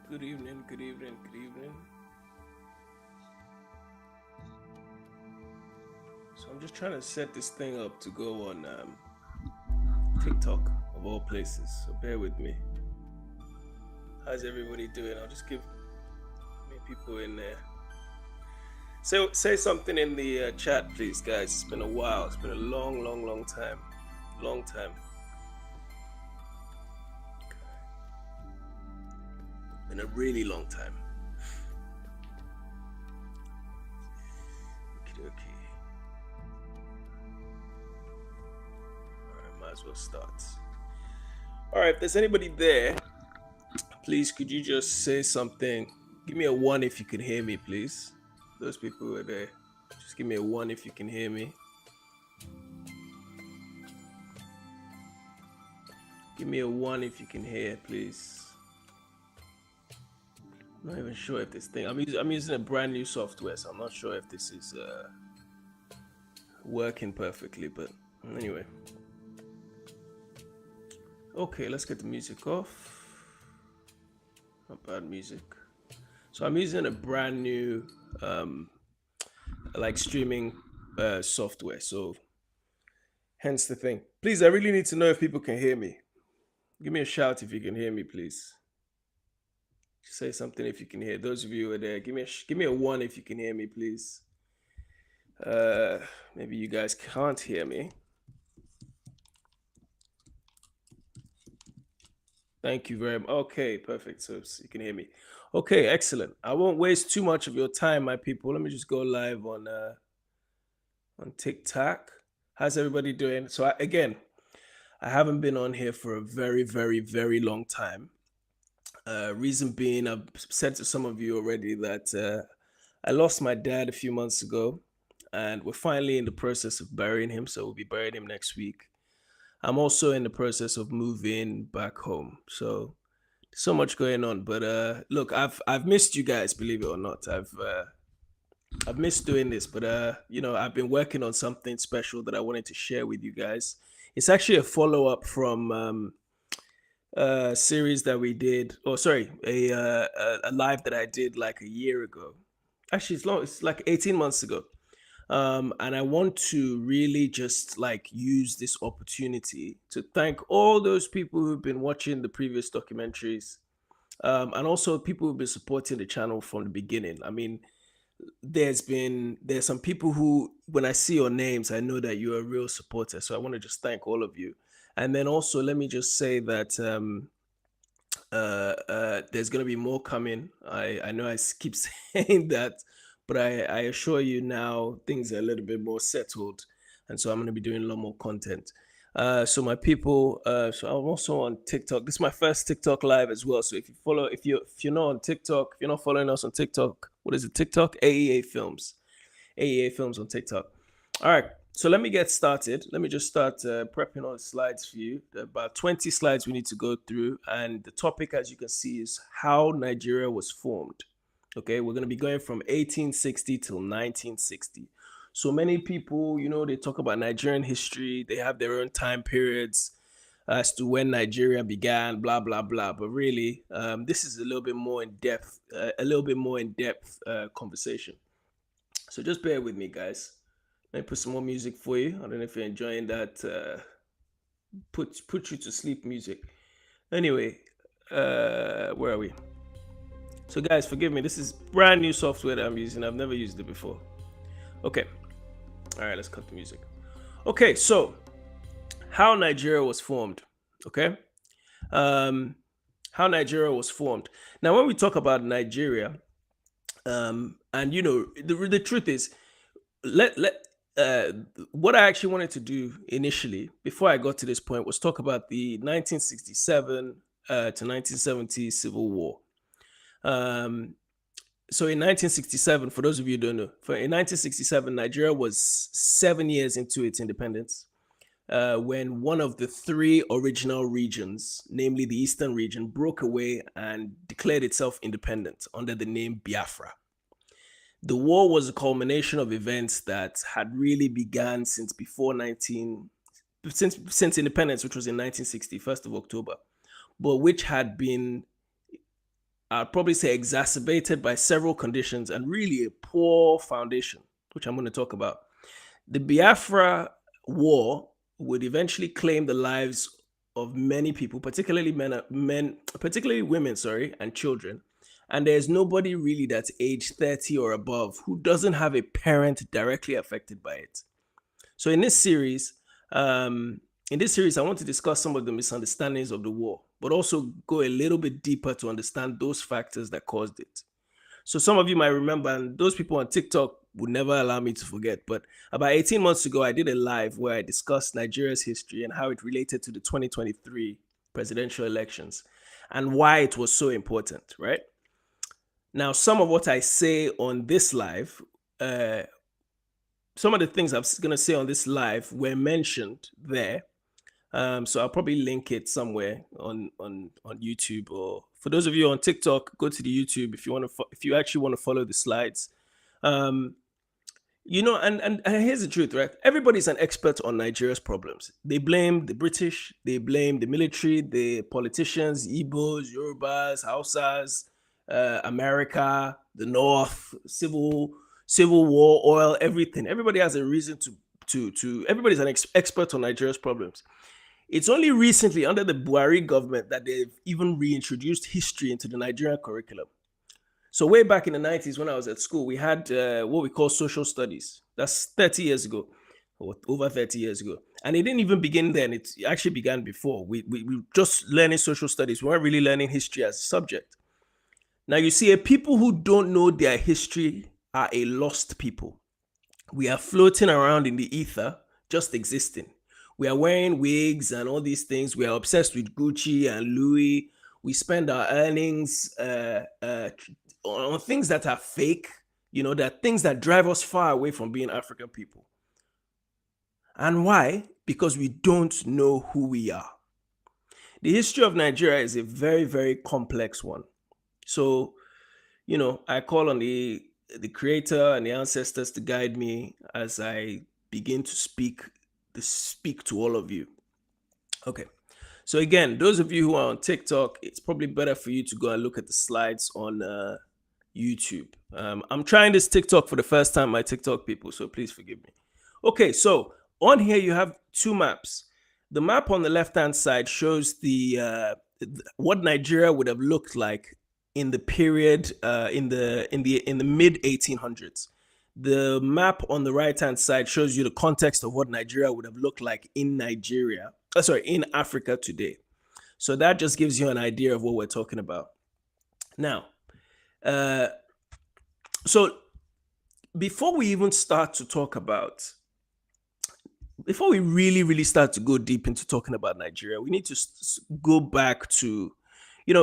Good evening, good evening, good evening. So I'm just trying to set this thing up to go on TikTok of all places. So bear with me. How's everybody doing? I'll just give me people in there. So say something in the chat, please, guys. It's been a while. It's been a long, long, long time. Long time. Been a really long time. Okay. Alright, might as well start. Alright, if there's anybody there, please could you just say something? Give me a one if you can hear me, please. Those people who are there. Just give me a one if you can hear me. Give me a one if you can hear, please. I'm not even sure if this thing. I'm using a brand new software, so I'm not sure if this is working perfectly. But anyway, okay, let's get the music off. Not bad music. So I'm using a brand new like streaming software. So hence the thing. Please, I really need to know if people can hear me. Give me a shout if you can hear me, please. Say something if you can hear. Those of you who are there, give me a one if you can hear me, please. Maybe you guys can't hear me. Thank you very much. Okay, perfect. So you can hear me. Okay, excellent. I won't waste too much of your time, my people. Let me just go live on TikTok. How's everybody doing? So again, I haven't been on here for a very, very, very long time. Reason being, I've said to some of you already that I lost my dad a few months ago, and we're finally in the process of burying him. So we'll be burying him next week. I'm also in the process of moving back home. So much going on. But look, I've missed you guys, believe it or not. I've missed doing this, but I've been working on something special that I wanted to share with you guys. It's actually a follow-up from series that we did, or sorry, a live that I did like a year ago. Actually, it's like 18 months ago. And I want to really just like use this opportunity to thank all those people who've been watching the previous documentaries, and also people who've been supporting the channel from the beginning. I mean, there's some people who, when I see your names, I know that you're a real supporter. So I want to just thank all of you. And then also let me just say that there's going to be more coming. I know keep saying that, but I assure you now things are a little bit more settled. And so I'm going to be doing a lot more content. So my people, so I'm also on TikTok. This is my first TikTok live as well. So if you're not on TikTok, if you're not following us on TikTok, what is it? TikTok? AEA Films. AEA Films on TikTok. All right. So let me get started. Let me just start prepping all the slides for you. There are about 20 slides we need to go through. And the topic, as you can see, is how Nigeria was formed. Okay, we're going to be going from 1860 till 1960. So many people, they talk about Nigerian history. They have their own time periods as to when Nigeria began, blah, blah, blah. But really, this is a little bit more in depth, conversation. So just bear with me, guys. Let me put some more music for you. I don't know if you're enjoying that put you to sleep music. Anyway, where are we? So guys, forgive me. This is brand new software that I'm using. I've never used it before. Okay. All right, let's cut the music. Okay, so how Nigeria was formed. Okay. How Nigeria was formed. Now, when we talk about Nigeria, and the truth is, let what I actually wanted to do initially, before I got to this point, was talk about the 1967 to 1970 Civil War. So in 1967, for those of you who don't know, in 1967, Nigeria was 7 years into its independence, when one of the three original regions, namely the Eastern region, broke away and declared itself independent under the name Biafra. The war was a culmination of events that had really begun since independence, which was in 1960, 1st of October, but which had been I'd probably say exacerbated by several conditions and really a poor foundation, which I'm going to talk about. The Biafra War would eventually claim the lives of many people, particularly particularly women, sorry, and children. And there's nobody really that's age 30 or above who doesn't have a parent directly affected by it. So um, in this series, I want to discuss some of the misunderstandings of the war, but also go a little bit deeper to understand those factors that caused it. So some of you might remember, and those people on TikTok would never allow me to forget, but about 18 months ago, I did a live where I discussed Nigeria's history and how it related to the 2023 presidential elections and why it was so important, right? Now, some of what I say on this live, uh, some of the things I'm going to say on this live were mentioned there. So I'll probably link it somewhere on YouTube, or for those of you on TikTok, go to the YouTube if you want to if you actually want to follow the slides. Um, and here's the truth, right? Everybody's an expert on Nigeria's problems. They blame the British, they blame the military, the politicians, Igbos, Yorubas, Hausas, America, the North, civil war, oil, everything. Everybody has a reason to. Everybody's an expert on Nigeria's problems. It's only recently under the Buhari government that they've even reintroduced history into the Nigerian curriculum. So way back in the 90s when I was at school, we had what we call social studies. That's 30 years ago, or over 30 years ago. And it didn't even begin then. It actually began before. We were just learning social studies. We weren't really learning history as a subject. Now you see, a people who don't know their history are a lost people. We are floating around in the ether, just existing. We are wearing wigs and all these things. We are obsessed with Gucci and Louis. We spend our earnings on things that are fake, that things that drive us far away from being African people. And why? Because we don't know who we are. The history of Nigeria is a very, very complex one. So, I call on the creator and the ancestors to guide me as I begin to speak to all of you. Okay. So again, those of you who are on TikTok, it's probably better for you to go and look at the slides on YouTube. I'm trying this TikTok for the first time, my TikTok people, so please forgive me. Okay, so on here you have two maps. The map on the left-hand side shows what Nigeria would have looked like in the period in the mid 1800s. The map on the right-hand side shows you the context of what Nigeria would have looked like in in Africa today. So that just gives you an idea of what we're talking about. Now, so before we even start to talk about, before we really, really start to go deep into talking about Nigeria, we need to go back to, a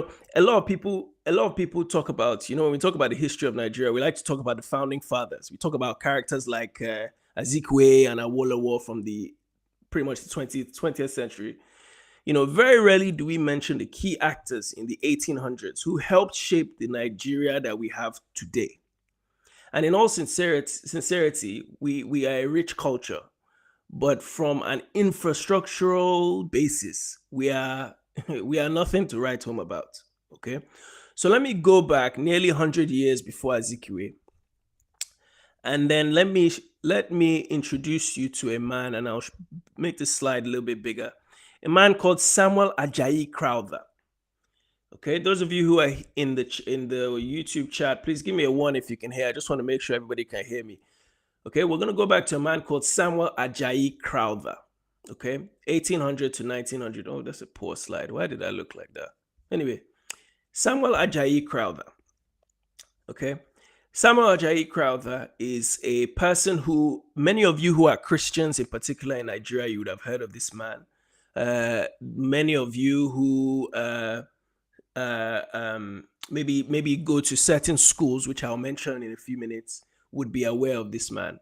lot of people talk about, when we talk about the history of Nigeria, we like to talk about the founding fathers. We talk about characters like Azikiwe and Awolowo from the pretty much the 20th century. Very rarely do we mention the key actors in the 1800s who helped shape the Nigeria that we have today. And in all sincerity, we are a rich culture, but from an infrastructural basis, we are nothing to write home about. Okay, so let me go back nearly 100 years before Azikiwe, and then let me introduce you to a man, and I'll make this slide a little bit bigger. A man called Samuel Ajayi Crowther. Okay, those of you who are in the YouTube chat, please give me a 1 if you can hear. I just want to make sure everybody can hear me. Okay, we're going to go back to a man called Samuel Ajayi Crowther. Okay, 1800 to 1900. Oh, that's a poor slide. Why did I look like that? Anyway, Samuel Ajayi Crowther. Okay, Samuel Ajayi Crowther is a person who many of you who are Christians, in particular in Nigeria, you would have heard of this man. Many of you who maybe go to certain schools, which I'll mention in a few minutes, would be aware of this man.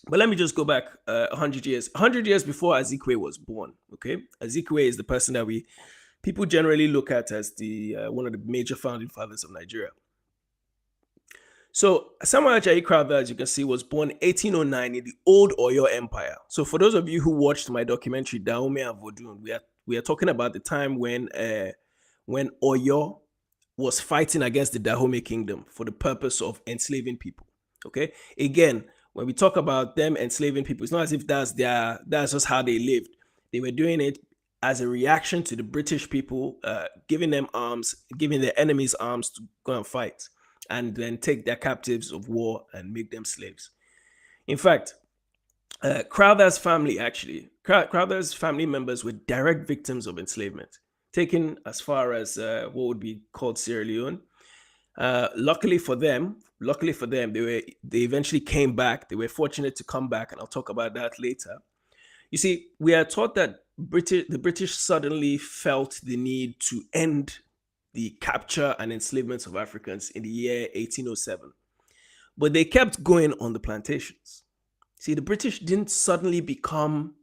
But let me just go back 100 years. 100 years before Azikiwe was born. Okay, Azikiwe is the person that people generally look at as the one of the major founding fathers of Nigeria. So Samuel Ajayi Crowther, as you can see, was born 1809 in the old Oyo Empire. So for those of you who watched my documentary Dahomey and Vodun, we are talking about the time when Oyo was fighting against the Dahomey Kingdom for the purpose of enslaving people. Okay, again, when we talk about them enslaving people, it's not as if that's just how they lived. They were doing it as a reaction to the British people giving them arms, giving their enemies arms to go and fight, and then take their captives of war and make them slaves. In fact, Crowther's family members were direct victims of enslavement, taken as far as what would be called Sierra Leone. Luckily for them, they eventually came back. They were fortunate to come back, and I'll talk about that later. You see, we are taught that the British suddenly felt the need to end the capture and enslavement of Africans in the year 1807, but they kept going on the plantations. See, the British didn't suddenly become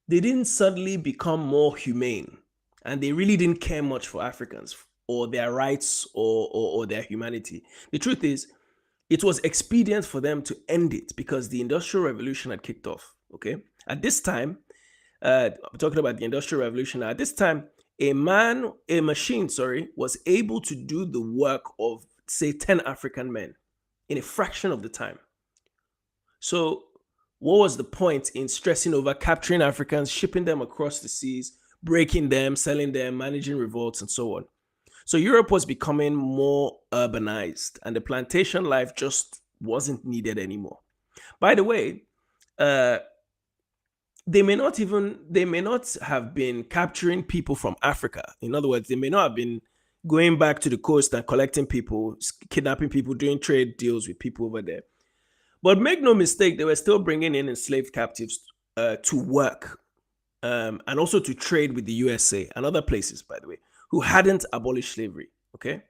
more humane, and they really didn't care much for Africans or their rights or their humanity. The truth is, it was expedient for them to end it because the Industrial Revolution had kicked off. Okay, at this time, I'm talking about the Industrial Revolution. At this time, a machine, sorry, was able to do the work of say 10 African men in a fraction of the time. So, what was the point in stressing over capturing Africans, shipping them across the seas, breaking them, selling them, managing revolts, and so on? So, Europe was becoming more urbanized, and the plantation life just wasn't needed anymore. By the way, uh, they may not have been capturing people from Africa. In other words, they may not have been going back to the coast and collecting people, kidnapping people, doing trade deals with people over there. But make no mistake, they were still bringing in enslaved captives to work and also to trade with the USA and other places, by the way, who hadn't abolished slavery. Okay,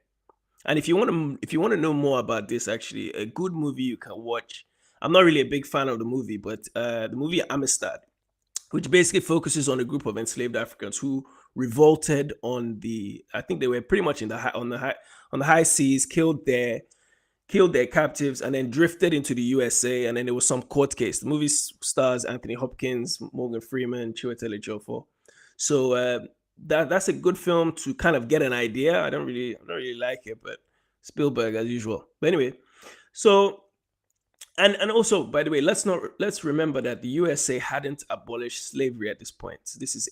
and if you want to know more about this, actually, a good movie you can watch. I'm not really a big fan of the movie, but the movie Amistad, which basically focuses on a group of enslaved Africans who revolted on the. I think they were pretty much in the high, on the high seas, killed their captives, and then drifted into the USA. And then there was some court case. The movie stars Anthony Hopkins, Morgan Freeman, Chiwetel Ejiofor. So that's a good film to kind of get an idea. I don't really like it, but Spielberg as usual. But anyway, so and also, by the way, let's remember that the USA hadn't abolished slavery at this point. This is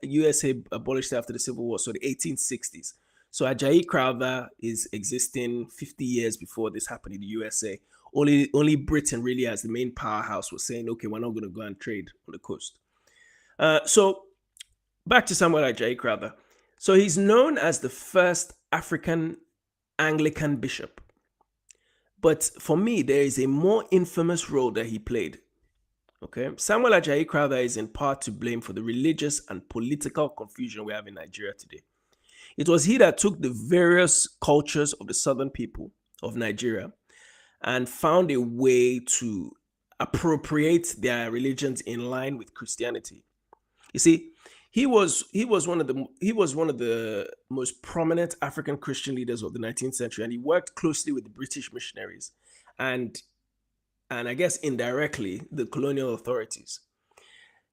USA abolished after the Civil War, so the 1860s. So Ajayi Crowther is existing 50 years before this happened in the USA. Only Britain really, as the main powerhouse, was saying, okay, we're not going to go and trade on the coast. So back to Samuel Ajayi Crowther. So he's known as the first African Anglican bishop. But for me, there is a more infamous role that he played. Okay, Samuel Ajayi Crowther is in part to blame for the religious and political confusion we have in Nigeria today. It was he that took the various cultures of the southern people of Nigeria and found a way to appropriate their religions in line with Christianity. You see, he was one of the most prominent African Christian leaders of the 19th century, and he worked closely with the British missionaries and I guess indirectly the colonial authorities.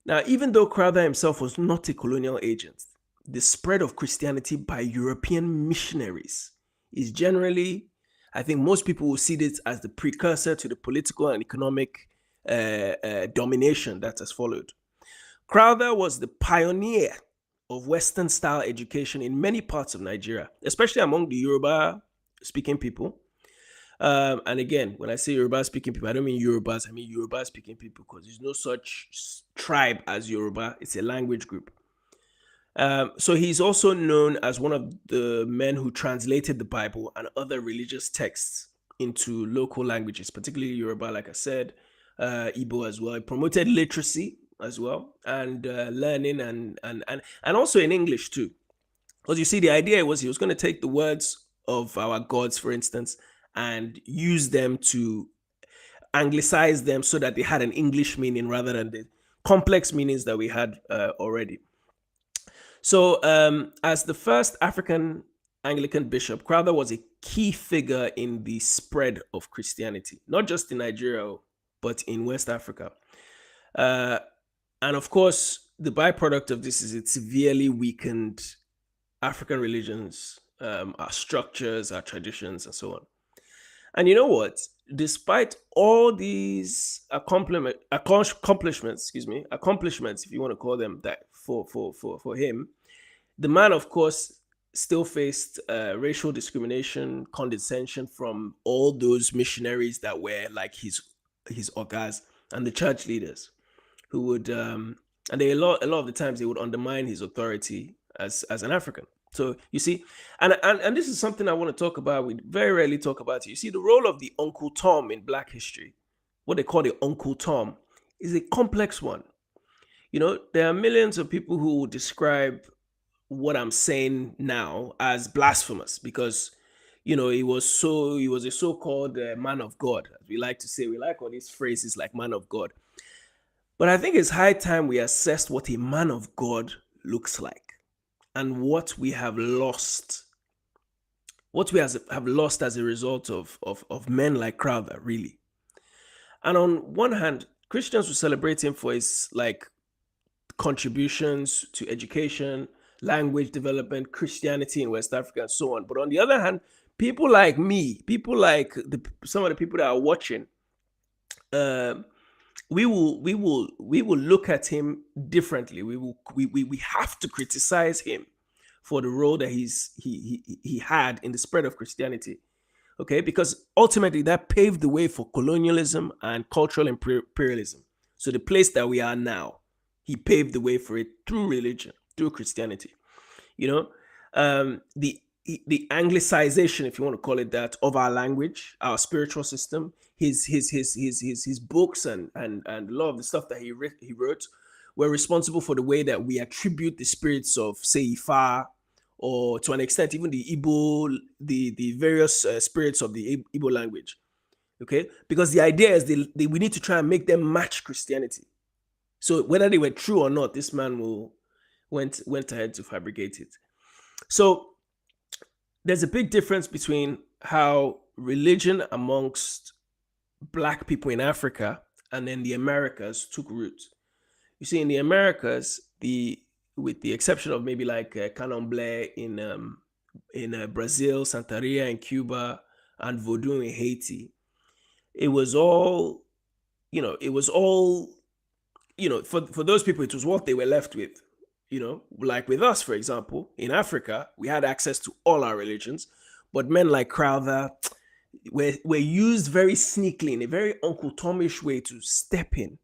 Now, even though Crowther himself was not a colonial agent, the spread of Christianity by European missionaries is generally, I think most people will see this as the precursor to the political and economic domination that has followed. Crowther was the pioneer of Western style education in many parts of Nigeria, especially among the Yoruba speaking people. And again, when I say Yoruba speaking people, I don't mean Yorubas, I mean Yoruba speaking people because there's no such tribe as Yoruba, it's a language group. So he's also known as one of the men who translated the Bible and other religious texts into local languages, particularly Yoruba, like I said, Igbo as well. He promoted literacy as well and learning and also in English too. Because you see, the idea was he was going to take the words of our gods, for instance, and use them to anglicize them so that they had an English meaning rather than the complex meanings that we had already. So, as the first African Anglican bishop, Crowther was a key figure in the spread of Christianity, not just in Nigeria, but in West Africa. Uh, and of course, the byproduct of this is it severely weakened African religions our structures, our traditions, and so on. And you know what? Despite all these accomplishments, accomplishments, if you want to call them that, for him, the man, of course, still faced racial discrimination, condescension from all those missionaries that were like his ogas and the church leaders who would and they a lot of the times they would undermine his authority as an African. So you see, and this is something I want to talk about. We very rarely talk about it. You see, the role of the Uncle Tom in Black history, what they call the Uncle Tom, is a complex one. You know, there are millions of people who will describe what I'm saying now as blasphemous because he was a so-called man of God, as we like to say. We like all these phrases like man of God. But I think it's high time we assess what a man of God looks like and what we have lost. What we have lost as a result of men like Crowther, really. And on one hand, Christians will celebrate him for his like contributions to education, language development, Christianity in West Africa, and so on. But on the other hand, people like me, people like some of the people that are watching, uh, we will look at him differently. We have to criticize him for the role that he had in the spread of Christianity. Okay, because ultimately that paved the way for colonialism and cultural imperialism. So the place that we are now, he paved the way for it through religion, through Christianity. You know, the anglicization, if you want to call it that, of our language, our spiritual system, his books and a lot of the stuff that he wrote were responsible for the way that we attribute the spirits of, say, Ifa, or to an extent even the Igbo, the various spirits of the Igbo language. Okay, because the idea is we need to try and make them match Christianity. So whether they were true or not, this man went ahead to fabricate it. So there's a big difference between how religion amongst Black people in Africa and then the Americas took root. You see, in the Americas, with the exception of maybe like Candomblé in Brazil, Santeria in Cuba, and Voodoo in Haiti, it was all, it was all, for those people, it was what they were left with. Like with us, for example, in Africa, we had access to all our religions, but men like Crowther were used very sneakily in a very Uncle Tomish way to step in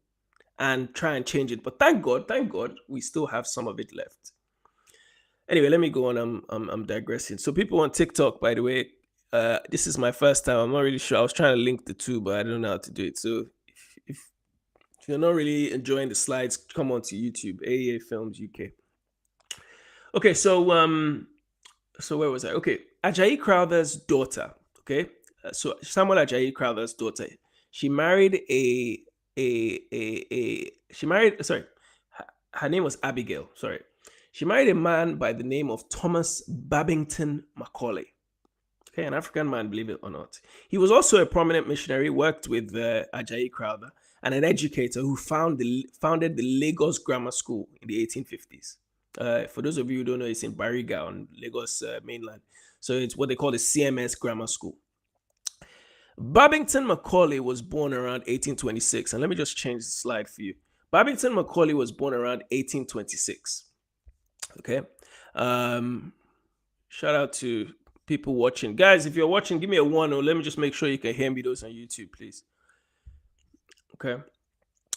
and try and change it. But thank God, we still have some of it left. Anyway, let me go on. I'm digressing. So people on TikTok, by the way, this is my first time. I'm not really sure. I was trying to link the two, but I don't know how to do it. So if you're not really enjoying the slides, come on to YouTube, AEA Films UK. Okay, so where was I? Okay, Ajayi Crowther's daughter. Okay, so Samuel Ajayi Crowther's daughter. She married her name was Abigail. Sorry, she married a man by the name of Thomas Babington Macaulay. Okay, an African man, believe it or not. He was also a prominent missionary, worked with Ajayi Crowther, and an educator who founded the Lagos Grammar School in the 1850s. For those of you who don't know, it's in Bariga on Lagos mainland. So it's what they call the CMS Grammar School. Babington Macaulay was born around 1826. And let me just change the slide for you. Babington Macaulay was born around 1826. Okay. Shout out to people watching. Guys, if you're watching, give me a 1, or let me just make sure you can hear me, those on YouTube, please. Okay.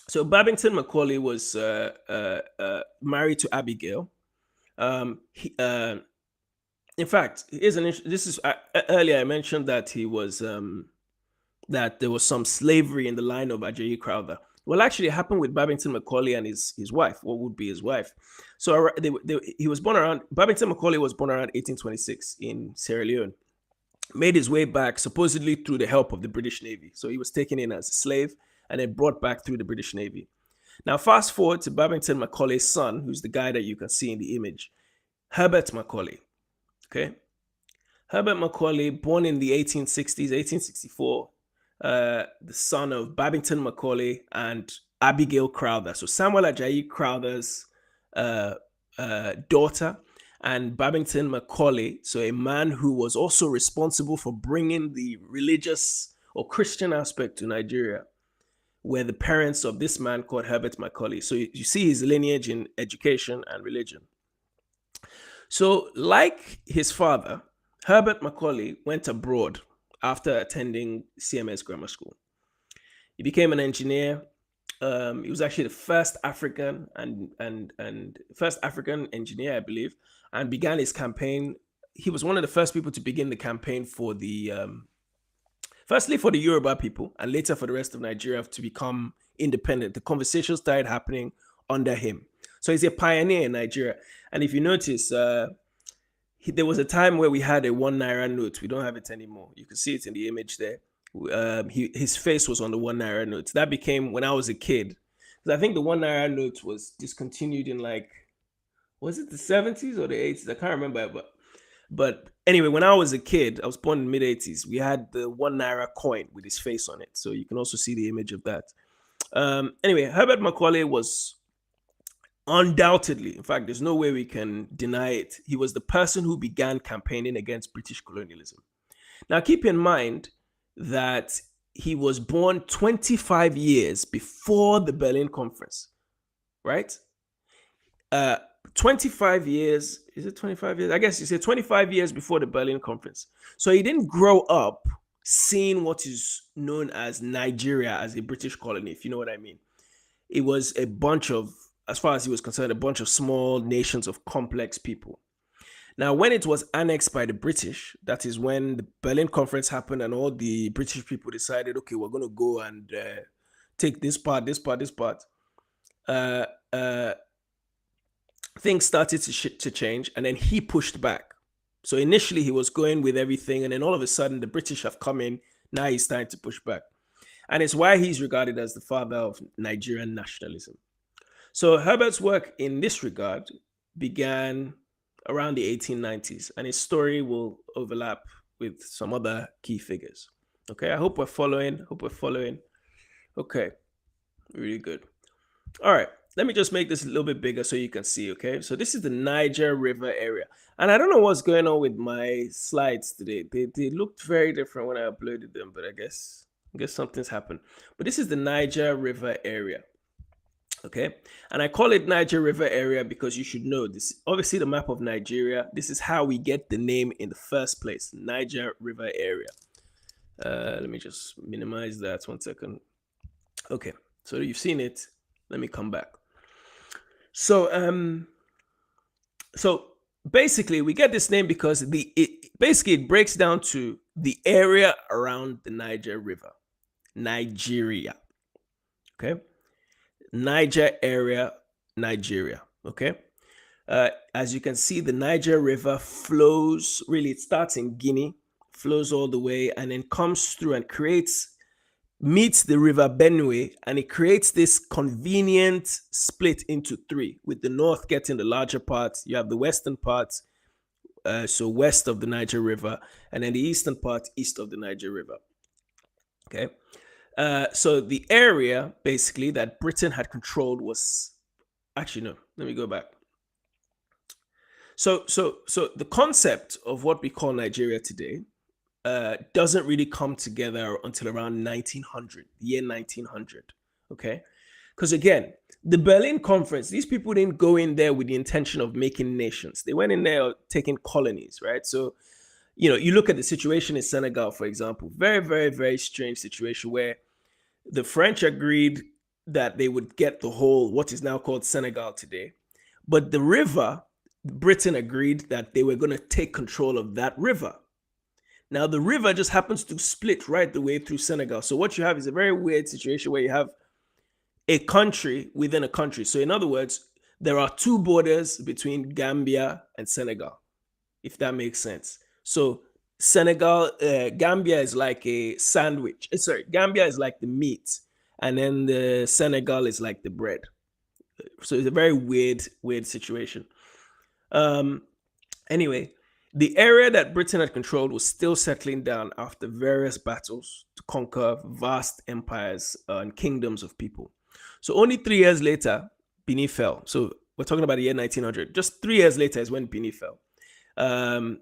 So Babington Macaulay was married to Abigail. In fact, earlier I mentioned that he was that there was some slavery in the line of Ajayi Crowther. Well, actually, it happened with Babington Macaulay and his wife, what would be his wife. So he was born around Babington Macaulay was born around 1826 in Sierra Leone. Made his way back supposedly through the help of the British Navy. So he was taken in as a slave and then brought back through the British Navy. Now, fast forward to Babington Macaulay's son, who's the guy that you can see in the image, Herbert Macaulay. Okay, Herbert Macaulay, born in the 1860s, 1864, the son of Babington Macaulay and Abigail Crowther. So Samuel Ajayi Crowther's daughter, and Babington Macaulay, so a man who was also responsible for bringing the religious or Christian aspect to Nigeria, were the parents of this man called Herbert Macaulay. So you see his lineage in education and religion. So, like his father, Herbert Macaulay went abroad after attending CMS Grammar School. He became an engineer. He was actually the first African and first African engineer, I believe, and began his campaign. He was one of the first people to begin the campaign for the firstly for the Yoruba people, and later for the rest of Nigeria to become independent. The conversation started happening under him. So he's a pioneer in Nigeria. And if you notice, there was a time where we had a 1 naira note. We don't have it anymore. You can see it in the image there. His face was on the 1 naira note. That became when I was a kid. Because I think the 1 naira note was discontinued in was it the 70s or the 80s? I can't remember. But anyway, when I was a kid, I was born in the mid-80s, we had the 1 naira coin with his face on it. So you can also see the image of that. Anyway, Herbert Macaulay was undoubtedly, in fact, there's no way we can deny it, he was the person who began campaigning against British colonialism. Now, keep in mind that he was born 25 years before the Berlin Conference, right? 25 years, is it 25 years? I guess you say 25 years before the Berlin Conference. So he didn't grow up seeing what is known as Nigeria as a British colony, if you know what I mean. It was a bunch of, as far as he was concerned, a bunch of small nations of complex people. Now, when it was annexed by the British, that is when the Berlin Conference happened and all the British people decided, okay, we're going to go and take this part. Things started to change, and then he pushed back. So initially he was going with everything, and then all of a sudden the British have come in. Now he's starting to push back. And it's why he's regarded as the father of Nigerian nationalism. So Herbert's work in this regard began around the 1890s, and his story will overlap with some other key figures. Okay, I hope we're following. Okay, really good. All right, let me just make this a little bit bigger so you can see, okay? So this is the Niger River area. And I don't know what's going on with my slides today. They looked very different when I uploaded them, but I guess something's happened. But this is the Niger River area. Okay, and I call it Niger River area because you should know this. Obviously, the map of Nigeria, this is how we get the name in the first place, Niger River area. Let me just minimize that 1 second. Okay, so you've seen it. Let me come back. So basically we get this name because it breaks down to the area around the Niger River, Nigeria. Okay. Niger area, Nigeria. Okay. As you can see, the Niger River flows, really, it starts in Guinea, flows all the way, and then comes through and meets the River Benue, and it creates this convenient split into three, with the north getting the larger part. You have the western part, so west of the Niger River, and then the eastern part, east of the Niger River. Okay. So the area basically that Britain had controlled was, actually no, let me go back. So the concept of what we call Nigeria today doesn't really come together until around 1900, the year 1900. Okay, because again, the Berlin Conference, these people didn't go in there with the intention of making nations. They went in there taking colonies, right? So, you know, you look at the situation in Senegal, for example, very, very, very strange situation where the French agreed that they would get the whole, what is now called Senegal today. But the river, Britain agreed that they were going to take control of that river. Now, the river just happens to split right the way through Senegal. So what you have is a very weird situation where you have a country within a country. So in other words, there are two borders between Gambia and Senegal, if that makes sense. So Senegal, Gambia is like a sandwich. Gambia is like the meat, and then the Senegal is like the bread. So it's a very weird situation. Anyway, the area that Britain had controlled was still settling down after various battles to conquer vast empires and kingdoms of people. So only 3 years later, Benin fell. So we're talking about the year 1900. Just 3 years later is when Benin fell. Um,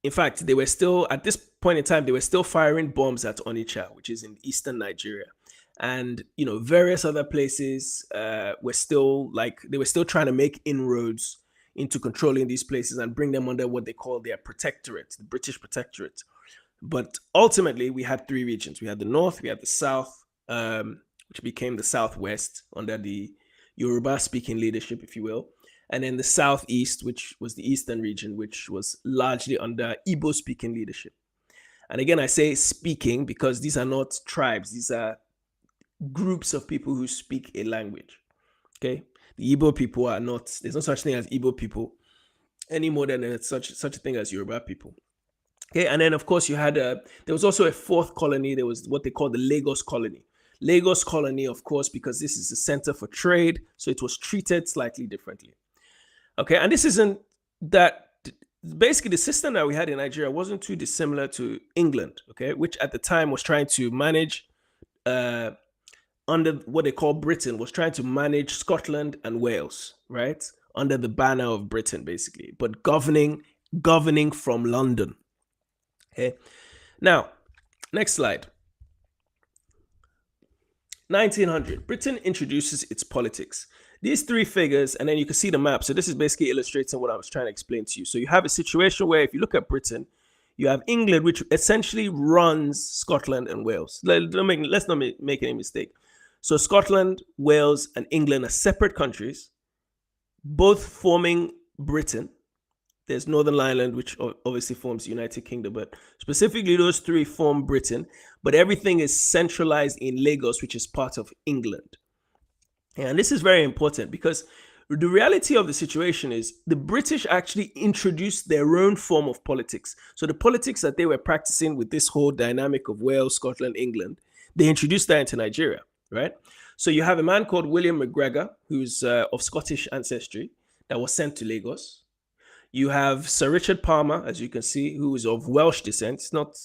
in fact, they were still, at this point in time, they were still firing bombs at Onitsha, which is in eastern Nigeria. And, various other places were still they were still trying to make inroads into controlling these places and bring them under what they call their protectorate, the British protectorate. But ultimately, we had three regions. We had the north, we had the south, which became the southwest under the Yoruba speaking leadership, if you will. And then the southeast, which was the eastern region, which was largely under Igbo speaking leadership. And again, I say speaking because these are not tribes, these are groups of people who speak a language. Okay. The Igbo people are not, there's no such thing as Igbo people any more than there's such a thing as Yoruba people. Okay. And then, of course, you had there was also a fourth colony. There was what they call the Lagos colony. Lagos colony, of course, because this is a center for trade, so it was treated slightly differently. Okay, and this isn't that. Basically, the system that we had in Nigeria wasn't too dissimilar to England, okay, which at the time was trying to manage, under what they call Britain, was trying to manage Scotland and Wales, right, under the banner of Britain, basically, but governing from London. Okay, now, next slide. 1900, Britain introduces its politics. These three figures, and then you can see the map. So this is basically illustrating what I was trying to explain to you. So you have a situation where if you look at Britain, you have England, which essentially runs Scotland and Wales. Let's not make any mistake. So Scotland, Wales, and England are separate countries, both forming Britain. There's Northern Ireland, which obviously forms the United Kingdom, but specifically those three form Britain. But everything is centralized in Lagos, which is part of England. And this is very important because the reality of the situation is the British actually introduced their own form of politics. So the politics that they were practicing with this whole dynamic of Wales, Scotland, England, they introduced that into Nigeria, right? So you have a man called William McGregor, who's of Scottish ancestry, that was sent to Lagos. You have Sir Richard Palmer, as you can see, who is of Welsh descent. He's not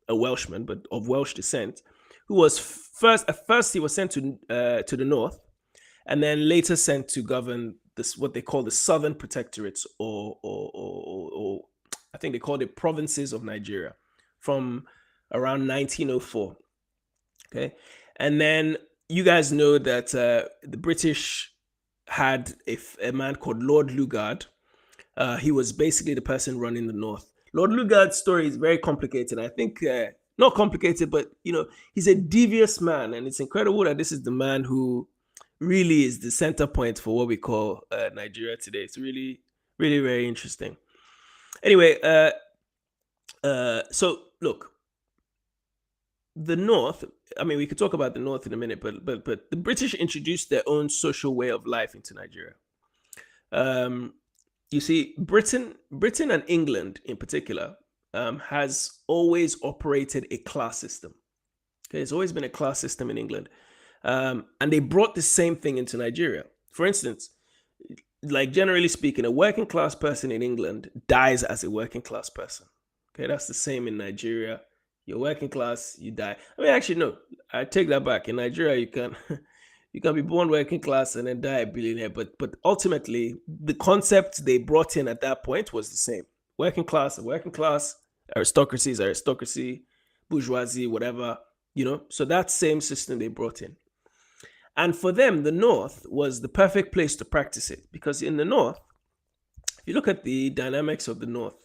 a Welshman, but of Welsh descent, who was at first he was sent to the north, and then later sent to govern this, what they call the Southern Protectorates, or I think they called it provinces of Nigeria, from around 1904. Okay, and then you guys know that the British had a man called Lord Lugard. He was basically the person running the north. Lord Lugard's story is very complicated. I think not complicated, but he's a devious man, and it's incredible that this is the man who really is the center point for what we call Nigeria today. It's really, really very interesting. Anyway, so look, the North. I mean, we could talk about the North in a minute, but the British introduced their own social way of life into Nigeria. You see, Britain and England in particular has always operated a class system. Okay, it's always been a class system in England. And they brought the same thing into Nigeria. For instance, like generally speaking, a working class person in England dies as a working class person. Okay, that's the same in Nigeria. You're working class, you die. I mean, actually, no, I take that back. In Nigeria, you can be born working class and then die a billionaire. But ultimately, the concept they brought in at that point was the same. Working class, aristocracy is aristocracy, bourgeoisie, whatever, So that same system they brought in. And for them, the North was the perfect place to practice it. Because in the North, if you look at the dynamics of the North,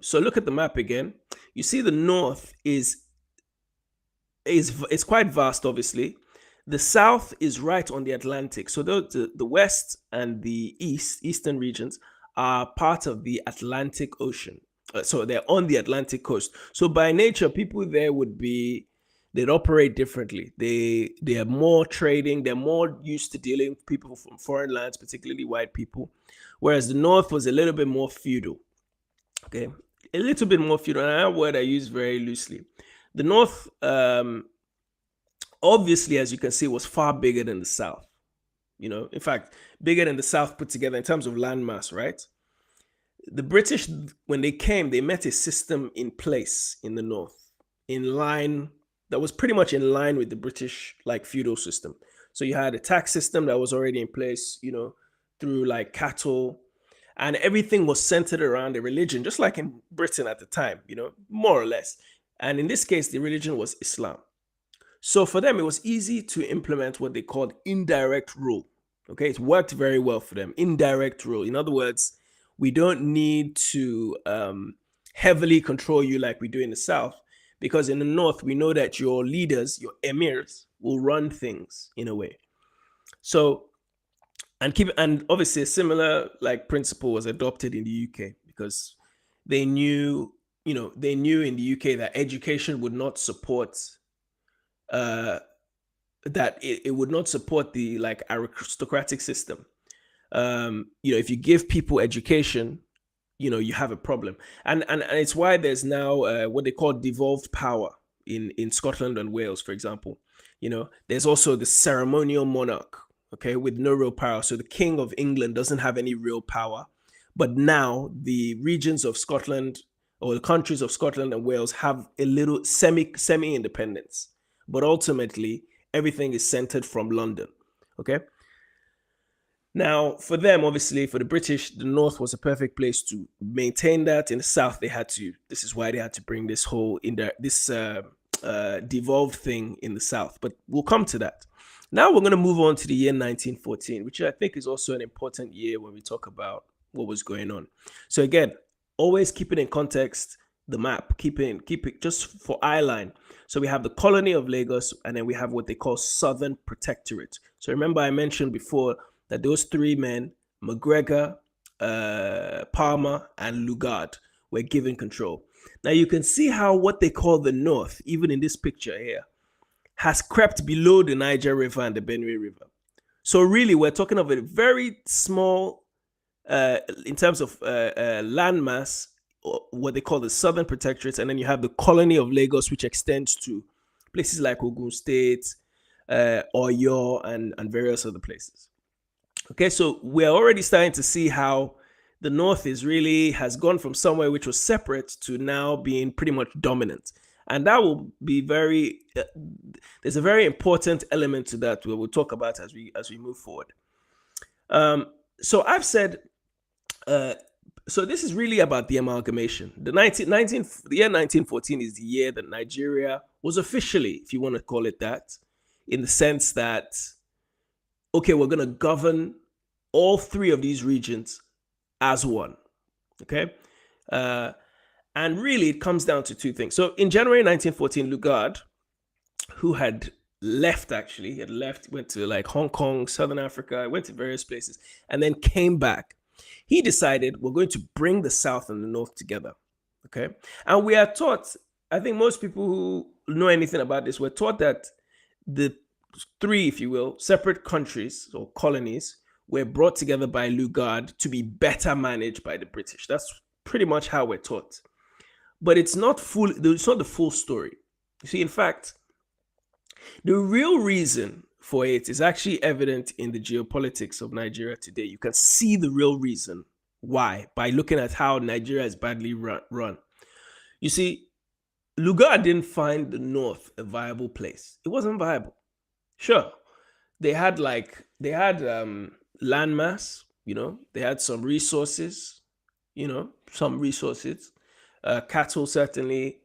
so look at the map again. You see the North is quite vast, obviously. The South is right on the Atlantic. So the West and the Eastern regions are part of the Atlantic Ocean. So they're on the Atlantic coast. So by nature, people there they'd operate differently. They are more trading. They're more used to dealing with people from foreign lands, particularly white people. Whereas the North was a little bit more feudal. Okay, a little bit more feudal. And that word I use very loosely. The North, obviously, as you can see, was far bigger than the South. In fact, bigger than the South put together in terms of landmass, right? The British, when they came, they met a system in place in the North, that was pretty much in line with the British feudal system. So you had a tax system that was already in place, through like cattle, and everything was centered around a religion, just like in Britain at the time, more or less. And in this case, the religion was Islam. So for them, it was easy to implement what they called indirect rule. Okay, it worked very well for them. Indirect rule. In other words, we don't need to heavily control you like we do in the South, because in the North, we know that your leaders, your emirs, will run things in a way. So, and obviously a similar like principle was adopted in the UK, because they knew, in the UK that education would not support that it would not support the like aristocratic system. If you give people education, you have a problem, and it's why there's now what they call devolved power in Scotland and Wales, for example. There's also the ceremonial monarch, okay, with no real power. So the King of England doesn't have any real power, but now the regions of Scotland, or the countries of Scotland and Wales, have a little semi independence, but ultimately everything is centered from London. Okay. Now, for them, obviously, for the British, the North was a perfect place to maintain that. In the South, they had to. This is why they had to bring this whole devolved thing in the South. But we'll come to that. Now we're going to move on to the year 1914, which I think is also an important year when we talk about what was going on. So again, always keep it in context. The map, keep it just for eye line. So we have the colony of Lagos, and then we have what they call Southern Protectorate. So remember, I mentioned before that those three men, McGregor, Palmer, and Lugard, were given control. Now you can see how what they call the North, even in this picture here, has crept below the Niger River and the Benue River. So really, we're talking of a very small, in terms of landmass, what they call the Southern Protectorate, and then you have the colony of Lagos, which extends to places like Ogun State, Oyo, and various other places. Okay, so we're already starting to see how the North has gone from somewhere which was separate to now being pretty much dominant. And that will be there's a very important element to that we'll talk about as we move forward. So I've said, so this is really about the amalgamation. The year 1914 is the year that Nigeria was officially, if you want to call it that, in the sense that, okay, we're going to govern all three of these regions as one. Okay. And really, it comes down to two things. So in January 1914, Lugard, who had left, went to like Hong Kong, Southern Africa, went to various places, and then came back. He decided, we're going to bring the South and the North together. Okay. And we are taught, I think most people who know anything about this, were taught that the three, if you will, separate countries or colonies were brought together by Lugard to be better managed by the British. That's pretty much how we're taught. But it's not the full story. You see, in fact, the real reason for it is actually evident in the geopolitics of Nigeria today. You can see the real reason why by looking at how Nigeria is badly run. You see, Lugard didn't find the North a viable place. It wasn't viable. Sure, they had landmass, they had some resources, cattle certainly,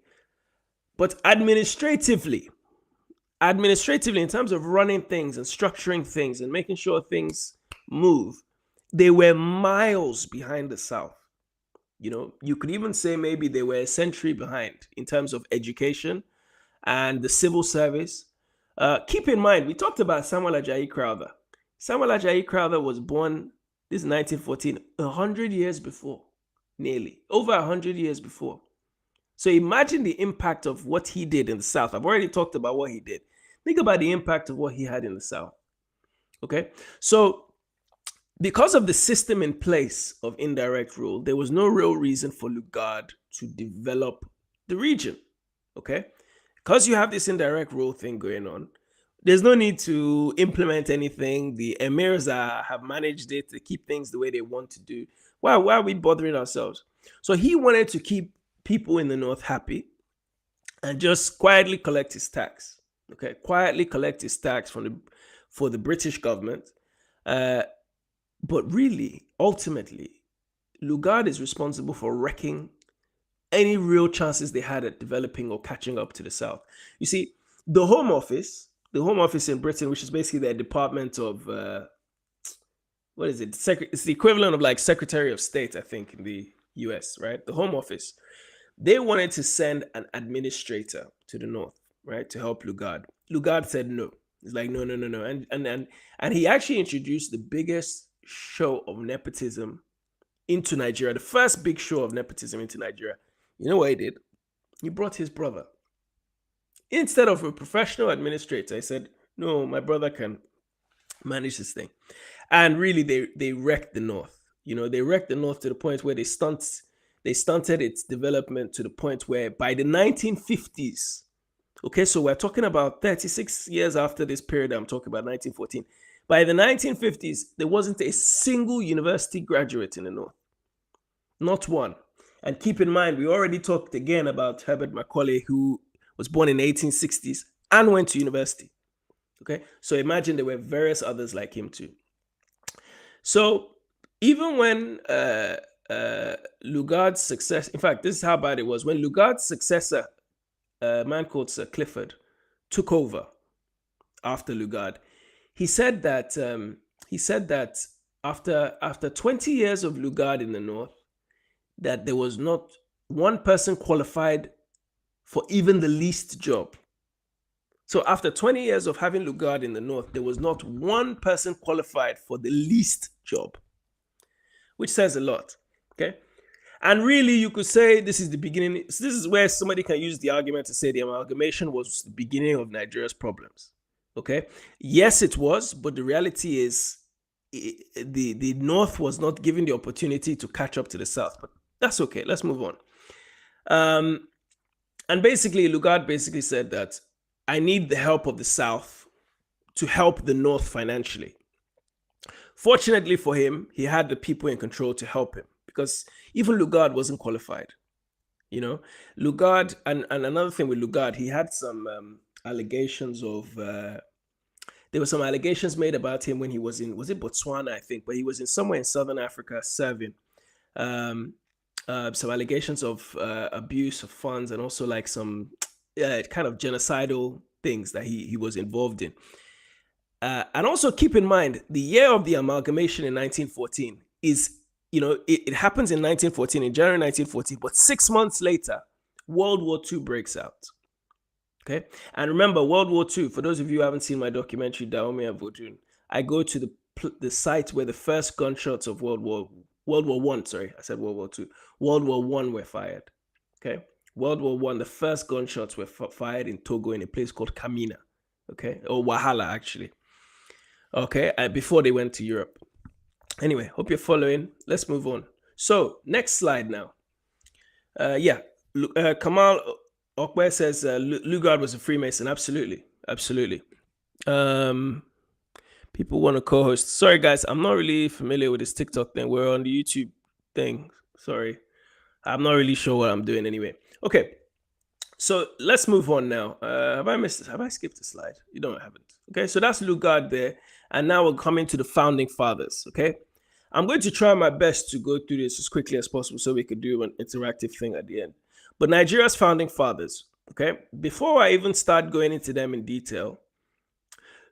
but administratively, in terms of running things and structuring things and making sure things move, they were miles behind the South. You could even say maybe they were a century behind in terms of education and the civil service. Keep in mind, we talked about Samuel Ajayi Crowther. Samuel Ajayi Crowther was born, this is 1914, 100 years before, nearly, over 100 years before. So imagine the impact of what he did in the South. I've already talked about what he did. Think about the impact of what he had in the South. Okay, so because of the system in place of indirect rule, there was no real reason for Lugard to develop the region. Okay, because you have this indirect rule thing going on, there's no need to implement anything. The emirs have managed it to keep things the way they want to do. Why are we bothering ourselves? So he wanted to keep people in the North happy and just quietly collect his tax. Okay, quietly collect his tax for the British government. But But really, ultimately, Lugard is responsible for wrecking any real chances they had at developing or catching up to the South. You see, the Home Office in Britain, which is basically their department of what is it? It's the equivalent of like Secretary of State, I think, in the US, right? The Home Office. They wanted to send an administrator to the north, right, to help Lugard. Lugard said no. He's like, no, no, no, no. And he actually introduced the biggest show of nepotism into Nigeria, the first big show of nepotism into Nigeria. You know what he did? He brought his brother. Instead of a professional administrator, he said, no, my brother can manage this thing. And really, they wrecked the North. They wrecked the North to the point where they stunted its development to the point where by the 1950s, okay, so we're talking about 36 years after this period I'm talking about, 1914. By the 1950s, there wasn't a single university graduate in the North. Not one. And keep in mind, we already talked again about Herbert Macaulay, who was born in the 1860s and went to university. Okay, so imagine there were various others like him too. So even when Lugard's success, in fact, this is how bad it was. When Lugard's successor, a man called Sir Clifford, took over after Lugard, he said that after 20 years of Lugard in the North, that there was not one person qualified for even the least job. So after 20 years of having Lugard in the North, there was not one person qualified for the least job, which says a lot, okay? And really, you could say this is the beginning. This is where somebody can use the argument to say the amalgamation was the beginning of Nigeria's problems, okay? Yes, it was, but the reality is the North was not given the opportunity to catch up to the South, but that's okay. Let's move on. And basically, Lugard basically said that I need the help of the South to help the North financially. Fortunately for him, he had the people in control to help him because even Lugard wasn't qualified. Lugard, and another thing with Lugard, he had some allegations of, there were some allegations made about him when he was it Botswana, I think, but he was somewhere in Southern Africa serving. Some allegations of abuse of funds and also like some kind of genocidal things that he was involved in. And also keep in mind, the year of the amalgamation in 1914 is, it happens in 1914, in January 1914, but 6 months later, World War II breaks out. Okay? And remember, World War II, for those of you who haven't seen my documentary, Daomi and Vodun, I go to the site where the first gunshots of World War I, sorry, I said World War II. World War I were fired. Okay? World War I, the first gunshots were fired in Togo in a place called Kamina. Okay? Or Wahala, actually. Okay? Before they went to Europe. Anyway, hope you're following. Let's move on. So, next slide now. Kamal Okwe says Lugard was a Freemason. Absolutely. Absolutely. People want to co-host. Sorry, guys. I'm not really familiar with this TikTok thing. We're on the YouTube thing. Sorry. I'm not really sure what I'm doing anyway. Okay. So let's move on now. Have I missed this? Have I skipped a slide? You don't, I haven't. Okay. So that's Lugard there. And now we're coming to the founding fathers. Okay. I'm going to try my best to go through this as quickly as possible so we could do an interactive thing at the end. But Nigeria's founding fathers. Okay. Before I even start going into them in detail,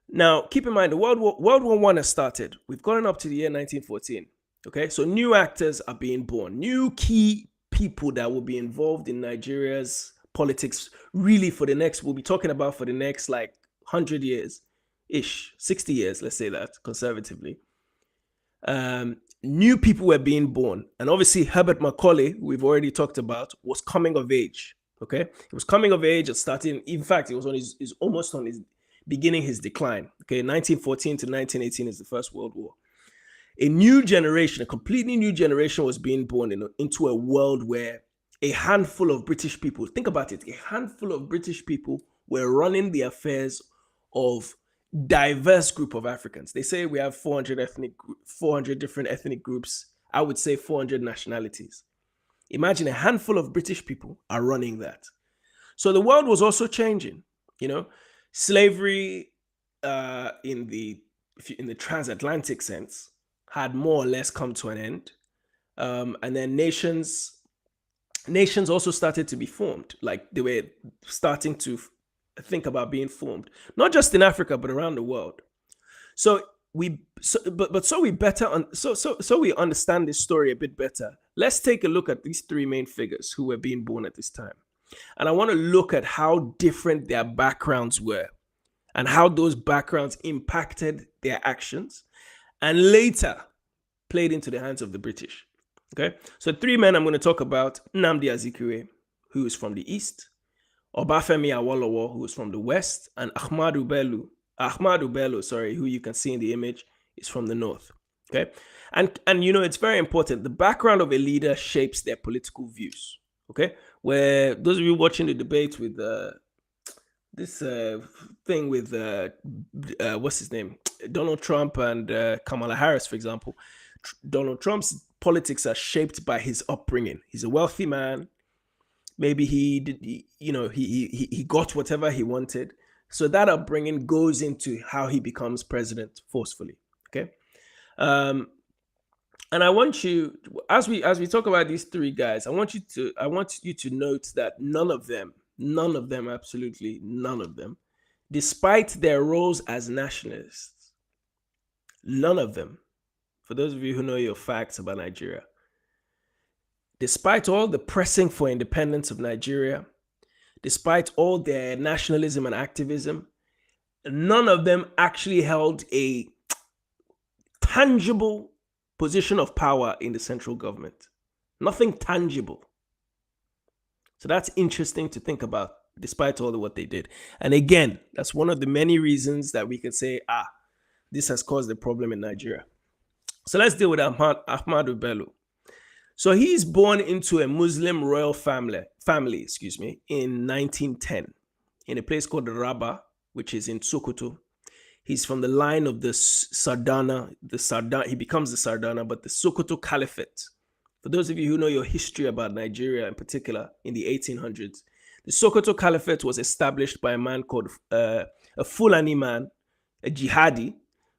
now, keep in mind, the World War I has started. We've gotten up to the year 1914. Okay, so new actors are being born. New key people that will be involved in Nigeria's politics, really we'll be talking about for the next like 100 years-ish, 60 years, let's say that, conservatively. New people were being born. And obviously, Herbert Macaulay, who we've already talked about, was coming of age. Okay, he was coming of age and starting, in fact, he was on almost on his beginning his decline. Okay, 1914 to 1918 is the First World War. A new generation, a completely new generation was being born into a world where a handful of British people, think about it, a handful of British people were running the affairs of diverse group of Africans. They say we have 400 different ethnic groups. I would say 400 nationalities. Imagine a handful of British people are running that. So the world was also changing, Slavery in the transatlantic sense had more or less come to an end. And then nations also started to be formed. Like they were starting to think about being formed, not just in Africa, but around the world. So we understand this story a bit better. Let's take a look at these three main figures who were being born at this time. And I want to look at how different their backgrounds were and how those backgrounds impacted their actions and later played into the hands of the British. Okay, so three men I'm going to talk about: Nnamdi Azikiwe, who is from the east; Obafemi Awolowo, who is from the west; and Ahmadu Bello, who you can see in the image, is from the north. Okay, and it's very important. The background of a leader shapes their political views. Okay, where those of you watching the debate with this thing with what's his name, Donald Trump and Kamala Harris, for example. Donald Trump's politics are shaped by his upbringing. He's a wealthy man. Maybe he got whatever he wanted. So that upbringing goes into how he becomes president forcefully. Okay. And I want you, as we talk about these three guys, I want you to note that none of them, absolutely none of them, despite their roles as nationalists, none of them, for those of you who know your facts about Nigeria, despite all the pressing for independence of Nigeria, despite all their nationalism and activism, none of them actually held a tangible position of power in the central government. Nothing tangible. So that's interesting to think about, despite all of what they did. And again, that's one of the many reasons that we could say, this has caused a problem in Nigeria. So let's deal with Ahmadu Bello. So he's born into a Muslim royal family, in 1910 in a place called Rabba, which is in Sokoto. He's from the line of the Sardana. He becomes the Sardana, but the Sokoto Caliphate. For those of you who know your history about Nigeria in particular, in the 1800s, the Sokoto Caliphate was established by a man called, a Fulani man, a jihadi,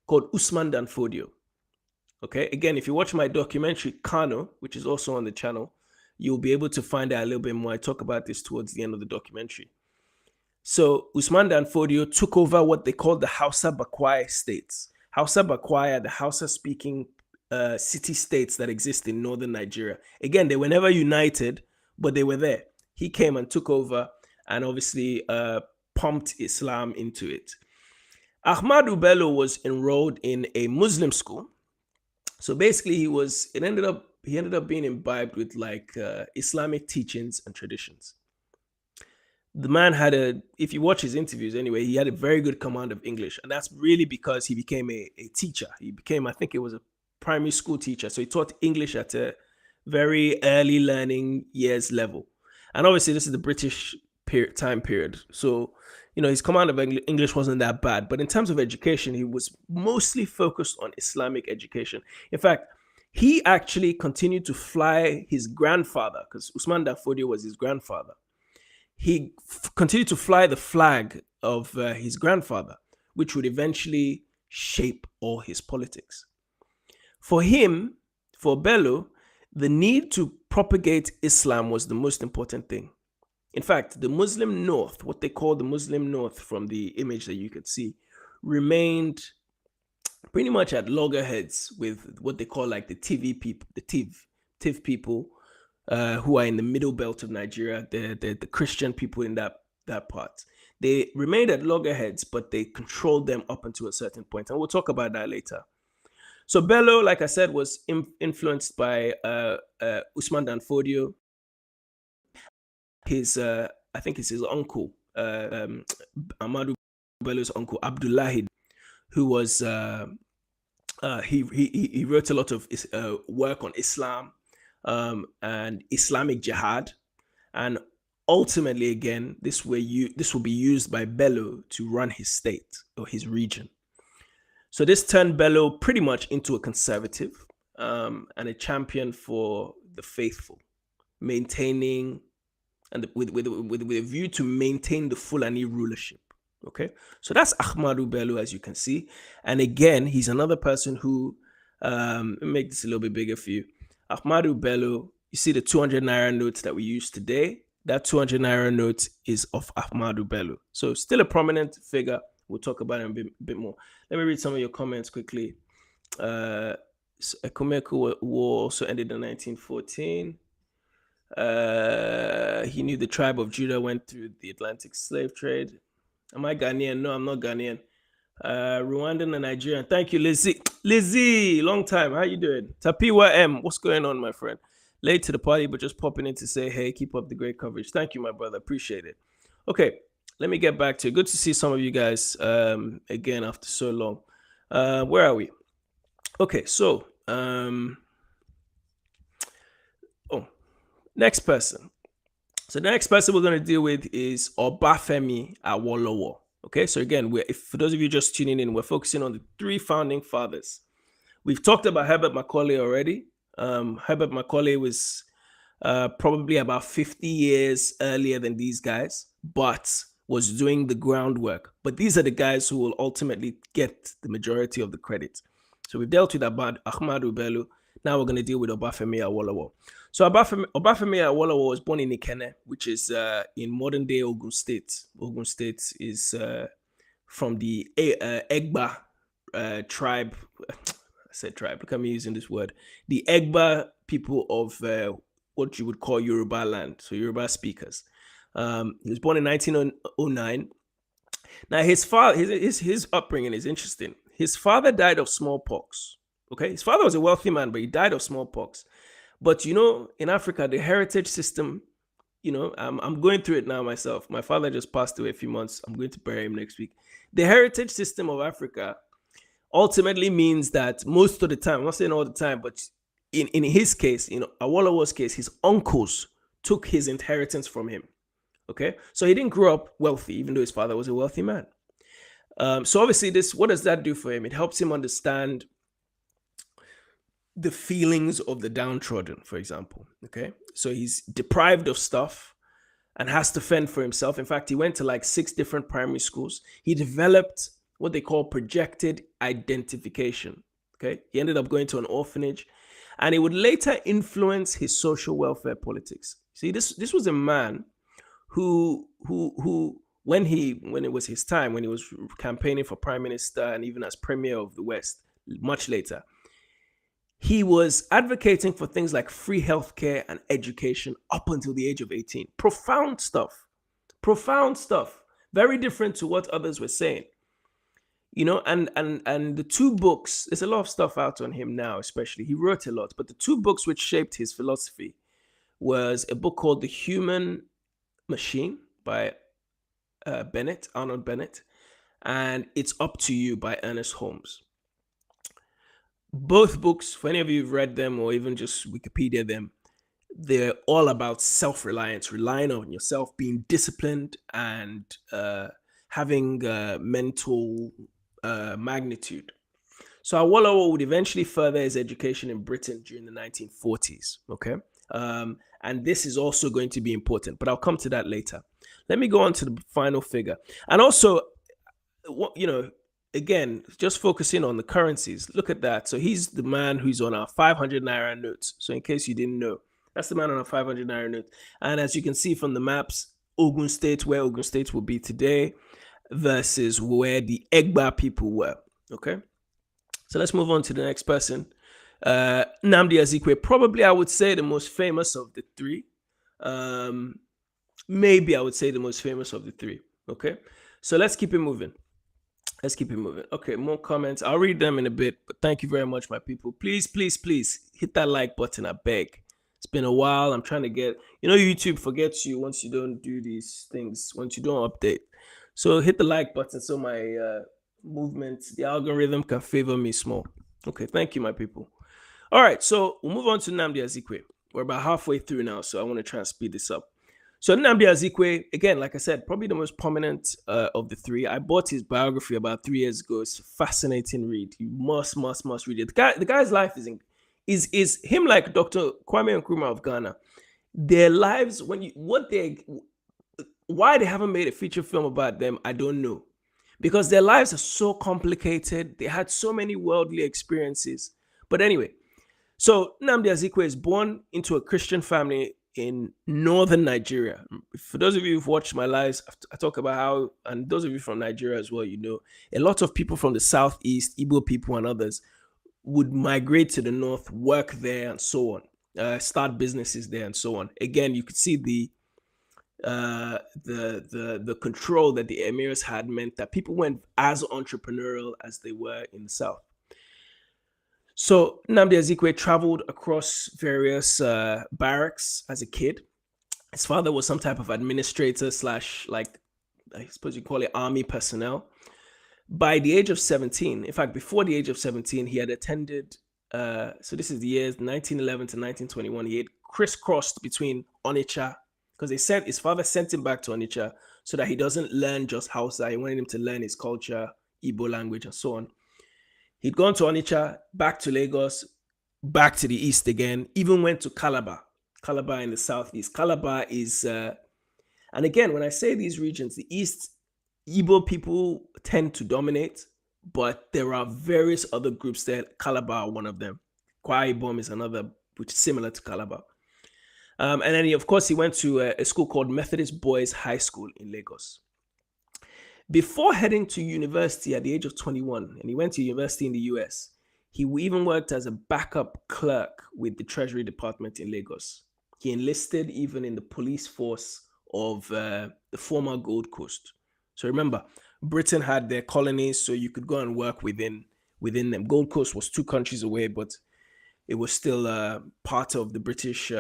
called Usman Dan Fodio. Okay, again, if you watch my documentary, Kano, which is also on the channel, you'll be able to find out a little bit more. I talk about this towards the end of the documentary. So Usman Dan Fodio took over what they called the Hausa Bakwai states. Hausa Bakwai are the Hausa-speaking city states that exist in northern Nigeria. Again, they were never united, but they were there. He came and took over and obviously pumped Islam into it. Ahmadu Bello was enrolled in a Muslim school. So basically, he ended up being imbibed with like Islamic teachings and traditions. The man if you watch his interviews anyway, he had a very good command of English. And that's really because he became a teacher. He became, I think it was a primary school teacher. So he taught English at a very early learning years level. And obviously this is the British time period. So, his command of English wasn't that bad. But in terms of education, he was mostly focused on Islamic education. In fact, he actually continued to fly his grandfather, because Usman Dan Fodio was his grandfather. He continued to fly the flag of his grandfather, which would eventually shape all his politics. For him, for Bello, the need to propagate Islam was the most important thing. In fact, the Muslim North, what they call the Muslim North from the image that you could see, remained pretty much at loggerheads with what they call like the TV people, the Tiv people, who are in the middle belt of Nigeria, the Christian people in that part. They remained at loggerheads, but they controlled them up until a certain point. And we'll talk about that later. So Bello, like I said, was influenced by Usman Dan Fodio. I think it's his uncle, Ahmadu Bello's uncle, Abdullahi, who was, he wrote a lot of work on Islam and Islamic jihad. And ultimately, again, this will be used by Bello to run his state or his region. So this turned Bello pretty much into a conservative and a champion for the faithful, maintaining and with a view to maintain the Fulani rulership. Okay, so that's Ahmadu Bello, as you can see. And again, he's another person who Make this a little bit bigger for you. Ahmadu Bello, you see the 200 naira notes that we use today? That 200 naira note is of Ahmadu Bello. So still a prominent figure. We'll talk about it a bit more. Let me read some of your comments quickly. Ekumeko War also ended in 1914. He knew the tribe of Judah went through the Atlantic slave trade. Am I Ghanaian? No, I'm not Ghanaian. Rwandan and Nigerian. Thank you, Lizzie. Lizzie, long time. How you doing? Tapiwa M, what's going on, my friend? Late to the party, but just popping in to say, hey, keep up the great coverage. Thank you, my brother. Appreciate it. Okay, let me get back to it. Good to see some of you guys again after so long. Where are we? Okay, so next person. So the next person we're going to deal with is Obafemi Awolowo. Okay, so again, for those of you just tuning in, we're focusing on the three founding fathers. We've talked about Herbert Macaulay already. Herbert Macaulay was probably about 50 years earlier than these guys, but was doing the groundwork. But these are the guys who will ultimately get the majority of the credit. So we've dealt with Ahmadu Bello. Now we're going to deal with Obafemi Awolowo. So Obafemi Awolowo was born in Ikenne, which is in modern-day Ogun State. Ogun State is from the Egba tribe. I said tribe. Look at me using this word. The Egba people of what you would call Yoruba land, so Yoruba speakers. He was born in 1909. Now his upbringing is interesting. His father died of smallpox. Okay, his father was a wealthy man, but he died of smallpox. But in Africa, the heritage system, I'm going through it now myself. My father just passed away a few months. I'm going to bury him next week. The heritage system of Africa ultimately means that most of the time, I'm not saying all the time, but in his case, Awolowo's case, his uncles took his inheritance from him. Okay, so he didn't grow up wealthy, even though his father was a wealthy man. So obviously, what does that do for him? It helps him understand the feelings of the downtrodden, for example. Okay, so he's deprived of stuff and has to fend for himself. In fact, he went to like 6 different primary schools. He developed what they call projected identification. Okay, he ended up going to an orphanage, and it would later influence his social welfare politics. See, this was a man who when it was his time, when he was campaigning for prime minister and even as premier of the West, much later, he was advocating for things like free healthcare and education up until the age of 18. Profound stuff. Very different to what others were saying. And the 2 books, there's a lot of stuff out on him now, especially. He wrote a lot, but the 2 books which shaped his philosophy was a book called The Human Machine by Arnold Bennett, and It's Up to You by Ernest Holmes. Both books, for any of you who've read them or even just Wikipedia them, they're all about self-reliance, relying on yourself, being disciplined, and having mental magnitude. So Awolowo would eventually further his education in Britain during the 1940s. Okay, and this is also going to be important, but I'll come to that later. Let me go on to the final figure, and also, again, just focusing on the currencies. Look at that. So he's the man who's on our 500 naira notes. So in case you didn't know, that's the man on our 500 naira note. And as you can see from the maps, Ogun State, where Ogun State will be today, versus where the Egba people were. Okay, so let's move on to the next person. Nnamdi Azikiwe, probably I would say the most famous of the 3. Maybe I would say the most famous of the 3. Okay, so let's keep it moving. Okay, more comments. I'll read them in a bit, but thank you very much, my people. Please hit that like button, I beg. It's been a while. I'm trying to get, YouTube forgets you once you don't do these things, once you don't update. So hit the like button so my movements, the algorithm can favor me small. Okay, thank you, my people. All right, so we'll move on to Nnamdi Azikiwe. We're about halfway through now, so I want to try and speed this up. So Nnamdi Azikiwe, again, like I said, probably the most prominent of the 3. I bought his biography about 3 years ago. It's a fascinating read. You must read it. The guy's life is him like Dr. Kwame Nkrumah of Ghana. Their lives, why they haven't made a feature film about them, I don't know. Because their lives are so complicated. They had so many worldly experiences. But anyway, so Nnamdi Azikiwe is born into a Christian family in northern Nigeria. For those of you who've watched my lives, I talk about how, and those of you from Nigeria as well, a lot of people from the southeast, Igbo people and others, would migrate to the north, work there, and so on, start businesses there, and so on. Again, you could see the control that the emirs had meant that people weren't as entrepreneurial as they were in the south. So Nnamdi Azikiwe traveled across various barracks as a kid. His father was some type of administrator slash, like, I suppose you call it army personnel. By the age of 17, in fact, before the age of 17, he had attended, so this is the years 1911 to 1921, he had crisscrossed between Onitsha, because his father sent him back to Onitsha so that he doesn't learn just Hausa. He wanted him to learn his culture, Igbo language, and so on. He'd gone to Onitsha, back to Lagos, back to the east again, even went to Calabar in the southeast. Calabar is, and again, when I say these regions, the east, Igbo people tend to dominate, but there are various other groups there. Calabar, one of them. Kwa Ibom is another, which is similar to Calabar. And then, of course, he went to a school called Methodist Boys High School in Lagos. Before heading to university at the age of 21, and he went to university in the US, he even worked as a backup clerk with the Treasury Department in Lagos. He enlisted even in the police force of the former Gold Coast. So remember, Britain had their colonies, so you could go and work within them. Gold Coast was 2 countries away, but it was still part of the British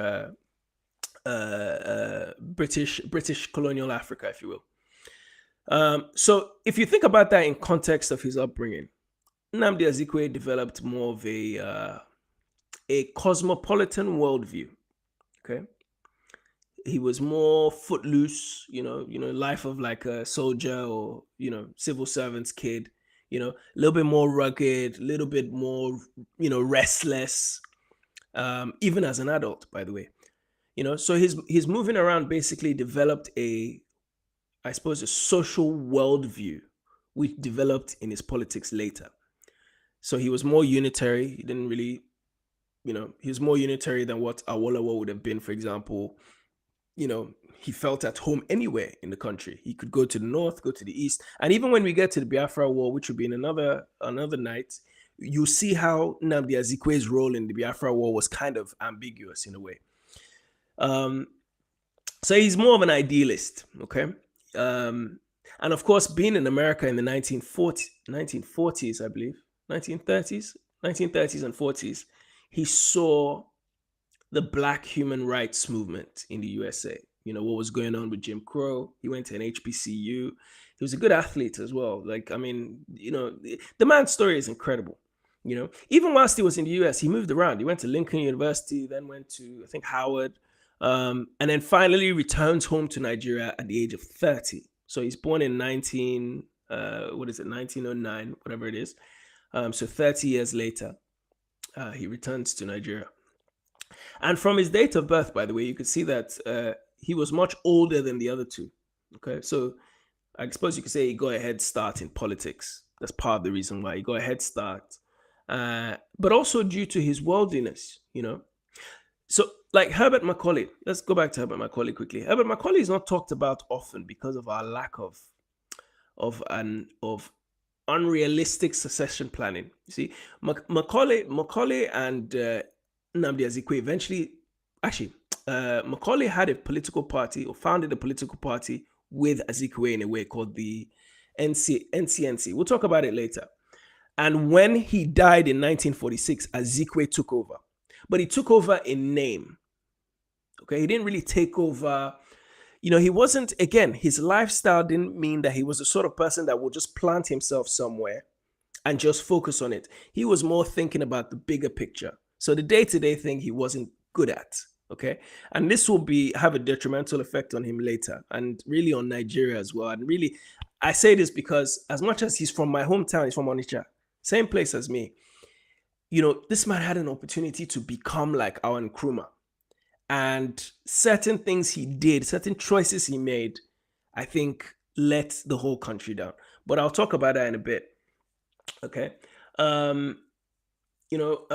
colonial Africa, if you will. So if you think about that in context of his upbringing, Nnamdi Azikiwe developed more of a cosmopolitan worldview. Okay, he was more footloose, life of like a soldier or civil servant's kid. A little bit more rugged, a little bit more restless. Even as an adult, by the way, So his moving around basically developed a social worldview, which developed in his politics later. So he was more unitary. He didn't really, he was more unitary than what Awolowo would have been, for example. He felt at home anywhere in the country. He could go to the north, go to the east. And even when we get to the Biafran War, which will be in another night, you see how Nnamdi Azikiwe's role in the Biafran War was kind of ambiguous in a way. So he's more of an idealist, okay? And of course, being in America in the 1940s, I believe, 1930s and 40s, he saw the Black human rights movement in the USA. What was going on with Jim Crow. He went to an HBCU. He was a good athlete as well. The man's story is incredible. Even whilst he was in the US, he moved around. He went to Lincoln University, then went to, I think, Howard, and then finally returns home to Nigeria at the age of 30. So he's born in 1909, whatever it is. So 30 years later, he returns to Nigeria. And from his date of birth, by the way, you could see that he was much older than the other two. Okay, so I suppose you could say he got a head start in politics. That's part of the reason why he got a head start. But also due to his worldliness, So like Herbert Macaulay, let's go back to Herbert Macaulay quickly. Herbert Macaulay is not talked about often because of our lack of unrealistic succession planning. You see, Macaulay and Nnamdi Azikiwe eventually, Macaulay had a political party or founded a political party with Azikiwe in a way called the NCNC. We'll talk about it later. And when he died in 1946, Azikiwe took over. But he took over in name. Okay, he didn't really take over. He wasn't, again, his lifestyle didn't mean that he was the sort of person that would just plant himself somewhere and just focus on it. He was more thinking about the bigger picture. So the day-to-day thing he wasn't good at. Okay, and this will have a detrimental effect on him later, and really on Nigeria as well. And really, I say this because as much as he's from my hometown, he's from Onitsha, same place as me. This man had an opportunity to become like our Nkrumah. And certain things he did, certain choices he made, I think let the whole country down. But I'll talk about that in a bit. Okay. you know,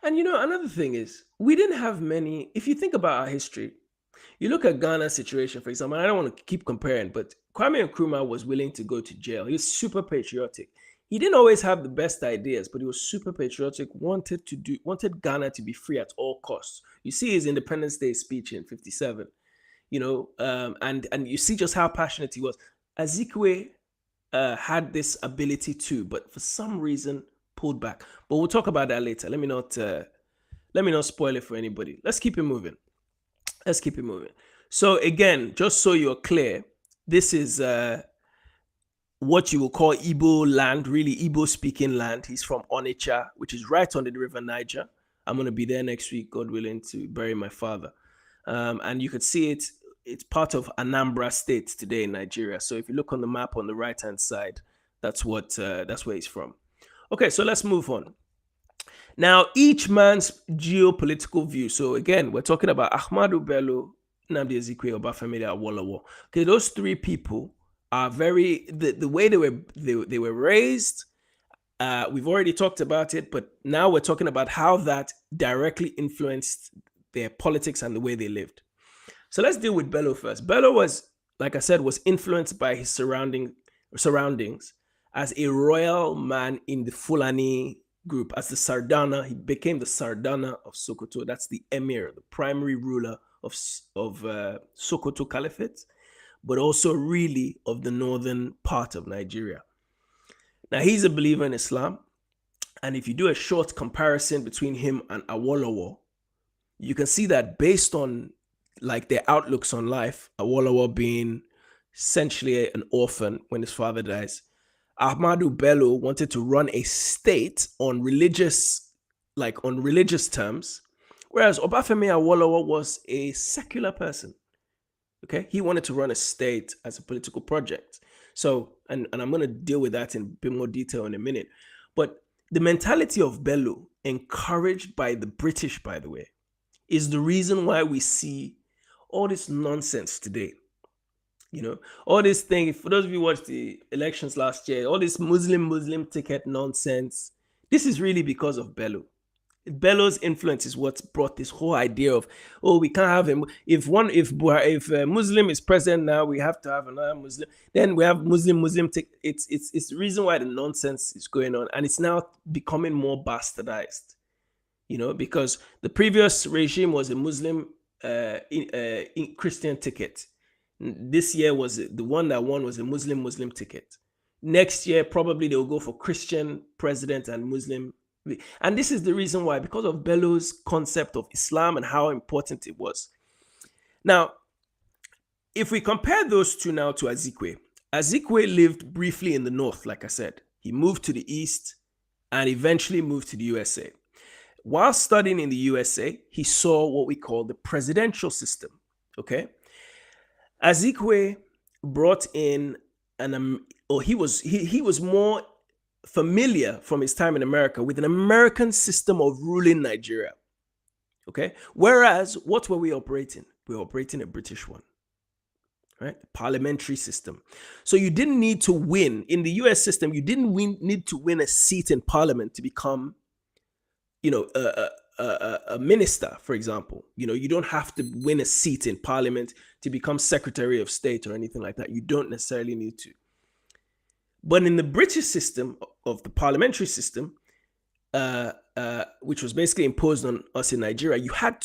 another thing is we didn't have many. If you think about our history, you look at Ghana's situation, for example. I don't want to keep comparing, but Kwame Nkrumah was willing to go to jail. He was super patriotic. He didn't always have the best ideas, but he was super patriotic. Wanted Ghana to be free at all costs. You see his Independence Day speech in '57. And you see just how passionate he was. Azikiwe had this ability too, but for some reason pulled back. But we'll talk about that later. Let me not spoil it for anybody. Let's keep it moving. So again, just so you're clear, this is what you will call Igbo land, really Igbo speaking land. He's from Onitsha, which is right under the river Niger. I'm going to be there next week, God willing, to bury my father. And you could see it. It's part of Anambra State today in Nigeria. So if you look on the map on the right hand side, that's where he's from. Okay, so let's move on. Now, each man's geopolitical view. So again, we're talking about Ahmadu Bello, Nnamdi Azikiwe, Obafemi Awolowo. Okay, those three people are the way they were raised. We've already talked about it, but now we're talking about how that directly influenced their politics and the way they lived. So let's deal with Bello first. Bello was, like I said, was influenced by his surroundings as a royal man in the Fulani group. As the Sardana, he became the Sardana of Sokoto. That's the emir, the primary ruler of Sokoto Caliphate, but also really of the northern part of Nigeria. Now, he's a believer in Islam. And if you do a short comparison between him and Awolowo, you can see that based on like their outlooks on life, Awolowo being essentially an orphan when his father dies, Ahmadu Bello wanted to run a state on religious terms, whereas Obafemi Awolowo was a secular person. Okay, he wanted to run a state as a political project. So, and I'm going to deal with that in a bit more detail in a minute. But the mentality of Bello, encouraged by the British, by the way, is the reason why we see all this nonsense today. All this thing, for those of you who watched the elections last year, all this Muslim ticket nonsense, this is really because of Bello. Bello's influence is what brought this whole idea of, we can't have him. If a Muslim is president now, we have to have another Muslim. Then we have Muslim. It's the reason why the nonsense is going on, and it's now becoming more bastardized. Because the previous regime was a Muslim Christian ticket. This year was the one that won was a Muslim ticket. Next year, probably they'll go for Christian president and Muslim. And this is the reason why, because of Bello's concept of Islam and how important it was. Now, if we compare those two now to Azikiwe lived briefly in the north, like I said. He moved to the east and eventually moved to the USA. While studying in the USA, he saw what we call the presidential system. Okay, Azikiwe brought in he was more familiar from his time in America with an American system of ruling Nigeria. Okay, whereas what were we operating? We were operating a British one, right? Parliamentary system. So you didn't need to win in the US system. You didn't need to win a seat in Parliament to become a minister, for example. You don't have to win a seat in Parliament to become Secretary of State or anything like that. You don't necessarily need to. But in the British system of the parliamentary system, which was basically imposed on us in Nigeria, you had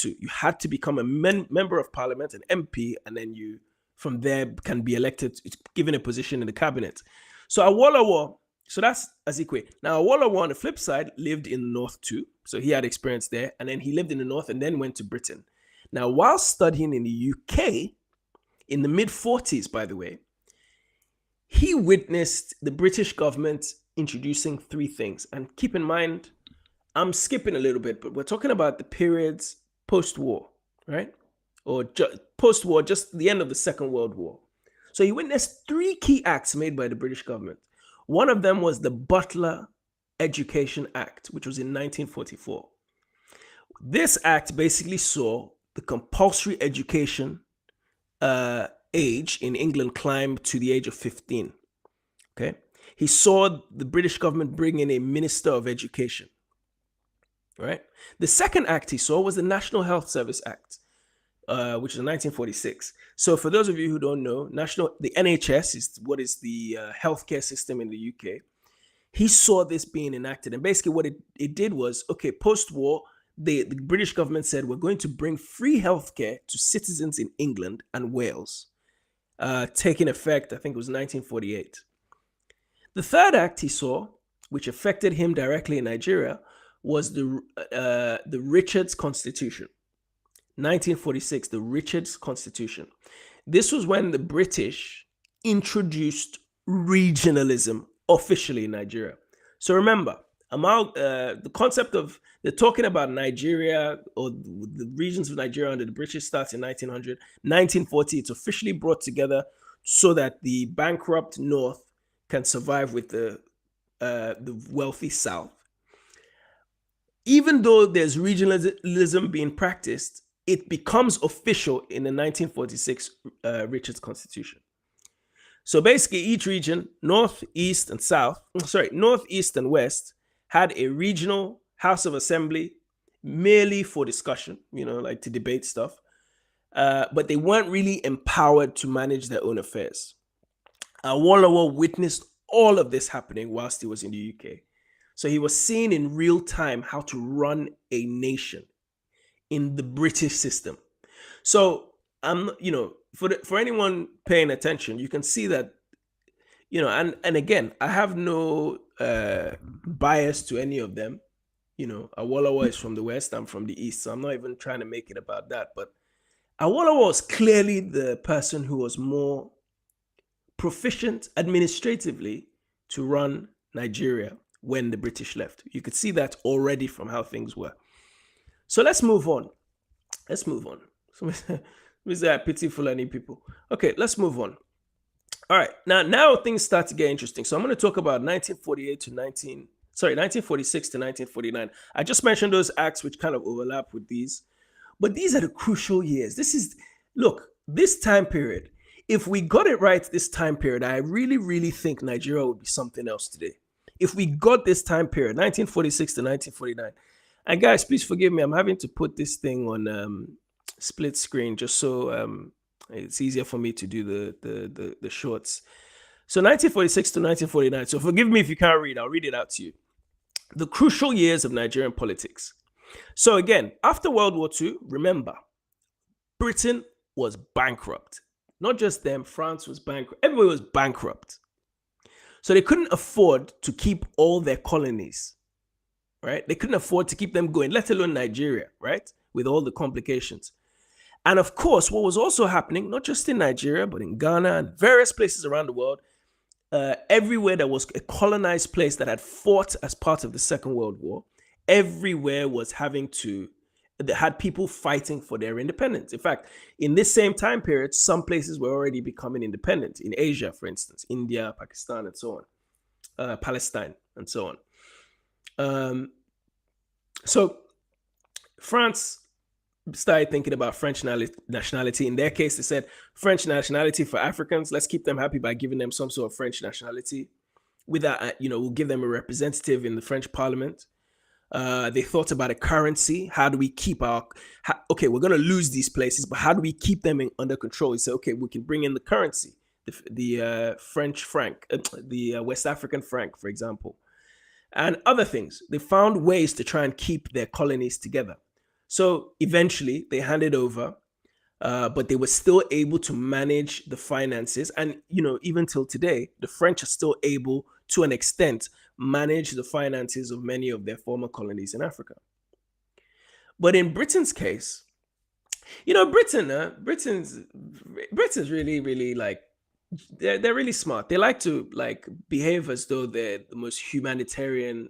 to become a member of Parliament, an MP, and then you from there can be elected, given a position in the cabinet. So Awolowo. So that's Azikiwe. Now, Awolowo, on the flip side, lived in the north too. So he had experience there. And then he lived in the north and then went to Britain. Now, while studying in the UK, in the mid-40s, by the way, he witnessed the British government introducing three things. And keep in mind, I'm skipping a little bit, but we're talking about the periods post-war, right? Or post-war, just the end of the Second World War. So he witnessed three key acts made by the British government. One of them was the Butler Education Act, which was in 1944. This act basically saw the compulsory education age in England climb to the age of 15. Okay. He saw the British government bring in a Minister of Education, right? The second act he saw was the National Health Service Act, which is 1946. So for those of you who don't know, the NHS is what is the healthcare system in the UK. He saw this being enacted, and basically what it did was, okay, post-war, the British government said, we're going to bring free healthcare to citizens in England and Wales, taking effect, I think it was 1948. The third act he saw, which affected him directly in Nigeria, was the Richards Constitution. 1946, the Richards Constitution. This was when the British introduced regionalism officially in Nigeria. So remember, the concept of they're talking about Nigeria or the regions of Nigeria under the British starts in 1900. 1940, it's officially brought together so that the bankrupt North can survive with the wealthy South. Even though there's regionalism being practiced, it becomes official in the 1946 Richards Constitution. So basically, each region, North, East, and West, had a regional House of Assembly merely for discussion, like to debate stuff. But they weren't really empowered to manage their own affairs. Awolowo witnessed all of this happening whilst he was in the UK. So he was seeing in real time how to run a nation in the British system. So for anyone paying attention, you can see that, and again, I have no bias to any of them. Awolowo is from the West, I'm from the East, so I'm not even trying to make it about that. But Awolowo was clearly the person who was more proficient administratively to run Nigeria when the British left. You could see that already from how things were. So let's move on. These are pity Fulani people. Okay, let's move on. All right, now things start to get interesting. So I'm going to talk about 1946 to 1949. I just mentioned those acts which kind of overlap with these, but these are the crucial years. This time period, if we got it right this time period, I really, really think Nigeria would be something else today. If we got this time period, 1946 to 1949. And guys, please forgive me, I'm having to put this thing on split screen just so it's easier for me to do the shorts. So 1946 to 1949. So forgive me if you can't read, I'll read it out to you. The crucial years of Nigerian politics. So again, after World War II, remember, Britain was bankrupt. Not just them, France was bankrupt. Everybody was bankrupt. So they couldn't afford to keep all their colonies, right? They couldn't afford to keep them going, let alone Nigeria, right? With all the complications. And of course, what was also happening, not just in Nigeria, but in Ghana and various places around the world, everywhere there was a colonized place that had fought as part of the Second World War, everywhere had people fighting for their independence. In fact, in this same time period, some places were already becoming independent. In Asia, for instance, India, Pakistan, and so on, Palestine, and so on. So France started thinking about French nationality. In their case, they said French nationality for Africans. Let's keep them happy by giving them some sort of French nationality. With that, we'll give them a representative in the French Parliament. They thought about a currency. How do we keep we're going to lose these places, but how do we keep them under control? They said, okay, we can bring in the currency, the French franc, the West African franc, for example, and other things. They found ways to try and keep their colonies together. So eventually they handed over, but they were still able to manage the finances. And, even till today, the French are still able, to an extent, manage the finances of many of their former colonies in Africa. But in Britain's case, Britain's really, really they're really smart. They like to behave as though they're the most humanitarian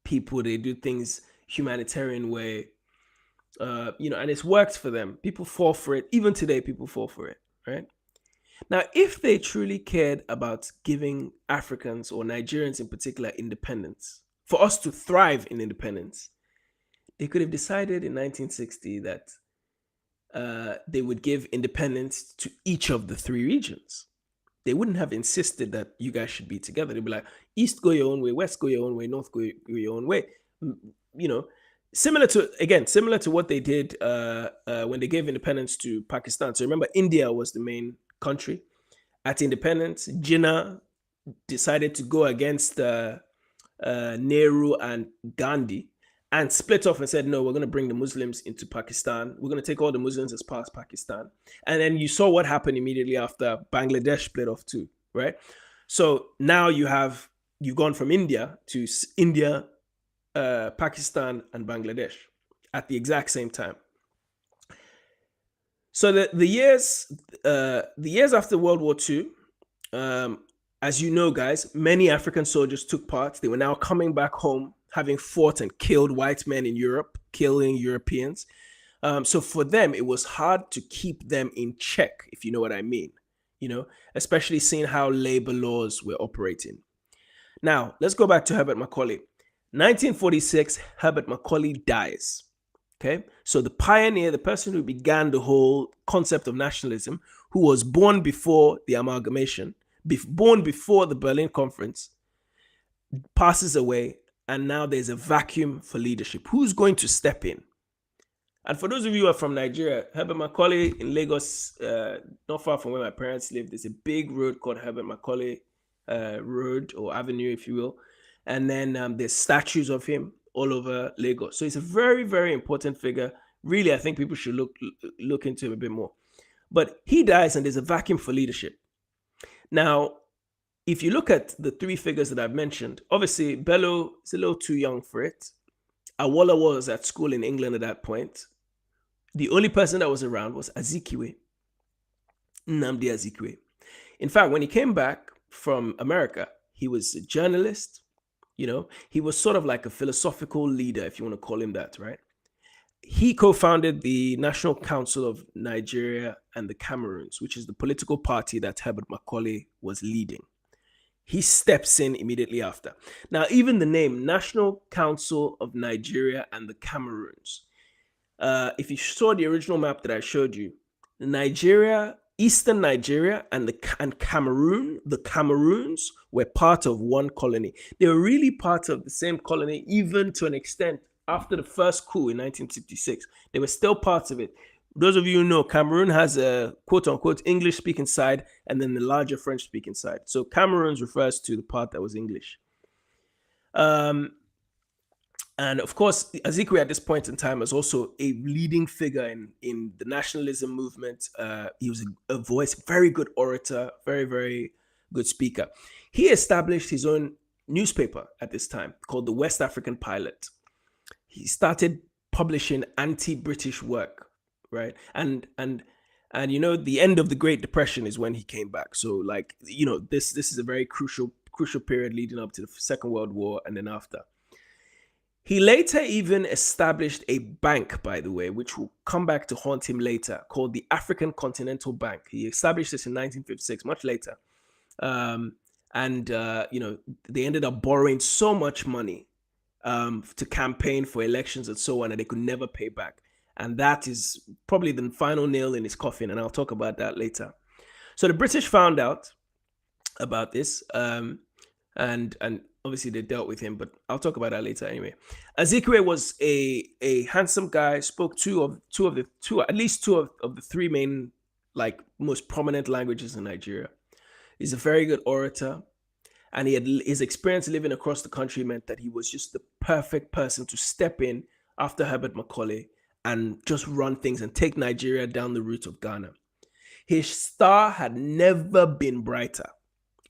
people. They do things humanitarian way. And it's worked for them. People fall for it. Even today, people fall for it, right? Now, if they truly cared about giving Africans or Nigerians in particular independence, for us to thrive in independence, they could have decided in 1960 that they would give independence to each of the three regions. they wouldn't have insisted that you guys should be together. They'd be like, East go your own way, West go your own way, North go your own way. You know, similar to what they did when they gave independence to Pakistan. So remember, India was the main country at independence. Jinnah decided to go against Nehru and Gandhi and split off and said, no, we're going to bring the Muslims into Pakistan. We're going to take all the Muslims as far as Pakistan. And then you saw what happened immediately after Bangladesh split off too, right? So now you've gone from India to India, Pakistan, and Bangladesh at the exact same time. So the years after World War II, as you know, guys, many African soldiers took part. They were now coming back home, having fought and killed white men in Europe, killing Europeans. So for them, it was hard to keep them in check, if you know what I mean, especially seeing how labor laws were operating. Now, let's go back to Herbert Macaulay. 1946, Herbert Macaulay dies. Okay, so the pioneer, the person who began the whole concept of nationalism, who was born before the Amalgamation, born before the Berlin Conference, passes away, and now there's a vacuum for leadership. Who's going to step in? And for those of you who are from Nigeria, Herbert Macaulay in Lagos, not far from where my parents lived, there's a big road called Herbert Macaulay Road or Avenue, if you will. And then there's statues of him all over Lagos. So it's a very, very important figure. Really, I think people should look into him a bit more. But he dies and there's a vacuum for leadership. Now, if you look at the three figures that I've mentioned, obviously Bello is a little too young for it. Awolowo was at school in England at that point. The only person that was around was Azikiwe, Nnamdi Azikiwe. In fact, when he came back from America, he was a journalist. He was sort of like a philosophical leader, if you want to call him that, right? He co-founded the National Council of Nigeria and the Cameroons, which is the political party that Herbert Macaulay was leading. He steps in immediately after. Now, even the name National Council of Nigeria and the Cameroons, if you saw the original map that I showed you, Nigeria, Eastern Nigeria and Cameroon, the Cameroons were part of one colony. They were really part of the same colony, even to an extent after the first coup in 1966. They were still parts of it. Those of you who know, Cameroon has a quote-unquote English-speaking side and then the larger French-speaking side. So Cameroons refers to the part that was English. And of course, Azikiwe at this point in time was also a leading figure in the nationalism movement. He was a voice, very good orator, very, very good speaker. He established his own newspaper at this time called the West African Pilot. He started publishing anti-British work, right? And the end of the Great Depression is when he came back. So this is a very crucial period leading up to the Second World War and then after. He later even established a bank, by the way, which will come back to haunt him later, called the African Continental Bank. He established this in 1956, much later. They ended up borrowing so much money to campaign for elections and so on, and they could never pay back. And that is probably the final nail in his coffin, and I'll talk about that later. So the British found out about this, and obviously they dealt with him, but I'll talk about that later anyway. Azikiwe was a handsome guy, spoke at least two of the three main, most prominent languages in Nigeria. He's a very good orator, and his experience living across the country meant that he was just the perfect person to step in after Herbert Macaulay and just run things and take Nigeria down the route of Ghana. His star had never been brighter.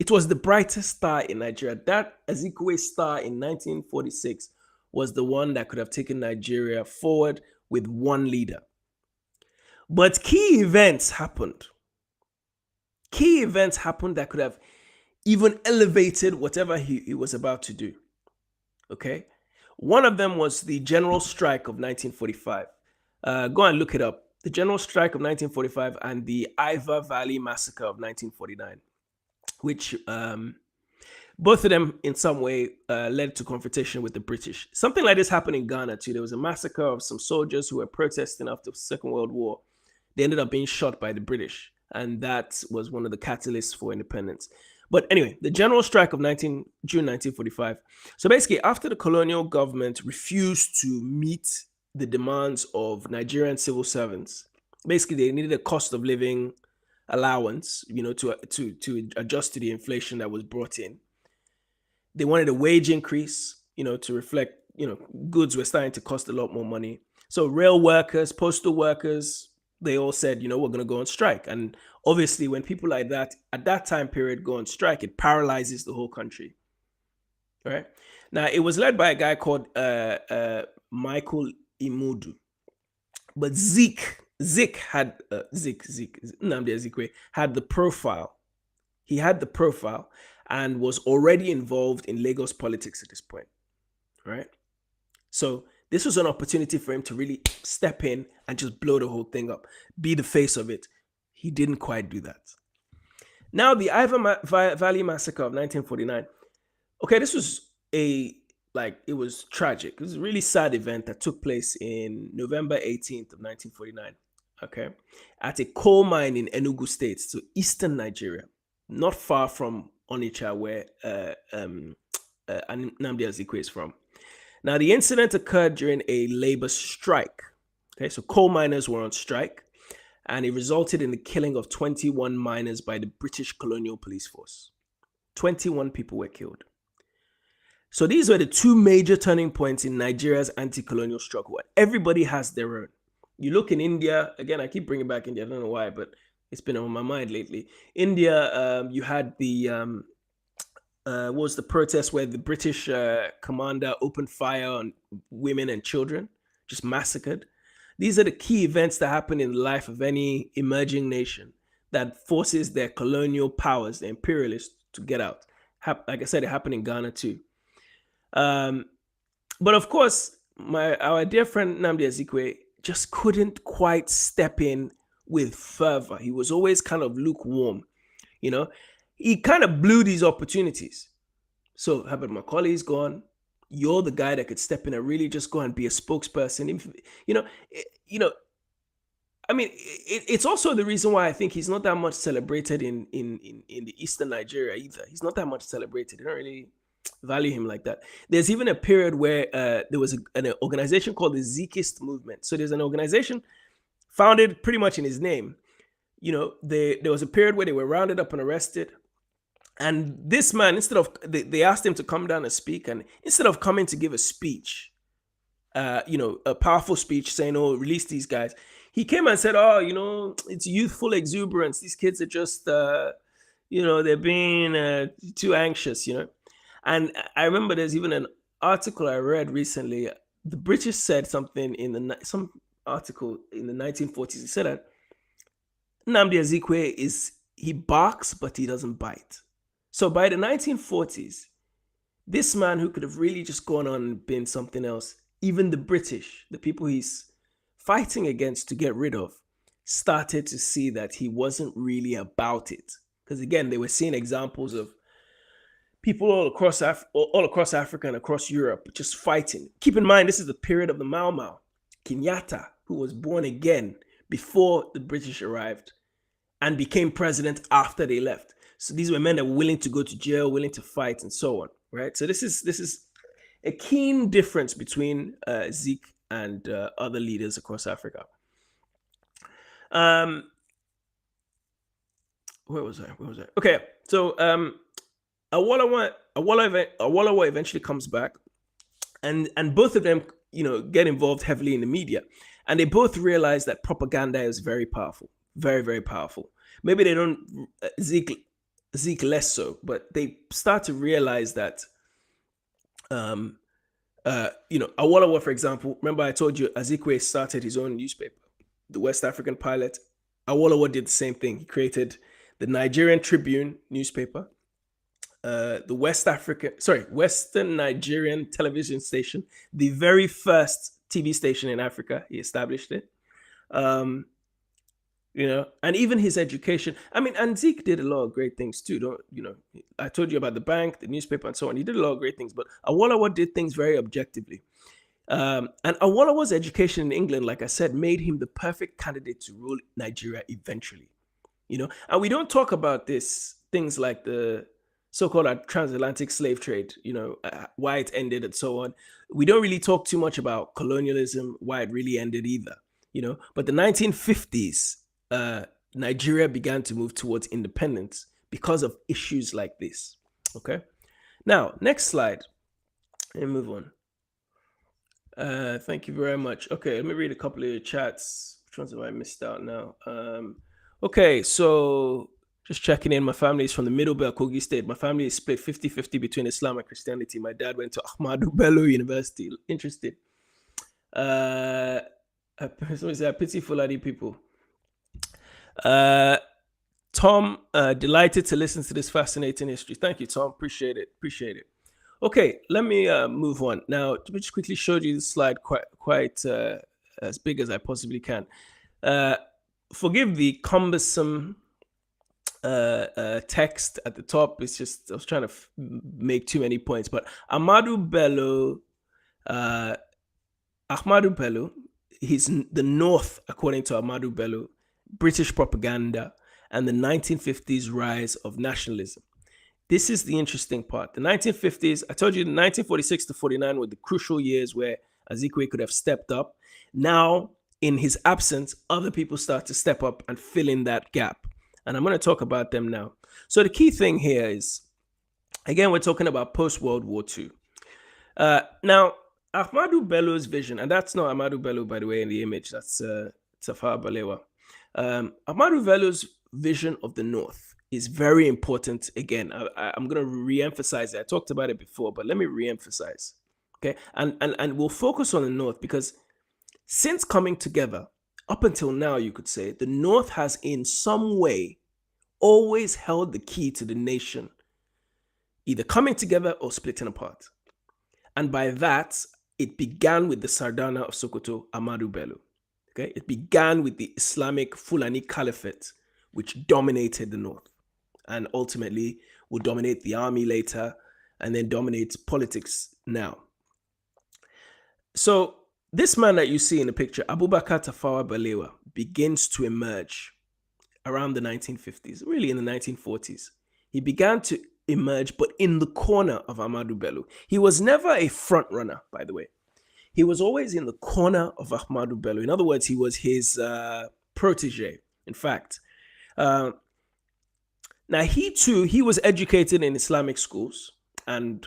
It was the brightest star in Nigeria. That Azikiwe star in 1946 was the one that could have taken Nigeria forward with one leader. But key events happened. Key events happened that could have even elevated whatever he was about to do. Okay? One of them was the general strike of 1945. Go and look it up. The general strike of 1945 and the Iva Valley massacre of 1949. Which both of them in some way led to confrontation with the British. Something like this happened in Ghana too. There was a massacre of some soldiers who were protesting after the Second World War. They ended up being shot by the British. and that was one of the catalysts for independence. But anyway, the general strike of June 1945. So basically, after the colonial government refused to meet the demands of Nigerian civil servants, basically they needed a cost of living allowance, to adjust to the inflation that was brought in. They wanted a wage increase, to reflect, goods were starting to cost a lot more money. So rail workers, postal workers, they all said, we're going to go on strike. And obviously, when people like that at that time period go on strike, it paralyzes the whole country. Right now, it was led by a guy called Michael Imudu, but Zik had Nnamdi Azikiwe had the profile. He had the profile and was already involved in Lagos politics at this point, right? So this was an opportunity for him to really step in and just blow the whole thing up, be the face of it. He didn't quite do that. Now, the Ivor Valley Massacre of 1949. Okay, this was it was tragic. It was a really sad event that took place in November 18th of 1949. Okay, at a coal mine in Enugu State, so eastern Nigeria, not far from Onitsha, where Nnamdi Azikiwe is from. Now, the incident occurred during a labor strike. Okay, so coal miners were on strike, and it resulted in the killing of 21 miners by the British colonial police force. 21 people were killed. So these were the two major turning points in Nigeria's anti-colonial struggle. Everybody has their own. You look in India, again, I keep bringing back India, I don't know why, but it's been on my mind lately. India, you had the, what was the protest where the British commander opened fire on women and children, just massacred. These are the key events that happen in the life of any emerging nation that forces their colonial powers, the imperialists, to get out. Like I said, it happened in Ghana too. But of course, our dear friend Nnamdi Azikiwe just couldn't quite step in with fervor. He was always kind of lukewarm, He kind of blew these opportunities. So Herbert Macaulay is gone. You're the guy that could step in and really just go and be a spokesperson. It's also the reason why I think he's not that much celebrated in the Eastern Nigeria either. He's not that much celebrated. They don't really value him like that. There's even a period where there was an organization called the Zikist movement. So there's an organization founded pretty much in his name. There was a period where they were rounded up and arrested. And this man, instead of, they asked him to come down and speak. And instead of coming to give a speech, a powerful speech saying, oh, release these guys, he came and said, oh, it's youthful exuberance. These kids are just, they're being too anxious, And I remember there's even an article I read recently. The British said something in some article in the 1940s. He said that Nnamdi Azikiwe he barks, but he doesn't bite. So by the 1940s, this man who could have really just gone on and been something else, even the British, the people he's fighting against to get rid of, started to see that he wasn't really about it. Because again, they were seeing examples of people all across Africa and across Europe just fighting. Keep in mind, this is the period of the Mau Mau. Kenyatta, who was born again before the British arrived and became president after they left. So these were men that were willing to go to jail, willing to fight, and so on, right? So this is a keen difference between Zeke and other leaders across Africa. Where was I? Okay, so Awolowo eventually comes back, and both of them, get involved heavily in the media, and they both realize that propaganda is very powerful, very, very powerful. Maybe they don't, Zeke less so, but they start to realize that, Awolowo, for example, remember I told you Azikiwe started his own newspaper, the West African Pilot. Awolowo did the same thing. He created the Nigerian Tribune newspaper, the Western Nigerian television station, the very first TV station in Africa. He established it. And even his education. And Zeke did a lot of great things too. I told you about the bank, the newspaper, and so on. He did a lot of great things, but Awolowo did things very objectively. And Awolowo's education in England, like I said, made him the perfect candidate to rule Nigeria eventually. And we don't talk about things like the so-called transatlantic slave trade, why it ended and so on. We don't really talk too much about colonialism, why it really ended either, But the 1950s, Nigeria began to move towards independence because of issues like this. Okay. Now, next slide. Let me move on. Thank you very much. Okay, let me read a couple of your chats. Which ones have I missed out now? Okay, so just checking in. My family is from the Middle Belt, Kogi State. My family is split 50-50 between Islam and Christianity. My dad went to Ahmadu Bello University. Interesting. Somebody said, I pity Fulani people. Tom, delighted to listen to this fascinating history. Thank you, Tom. Appreciate it. Okay, let me move on. Now, let me just quickly show you this slide quite as big as I possibly can. Forgive the cumbersome text at the top. It's just, I was trying to make too many points. But Ahmadu Bello, he's the North, according to Ahmadu Bello, British propaganda, and the 1950s rise of nationalism. This is the interesting part. The 1950s, I told you, the 1946 to 49 were the crucial years where Azikiwe could have stepped up. Now, in his absence, other people start to step up and fill in that gap. And I'm going to talk about them now. So the key thing here is, again, we're talking about post-World War II. Now, Ahmadu Bello's vision, and that's not Ahmadu Bello, by the way, in the image, that's Tafawa Balewa. Ahmadu Bello's vision of the North is very important. Again, I'm going to re-emphasize it. I talked about it before, but let me re-emphasize. Okay, and we'll focus on the North because since coming together, up until now, you could say, the North has in some way always held the key to the nation, either coming together or splitting apart. And by that, it began with the Sardana of Sokoto, Ahmadu Bello. Okay, it began with the Islamic Fulani Caliphate, which dominated the North and ultimately will dominate the army later and then dominates politics now. So this man that you see in the picture, Abubakar Tafawa Balewa, begins to emerge around the 1950s, really in the 1940s. He began to emerge, but in the corner of Ahmadu Bello. He was never a front runner, by the way. He was always in the corner of Ahmadu Bello. In other words, he was his protege. In fact, now he was educated in Islamic schools and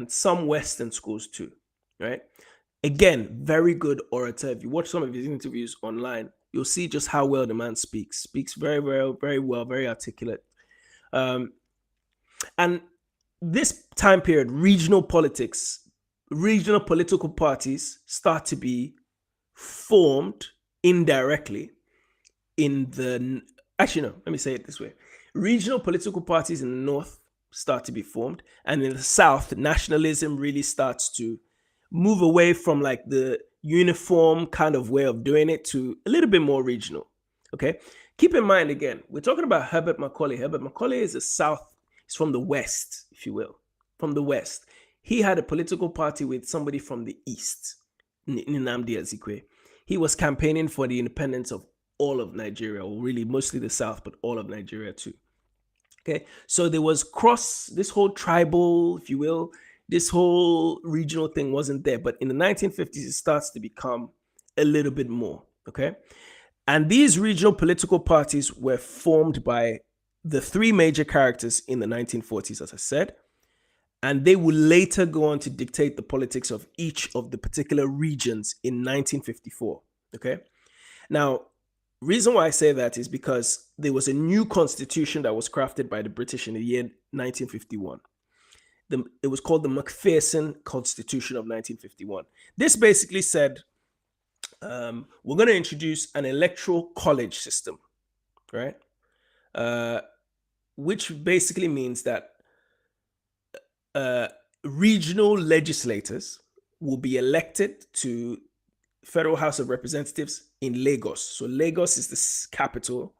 some Western schools too, right? Again, very good orator. If you watch some of his interviews online, you'll see just how well the man speaks. Speaks very, very, very well, very articulate. And this time period, regional political parties start to be formed indirectly let me say it this way. Regional political parties in the North start to be formed, and in the South, nationalism really starts to move away from like the uniform kind of way of doing it to a little bit more regional. Okay. Keep in mind, again, we're talking about Herbert Macaulay. Herbert Macaulay is he's from the West, if you will, from the West. He had a political party with somebody from the East, Nnamdi Azikiwe. He was campaigning for the independence of all of Nigeria, or really mostly the South, but all of Nigeria too. Okay, so there was this whole tribal, if you will, this whole regional thing wasn't there. But in the 1950s, it starts to become a little bit more. Okay, and these regional political parties were formed by the three major characters in the 1940s, as I said. And they will later go on to dictate the politics of each of the particular regions in 1954. Okay. Now, reason why I say that is because there was a new constitution that was crafted by the British in the year 1951. It was called the Macpherson Constitution of 1951. This basically said, we're going to introduce an electoral college system, right? Which basically means that regional legislators will be elected to Federal House of Representatives in Lagos. So Lagos is the capital.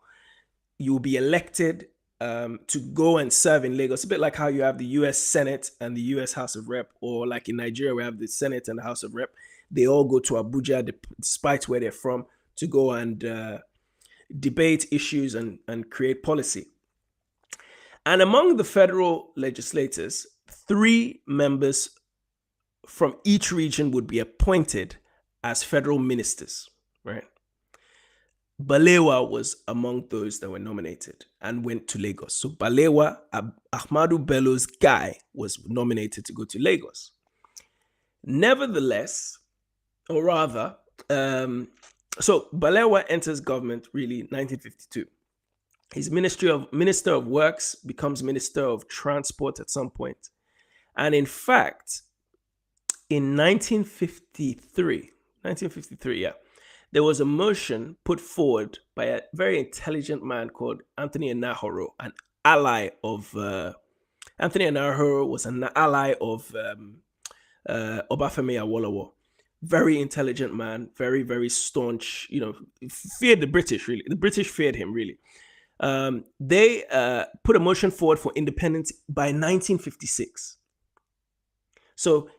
You will be elected to go and serve in Lagos. A bit like how you have the US Senate and the US House of Rep, or like in Nigeria, we have the Senate and the House of Rep. They all go to Abuja, despite where they're from, to go and debate issues and create policy. And among the federal legislators, 3 members from each region would be appointed as federal ministers, right? Balewa was among those that were nominated and went to Lagos. So Balewa, Ahmadu Bello's guy, was nominated to go to Lagos. Nevertheless, or rather, so Balewa enters government really 1952. He's Minister of Works, becomes Minister of Transport at some point. And in fact, in 1953, there was a motion put forward by a very intelligent man called Anthony Enahoro, an ally of Anthony Enahoro was an ally of Obafemi Awolowo. Very intelligent man, very, very staunch, feared the British, really. The British feared him, really. They put a motion forward for independence by 1956. So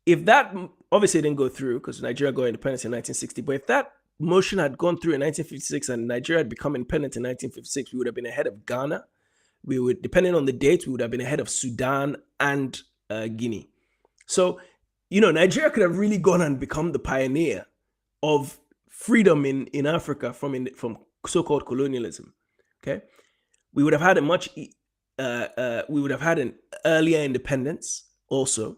if that obviously didn't go through because Nigeria got independence in 1960, but if that motion had gone through in 1956 and Nigeria had become independent in 1956, we would have been ahead of Ghana. We would, depending on the date, we would have been ahead of Sudan and Guinea. So, Nigeria could have really gone and become the pioneer of freedom in Africa from so-called colonialism. Okay, we would have had we would have had an earlier independence also.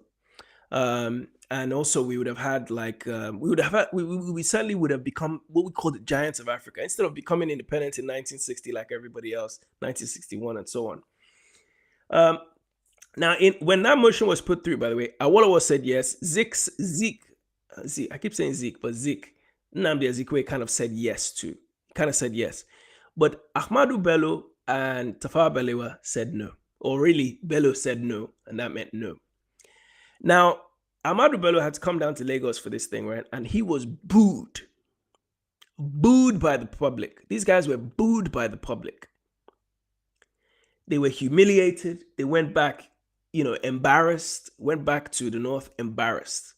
And also we would have had we certainly would have become what we call the giants of Africa instead of becoming independent in 1960 like everybody else, 1961 and so on. Now, when that motion was put through, by the way, Awolowo said yes. Zeke, I keep saying Zeke, but Zeke, Nnamdi Azikiwe kind of said yes too. But Ahmadu Bello and Tafawa Balewa said no. Or really, Bello said no, and that meant no. Now, Ahmadu Bello had to come down to Lagos for this thing, right? And he was booed by the public. These guys were booed by the public. They were humiliated. They went back, embarrassed, went back to the north embarrassed.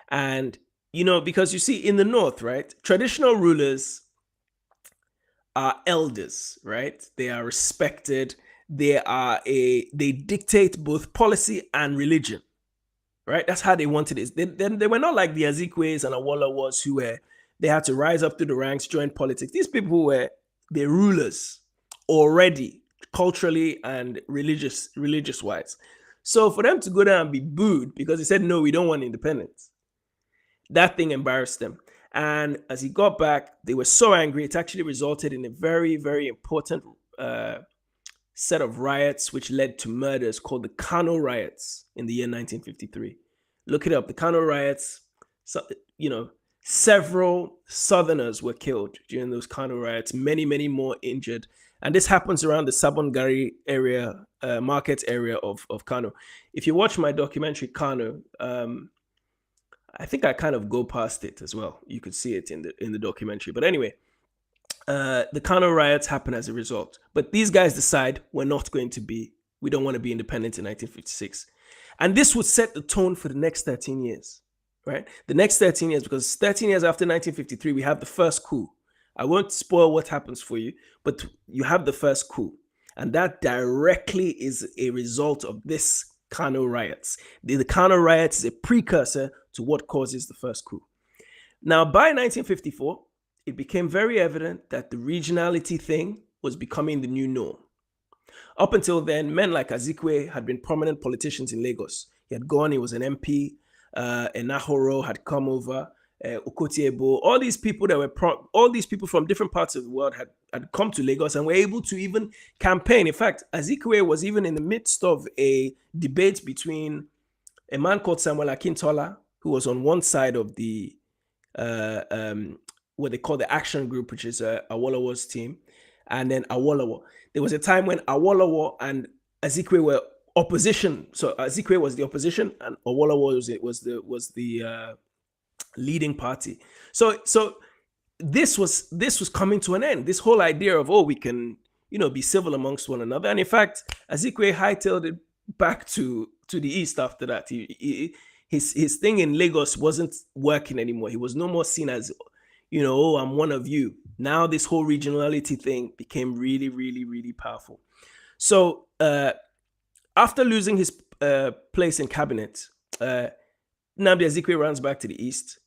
And, because you see in the north, right, traditional rulers are elders, right? They are respected. They dictate both policy and religion. Right, that's how they wanted it. They were not like the Azikiwes and Awolowos who they had to rise up through the ranks, join politics. These people were the rulers already, culturally and religious wise. So for them to go down and be booed because they said no, we don't want independence, that thing embarrassed them. And as he got back, they were so angry. It actually resulted in a very, very important set of riots which led to murders called the Kano Riots in the year 1953. Look it up, the Kano Riots. So, several Southerners were killed during those Kano Riots, many, many more injured. And this happens around the Sabongari area, market area of Kano. If you watch my documentary, Kano, I think I kind of go past it as well. You could see it in the documentary. But anyway, the Kano riots happen as a result. But these guys decide we don't want to be independent in 1956. And this would set the tone for the next 13 years, right? The next 13 years, because 13 years after 1953, we have the first coup. I won't spoil what happens for you, but you have the first coup. And that directly is a result of this Kano riots. The Kano riots is a precursor to what causes the first coup. Now, by 1954, it became very evident that the regionality thing was becoming the new norm. Up until then, men like Azikiwe had been prominent politicians in Lagos. He had gone, he was an MP, Enahoro had come over, Okotiebo, all these people from different parts of the world had come to Lagos and were able to even campaign. In fact, Azikiwe was even in the midst of a debate between a man called Samuel Akintola, who was on one side of the what they call the action group, which is Awolowo's team, and then Awolowo. There was a time when Awolowo and Azikiwe were opposition. So Azikiwe was the opposition, and Awolowo was the leading party. So this was coming to an end. This whole idea of we can be civil amongst one another, and in fact, Azikiwe hightailed it back to the east after that. His thing in Lagos wasn't working anymore. He was no more seen as oh, I'm one of you. Now this whole regionality thing became really, really, really powerful. So after losing his place in cabinet, Nnamdi Azikiwe runs back to the east,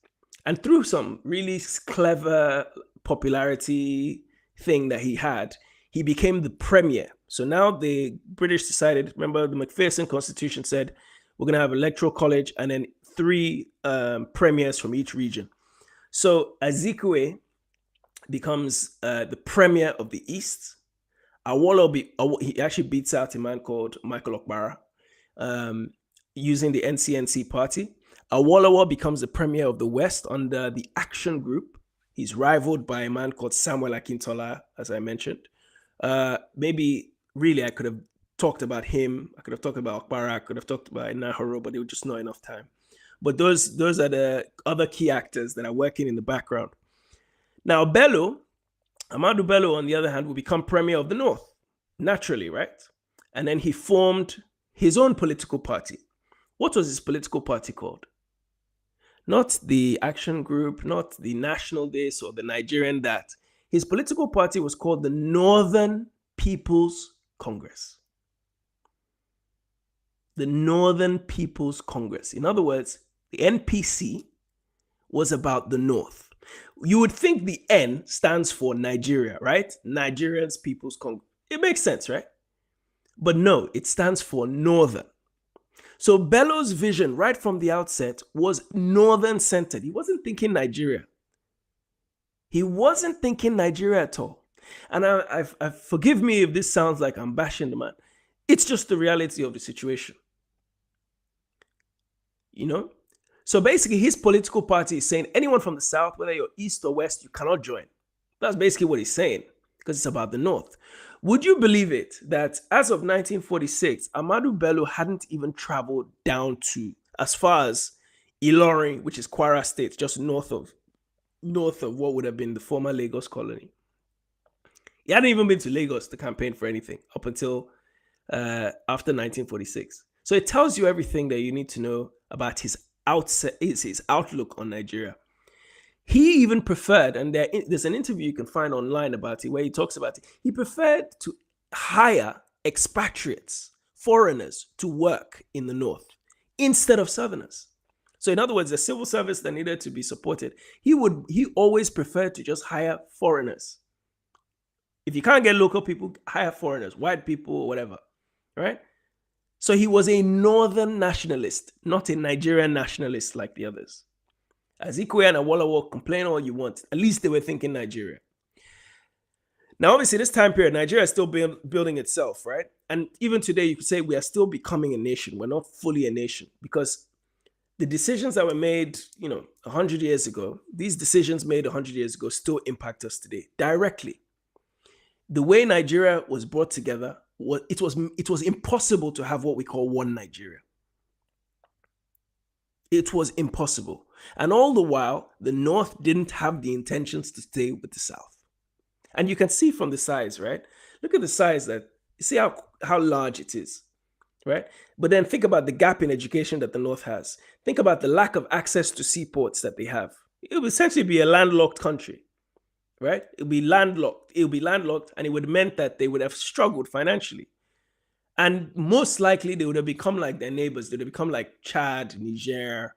and through some really clever popularity thing that he became the premier. So now the British decided, remember the Macpherson Constitution said, we're going to have electoral college and then 3 premiers from each region. So Azikiwe becomes the premier of the East. Awolowo, he actually beats out a man called Michael Okpara using the NCNC party. Awolowo becomes the premier of the West under the Action Group. He's rivaled by a man called Samuel Akintola, as I mentioned. Maybe really I could have talked about him. I could have talked about Okpara. I could have talked about Nahoro, but it was just not enough time. But those are the other key actors that are working in the background. Now, Ahmadu Bello, on the other hand, will become premier of the North, naturally, right? And then he formed his own political party. What was his political party called? Not the Action Group, not the National This or the Nigerian that. His political party was called the Northern People's Congress. The Northern People's Congress. In other words, the NPC was about the North. You would think the N stands for Nigeria, right? Nigerians People's Congress. It makes sense, right? But no, it stands for Northern. So Bello's vision right from the outset was Northern centered. He wasn't thinking Nigeria. He wasn't thinking Nigeria at all. And I forgive me if this sounds like I'm bashing the man. It's just the reality of the situation. So basically his political party is saying anyone from the South, whether you're East or West, you cannot join. That's basically what he's saying, because it's about the North. Would you believe it that as of 1946, Ahmadu Bello hadn't even traveled down to as far as Ilorin, which is Kwara State, just north of what would have been the former Lagos colony. He hadn't even been to Lagos to campaign for anything up until after 1946. So it tells you everything that you need to know about his outlook on Nigeria. He even preferred, and there's an interview you can find online about it where he talks about it. He preferred to hire expatriates, foreigners, to work in the North instead of Southerners. So in other words, the civil service that needed to be supported, he always preferred to just hire foreigners. If you can't get local people, hire foreigners, white people, or whatever, right? So he was a Northern nationalist, not a Nigerian nationalist like the others. Azikiwe and Awolowo, complain all you want. At least they were thinking Nigeria. Now, obviously, this time period, Nigeria is still building itself, right? And even today, you could say we are still becoming a nation. We're not fully a nation because the decisions that were made, 100 years ago, these decisions made 100 years ago still impact us today directly. The way Nigeria was brought together, it was impossible to have what we call one Nigeria. It was impossible. And all the while, the North didn't have the intentions to stay with the South. And you can see from the size, right? Look at the size you see how large it is, right? But then think about the gap in education that the North has. Think about the lack of access to seaports that they have. It would essentially be a landlocked country, right? It would be landlocked. And it would have meant that they would have struggled financially. And most likely they would have become like their neighbors. They would have become like Chad, Niger,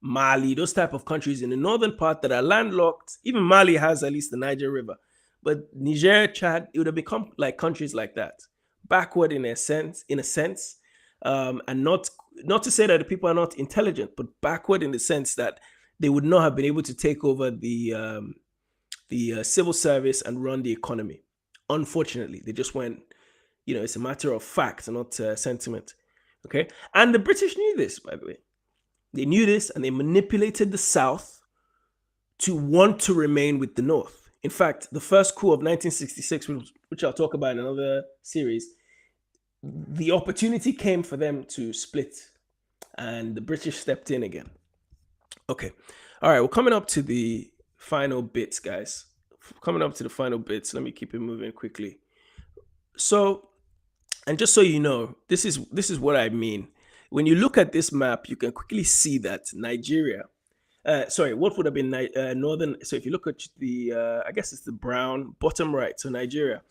Mali, those type of countries in the northern part that are landlocked. Even Mali has at least the Niger River. But Niger, Chad, it would have become like countries like that. Backward in a sense, and not to say that the people are not intelligent, but backward in the sense that they would not have been able to take over the civil service and run the economy. Unfortunately, they just went, it's a matter of fact, not sentiment. Okay. And the British knew this, by the way. They knew this and they manipulated the South to want to remain with the North. In fact, the first coup of 1966, which I'll talk about in another series, the opportunity came for them to split and the British stepped in again. Okay. All right. We're coming up to the final bits, guys. Let me keep it moving quickly. So, and just so you know, this is what I mean. When you look at this map, you can quickly see that Nigeria, what would have been northern? So if you look at the, I guess it's the brown bottom right, so Nigeria.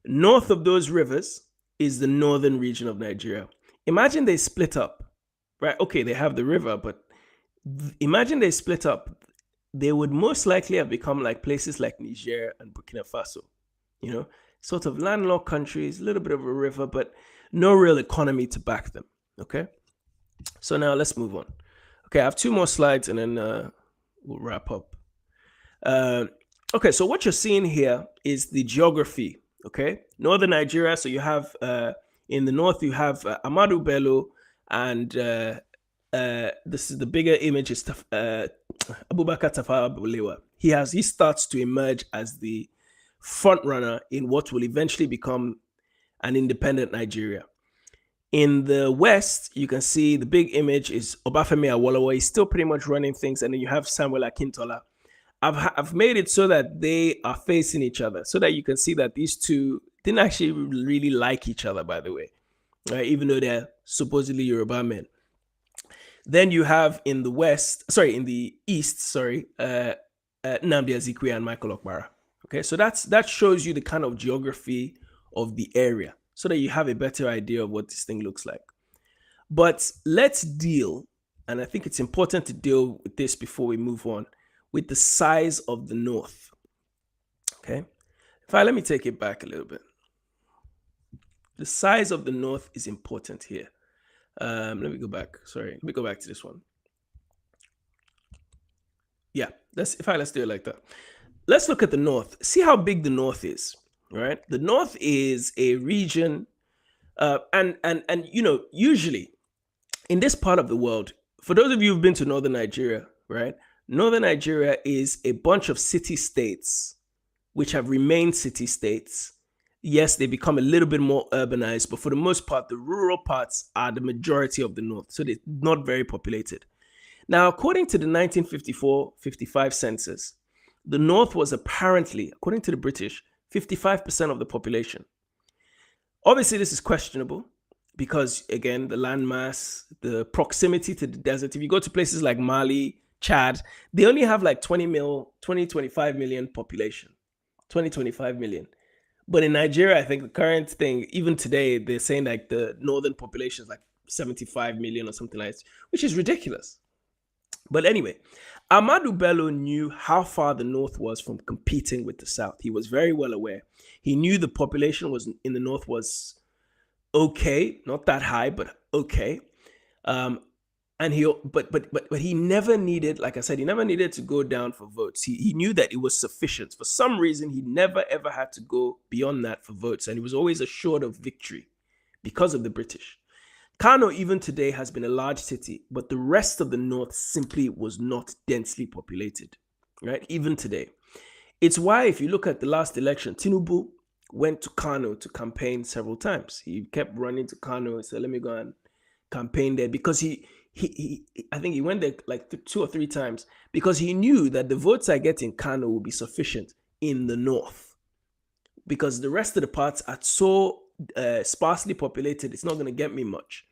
North of those rivers is the northern region of Nigeria. Imagine they split up, right? Okay, they have the river, but imagine they split up. They would most likely have become like places like Niger and Burkina Faso, you know, sort of landlocked countries, a little bit of a river, but no real economy to back them. Okay. So now let's move on. Okay, I have two more slides and then we'll wrap up. Okay, so what you're seeing here is the geography. Okay, northern Nigeria. So you have in the north you have Ahmadu Bello, and this is the bigger image is Abubakar Tafawa Balewa. He starts to emerge as the front runner in what will eventually become an independent Nigeria. In the west, you can see the big image is Obafemi Awolowo. He's still pretty much running things, and then you have Samuel Akintola. I've made it so that they are facing each other, so that you can see that these two didn't actually really like each other, by the way, right? Even though they're supposedly Yoruba men. Then you have in the east, Nnamdi Azikiwe and Michael Okpara. Okay, so that shows you the kind of geography of the area, so that you have a better idea of what this thing looks like. But let's deal, and I think it's important to deal with this before we move on, with the size of the North. Okay, let me take it back a little bit. The size of the North is important here. Let me go back. Let me go back to this one. Yeah, let's do it like that. Let's look at the North. See how big the North is, right? The North is a region, and you know, usually in this part of the world, for those of you who've been to northern Nigeria, right? Northern Nigeria is a bunch of city-states which have remained city-states. Yes, they become a little bit more urbanized, but for the most part, the rural parts are the majority of the North, so they're not very populated. Now, according to the 1954-55 census, the North was apparently, according to the British, 55% of the population. Obviously, this is questionable because, again, the landmass, the proximity to the desert. If you go to places like Mali, Chad, they only have like 25 million population, 25 million. But in Nigeria, I think the current thing, even today, they're saying like the northern population is like 75 million or something like that, which is ridiculous. But anyway, Ahmadu Bello knew how far the North was from competing with the South. He was very well aware. He knew the population was in the North was okay, not that high, but okay. And he never needed, like I said, he never needed to go down for votes. He knew that it was sufficient. For some reason, he never ever had to go beyond that for votes. And he was always assured of victory because of the British. Kano, even today, has been a large city, but the rest of the North simply was not densely populated, right? Even today. It's why, if you look at the last election, Tinubu went to Kano to campaign several times. He kept running to Kano and said, let me go and campaign there, because I think he went there like 2 or 3 times because he knew that the votes I get in Kano will be sufficient in the North, because the rest of the parts are so sparsely populated, it's not going to get me much.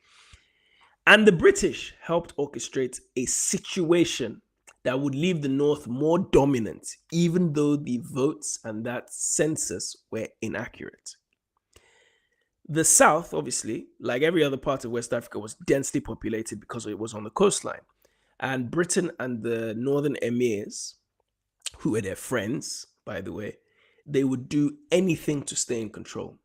And the British helped orchestrate a situation that would leave the North more dominant, even though the votes and that census were inaccurate. The South, obviously, like every other part of West Africa, was densely populated because it was on the coastline. And Britain and the northern emirs, who were their friends, by the way, they would do anything to stay in control.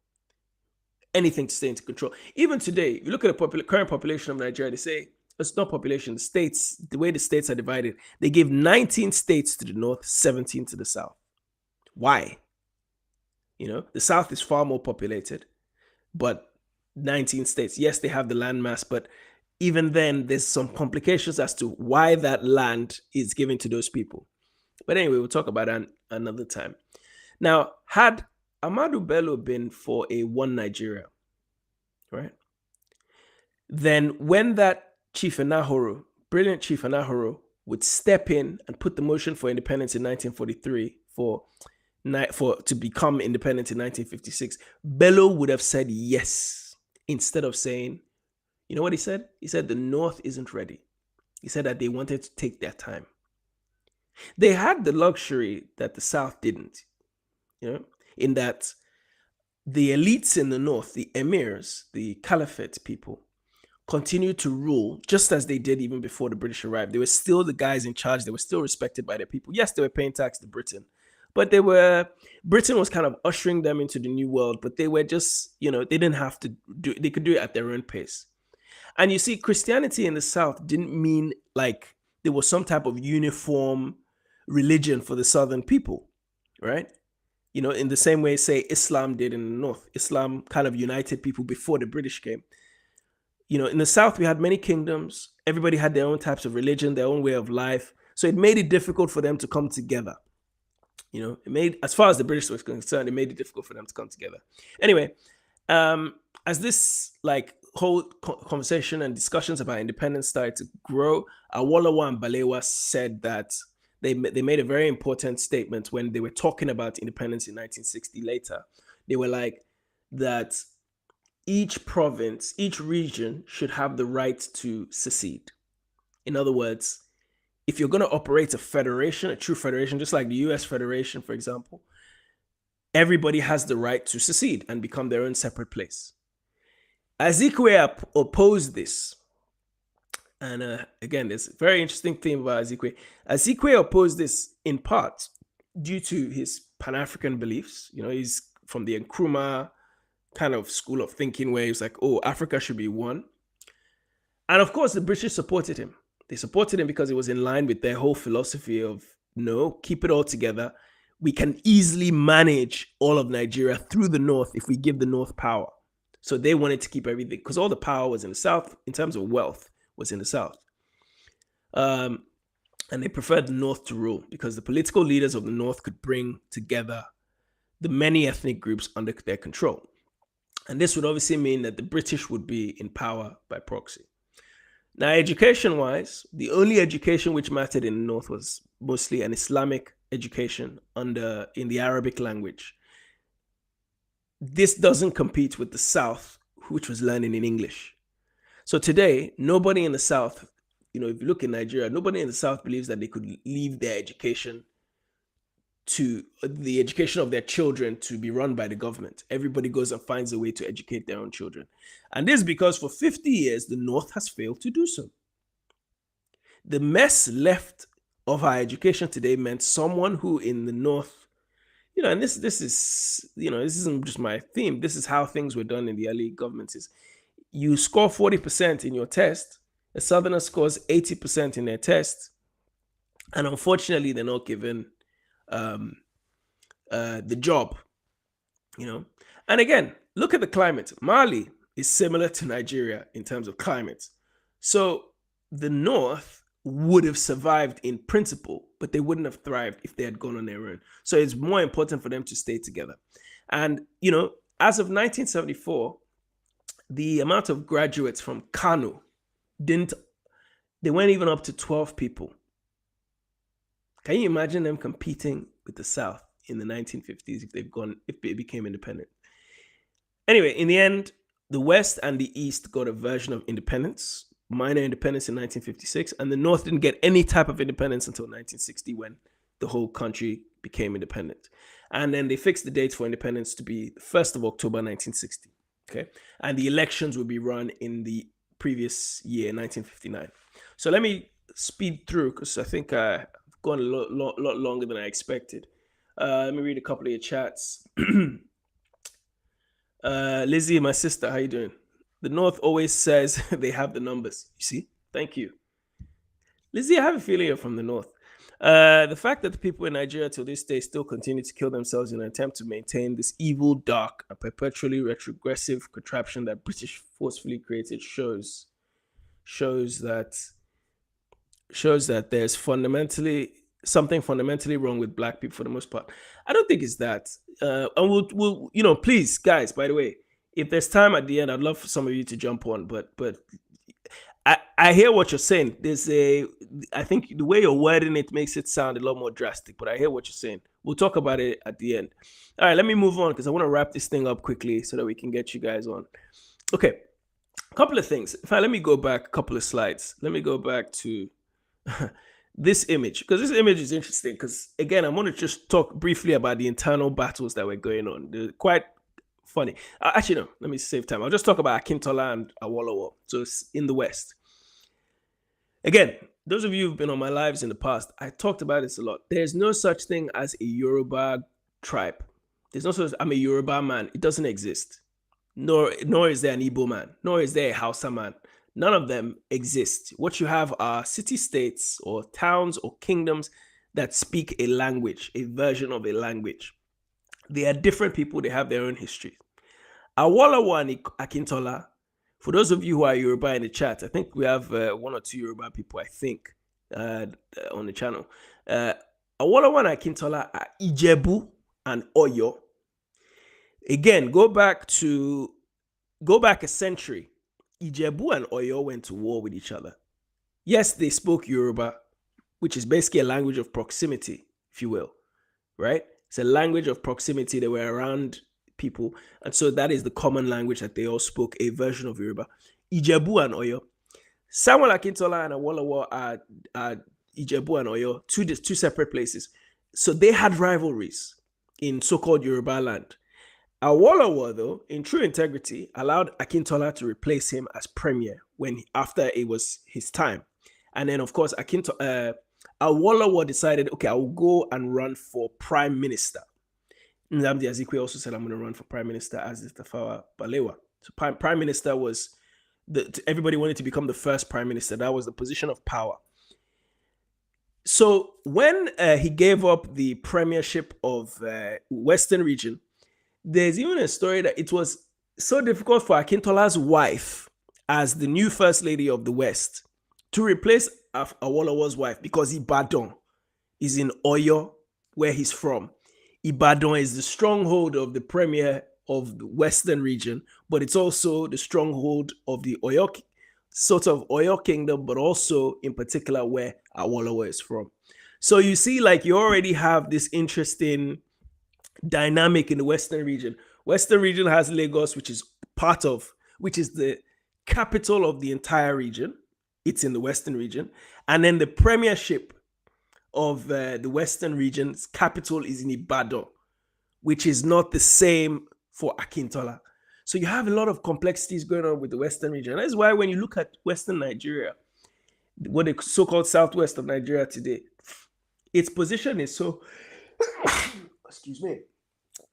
Anything to stay in control. Even today, you look at the current population of Nigeria, they say, it's not population, the states, the way the states are divided, they give 19 states to the north, 17 to the south. Why? You know, the south is far more populated, but 19 states, yes, they have the land mass, but even then, there's some complications as to why that land is given to those people. But anyway, we'll talk about that another time. Now, had Ahmadu Bello been for a one Nigeria, right? Then when that Chief Anahoro, brilliant Chief Anahoro, would step in and put the motion for independence in 1943 to become independent in 1956, Bello would have said yes, instead of saying, you know what he said? He said the North isn't ready. He said that they wanted to take their time. They had the luxury that the South didn't, in that the elites in the North, the emirs, the caliphate people, continued to rule just as they did even before the British arrived. They were still the guys in charge. They were still respected by their people. Yes, they were paying tax to Britain, but Britain was kind of ushering them into the new world, but they were just, they didn't have to they could do it at their own pace. And you see, Christianity in the South didn't mean like there was some type of uniform religion for the Southern people, right? In the same way, say, Islam did in the North. Islam kind of united people before the British came. In the South, we had many kingdoms. Everybody had their own types of religion, their own way of life. So it made it difficult for them to come together. As far as the British was concerned, it made it difficult for them to come together. Anyway, as this whole conversation and discussions about independence started to grow, Awolowo and Balewa said that they made a very important statement when they were talking about independence in 1960 later. They were like that each province, each region should have the right to secede. In other words, if you're going to operate a federation, a true federation, just like the US Federation, for example, everybody has the right to secede and become their own separate place. Azikiwe opposed this. And again, there's a very interesting thing about Azikiwe. Azikiwe opposed this in part due to his Pan-African beliefs. He's from the Nkrumah kind of school of thinking where he's like, oh, Africa should be one. And of course, the British supported him. They supported him because it was in line with their whole philosophy of, no, keep it all together. We can easily manage all of Nigeria through the North if we give the North power. So they wanted to keep everything because all the power was in the South in terms of wealth was in the South. And they preferred the North to rule because the political leaders of the North could bring together the many ethnic groups under their control. And this would obviously mean that the British would be in power by proxy. Now, education-wise, the only education which mattered in the North was mostly an Islamic education in the Arabic language. This doesn't compete with the South, which was learning in English. So today, nobody in the South, if you look in Nigeria, nobody in the South believes that they could leave their education to the education of their children to be run by the government. Everybody goes and finds a way to educate their own children. And this is because for 50 years, the North has failed to do so. The mess left of our education today meant someone who in the North, and this isn't just my theme. This is how things were done in the early governments. Is you score 40% in your test, a Southerner scores 80% in their test, and unfortunately, they're not given the job, And again, look at the climate. Mali is similar to Nigeria in terms of climate. So the North would have survived in principle, but they wouldn't have thrived if they had gone on their own. So it's more important for them to stay together. And, as of 1974, the amount of graduates from Kano they weren't even up to 12 people. Can you imagine them competing with the South in the 1950s if they became independent? Anyway, in the end, the West and the East got a version of independence, minor independence in 1956, and the North didn't get any type of independence until 1960 when the whole country became independent. And then they fixed the date for independence to be the 1st of October 1960. Okay, and the elections would be run in the previous year, 1959. So let me speed through because I think I've gone a lot longer than I expected. Let me read a couple of your chats. Lizzie, my sister, how you doing? The North always says they have the numbers. You see? Thank you. Lizzie, I have a feeling you're from the North. The fact that the people in Nigeria to this day still continue to kill themselves in an attempt to maintain this evil, dark, and perpetually retrogressive contraption that British forcefully created shows that there's something fundamentally wrong with Black people for the most part. I don't think it's that. And we'll please, guys, by the way, if there's time at the end, I'd love for some of you to jump on, but I hear what you're saying. I think the way you're wording it makes it sound a lot more drastic, but I hear what you're saying. We'll talk about it at the end. All right, let me move on because I want to wrap this thing up quickly so that we can get you guys on. Okay, a couple of things. In fact, let me go back a couple of slides. Let me go back to this image, because this image is interesting, because again, I want to just talk briefly about the internal battles that were going on. They're quite funny. Actually, no, let me save time. I'll just talk about Akintola and Awolowo. So it's in the West. Again, those of you who've been on my lives in the past, I talked about this a lot. There's no such thing as a Yoruba tribe. There's no such, I'm a Yoruba man. It doesn't exist. Nor is there an Igbo man. Nor is there a Hausa man. None of them exist. What you have are city-states or towns or kingdoms that speak a language, a version of a language. They are different people. They have their own history. Awolowo and Akintola, for those of you who are Yoruba in the chat, I think we have one or two Yoruba people, I think, on the channel. Awolowo and Akintola are Ijebu and Oyo. Again, go back a century. Ijebu and Oyo went to war with each other. Yes, they spoke Yoruba, which is basically a language of proximity, if you will, right? It's a language of proximity. They were around people, and so that is the common language that they all spoke, a version of Yoruba. Ijebu and Oyo. Samuel Akintola and Awolowo are Ijebu and Oyo, two separate places. So they had rivalries in so-called Yoruba land. Awolowo, though, in true integrity, allowed Akintola to replace him as premier after it was his time. And then, of course, Awolowo decided, okay, I will go and run for prime minister. Nnamdi Azikiwe also said, I'm going to run for prime minister, as is Tafawa Balewa. So prime minister was, everybody wanted to become the first prime minister. That was the position of power. So when he gave up the premiership of Western region, there's even a story that it was so difficult for Akintola's wife, as the new first lady of the West, to replace Awolowo's wife, because Ibadan is in Oyo, where he's from. Ibadan is the stronghold of the premier of the Western region, but it's also the stronghold of the Oyo kingdom, but also in particular where Awolowo is from. So you see, like, you already have this interesting dynamic in the Western region. Western region has Lagos, which is the capital of the entire region. It's in the Western region. And then the premiership of the Western region's capital is in Ibadan, which is not the same for Akintola. So you have a lot of complexities going on with the Western region. That's why when you look at Western Nigeria, what the so-called southwest of Nigeria today, its position is so excuse me.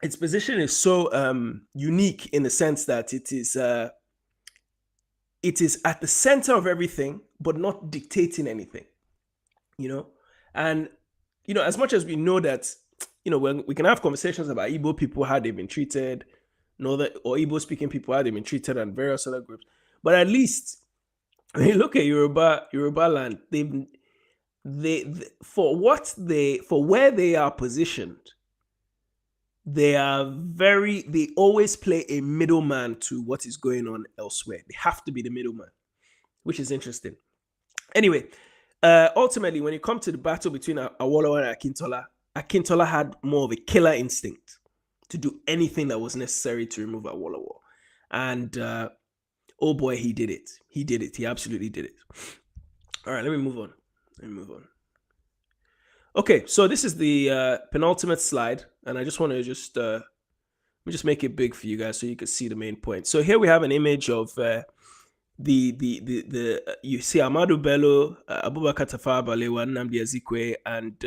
Its position is so unique in the sense that it is at the center of everything, but not dictating anything, And, as much as we know that, when we can have conversations about Igbo people, how they've been treated, or Igbo speaking people, how they've been treated, and various other groups. But at least when you look at Yoruba land, for where they are positioned, they always play a middleman to what is going on elsewhere. They have to be the middleman, which is interesting. Anyway, ultimately, when it comes to the battle between Awolowo and Akintola had more of a killer instinct to do anything that was necessary to remove Awolowo. And oh boy, he did it. He did it. He absolutely did it. All right, let me move on. Okay, so this is the penultimate slide, and I just want to let me just make it big for you guys so you can see the main point. So here we have an image of you see Ahmadu Bello, Abubakar Tafawa Balewa, Nnamdi Azikiwe, and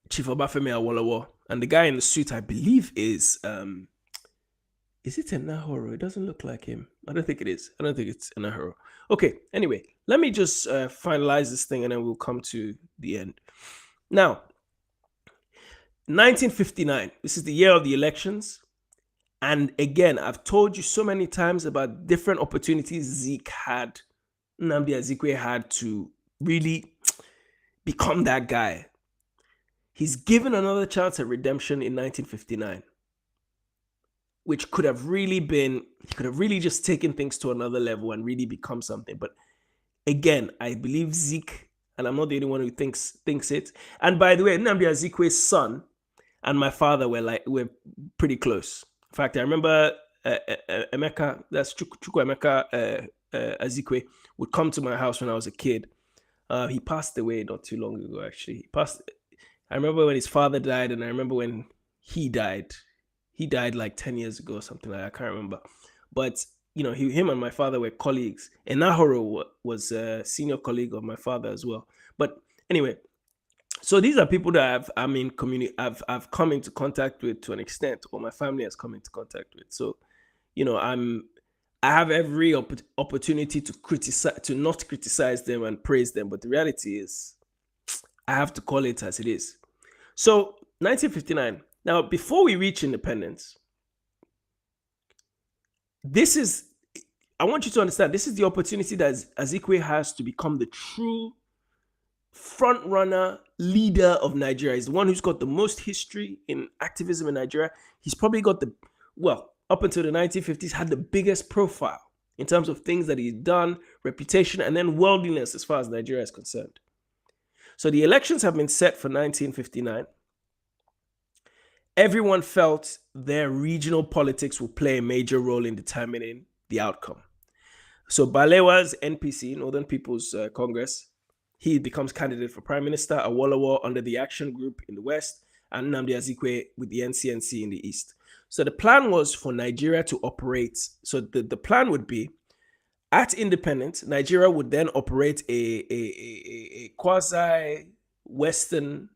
Chief Obafemi Awolowo, and the guy in the suit, I believe, is it Enahoro? It doesn't look like him. I don't think it is. I don't think it's Enahoro. Okay, anyway, let me just finalize this thing and then we'll come to the end. Now, 1959, this is the year of the elections. And again, I've told you so many times about different opportunities Nnamdi Azikiwe had to really become that guy. He's given another chance at redemption in 1959. Which could have really just taken things to another level and really become something. But again, I believe Zeke, and I'm not the only one who thinks it. And by the way, Nnamdi Azikiwe's son and my father were pretty close. In fact, I remember Emeka, that's Chukwu Emeka Azikiwe, would come to my house when I was a kid. He passed away not too long ago, actually. He passed. I remember when his father died, and I remember when he died. He died like 10 years ago or something like that. I can't remember. But, him and my father were colleagues. And Nahoro was a senior colleague of my father as well. But anyway, so these are people that I've come into contact with to an extent, or my family has come into contact with. So, I have every opportunity to criticize, to not criticize them and praise them. But the reality is, I have to call it as it is. So 1959. Now, before we reach independence, I want you to understand, this is the opportunity that Azikiwe has to become the true front runner leader of Nigeria. He's the one who's got the most history in activism in Nigeria. He's probably got up until the 1950s, had the biggest profile in terms of things that he's done, reputation, and then worldliness as far as Nigeria is concerned. So the elections have been set for 1959. Everyone felt their regional politics will play a major role in determining the outcome. So Balewa's NPC, Northern People's Congress, he becomes candidate for prime minister, Awolowo under the Action Group in the west, and Nnamdi Azikiwe with the NCNC in the east. So the plan was for Nigeria to operate. So the plan would be, at independence, Nigeria would then operate a quasi-Western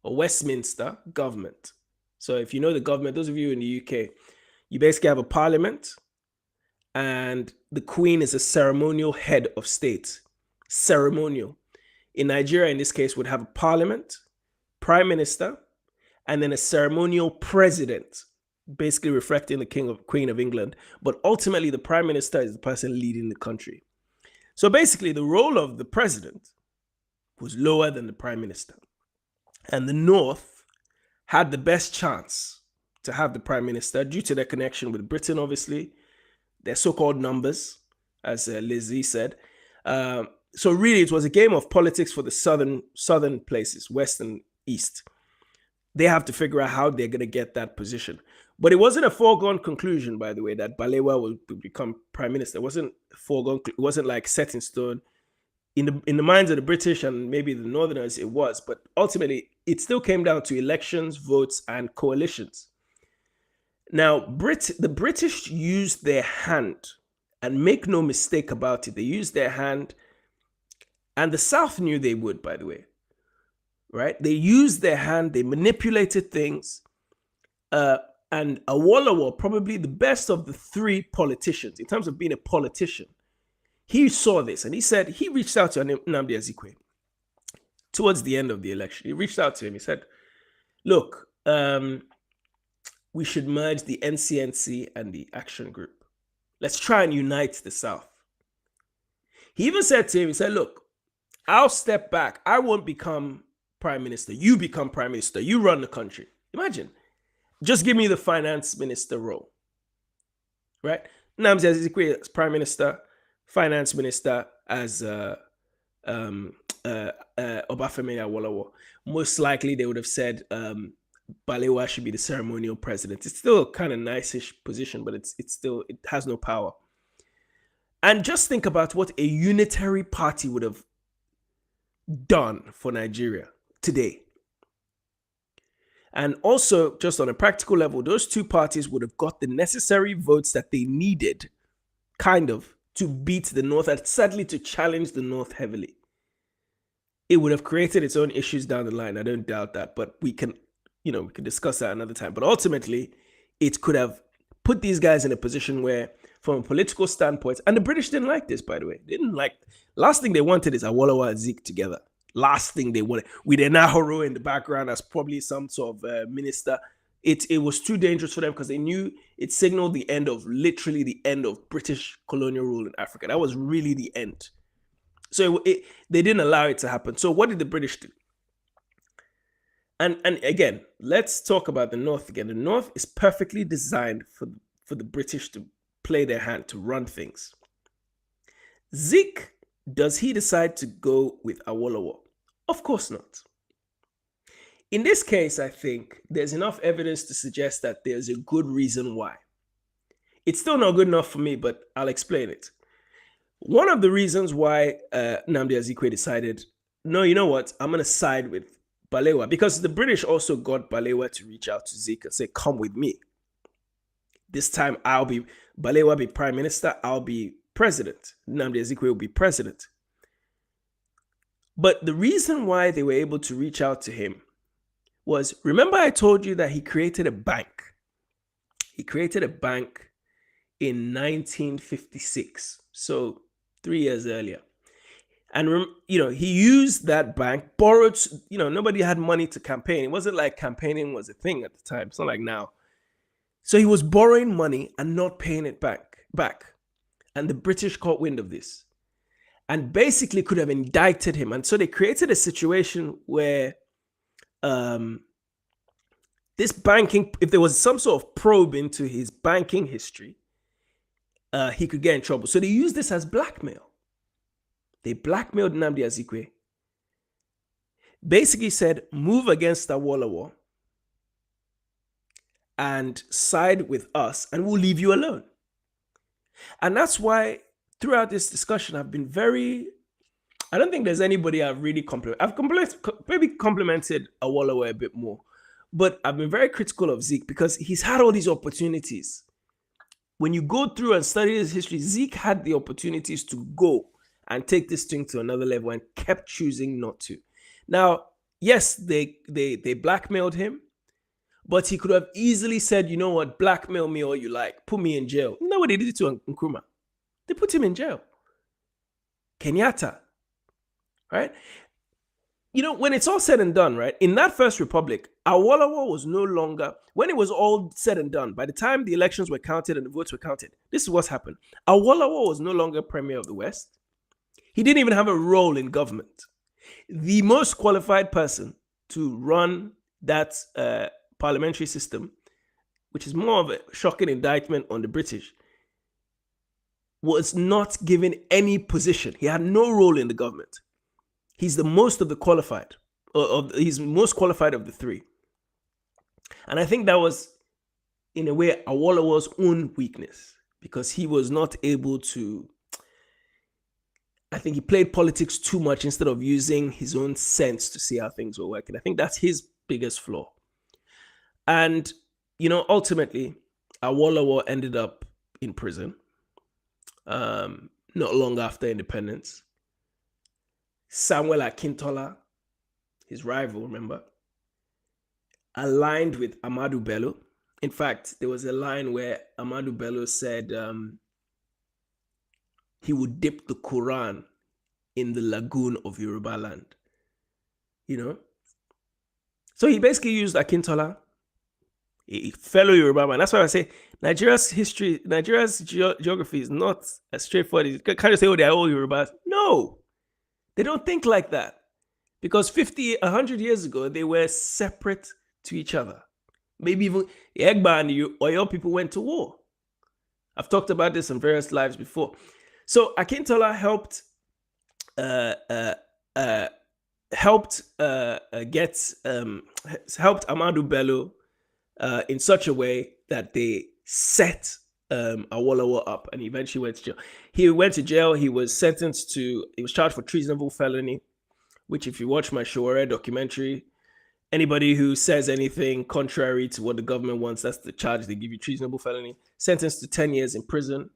or Westminster government. So if you know the government, those of you in the UK, you basically have a parliament, and the Queen is a ceremonial head of state. Ceremonial. In Nigeria, in this case, would have a parliament, prime minister, and then a ceremonial president, basically reflecting the Queen of England. But ultimately, the prime minister is the person leading the country. So basically, the role of the president was lower than the prime minister. And the North had the best chance to have the prime minister due to their connection with Britain, obviously, their so-called numbers, as Lizzie said. So really, it was a game of politics for the southern places, west and east. They have to figure out how they're going to get that position. But it wasn't a foregone conclusion, by the way, that Balewa will become prime minister. It wasn't foregone. It wasn't like set in stone. In the minds of the British and maybe the Northerners, it was. But ultimately, it still came down to elections, votes, and coalitions. Now, the British used their hand, and make no mistake about it, they used their hand, and the South knew they would, by the way, right? They used their hand, they manipulated things, and Awolowo, probably the best of the three politicians, in terms of being a politician, he saw this, and he reached out to Nnamdi Azikiwe towards the end of the election. He reached out to him, he said, look, we should merge the NCNC and the Action Group. Let's try and unite the South. He even said to him, he said, look, I'll step back. I won't become prime minister. You become prime minister. You run the country. Imagine. Just give me the finance minister role. Right? Nnamdi Azikiwe as prime minister, finance minister as Obafemi Awolowo. Most likely they would have said Balewa should be the ceremonial president. It's still a kind of nice-ish position, but it has no power. And just think about what a unitary party would have done for Nigeria today. And also, just on a practical level, those two parties would have got the necessary votes that they needed, kind of, to beat the North, and sadly to challenge the North heavily. It would have created its own issues down the line. I don't doubt that, but we can discuss that another time. But ultimately, it could have put these guys in a position where, from a political standpoint, and the British didn't like this, by the way. They didn't like, last thing they wanted is Awolowo and Zik together. Last thing they wanted, with Nahoro in the background as probably some sort of minister. It was too dangerous for them because they knew it signaled literally the end of British colonial rule in Africa. That was really the end. So they didn't allow it to happen. So what did the British do? And again, let's talk about the North again. The North is perfectly designed for the British to play their hand, to run things. Zik, does he decide to go with Awolowo? Of course not. In this case, I think there's enough evidence to suggest that there's a good reason why. It's still not good enough for me, but I'll explain it. One of the reasons why Nnamdi Azikiwe decided, no, you know what, I'm going to side with Balewa, because the British also got Balewa to reach out to Zik and say, come with me. This time Balewa be prime minister, I'll be president. Nnamdi Azikiwe will be president. But the reason why they were able to reach out to him was, remember I told you that he created a bank. He created a bank in 1956, so 3 years earlier. And, he used that bank, borrowed, nobody had money to campaign. It wasn't like campaigning was a thing at the time. It's not like now. So he was borrowing money and not paying it back. And the British caught wind of this and basically could have indicted him. And so they created a situation where this banking, if there was some sort of probe into his banking history, he could get in trouble. So they used this as blackmail. They blackmailed Nnamdi Azikiwe. Basically said, move against Awolowo and side with us and we'll leave you alone. And that's why throughout this discussion, I've been I don't think there's anybody I've really complimented. I've maybe complimented Awolowo a bit more, but I've been very critical of Zeke because he's had all these opportunities. When you go through and study his history, Zeke had the opportunities to go and take this thing to another level and kept choosing not to. Now, yes, they blackmailed him, but he could have easily said, you know what, blackmail me all you like, put me in jail. No, what they did to Nkrumah. They put him in jail. Kenyatta, right? When it's all said and done, right, in that first republic, Awolowo was no longer, when it was all said and done, by the time the elections were counted and the votes were counted, this is what's happened. Awolowo was no longer Premier of the West. He didn't even have a role in government. The most qualified person to run that parliamentary system, which is more of a shocking indictment on the British, was not given any position. He had no role in the government. He's the most of the qualified, he's most qualified of the three. And I think that was, in a way, Awolowo's own weakness, because he was not able to, I think he played politics too much instead of using his own sense to see how things were working. I think that's his biggest flaw. And, ultimately, Awolowo ended up in prison not long after independence. Samuel Akintola, his rival, remember, aligned with Ahmadu Bello. In fact, there was a line where Ahmadu Bello said he would dip the Quran in the lagoon of Yoruba land. So he basically used Akintola, a fellow Yoruba man. That's why I say Nigeria's geography is not as straightforward. You can't just say, oh, they're all Yorubas. No, they don't think like that. Because 100 years ago, they were separate to each other. Maybe even Egba and the Oyo people went to war. I've talked about this in various lives before. So Akintola helped Ahmadu Bello in such a way that they set Awolowo up, and he eventually went to jail. He went to jail. He was charged for treasonable felony, which, if you watch my Showore documentary, anybody who says anything contrary to what the government wants, that's the charge they give you, treasonable felony. Sentenced to 10 years in prison,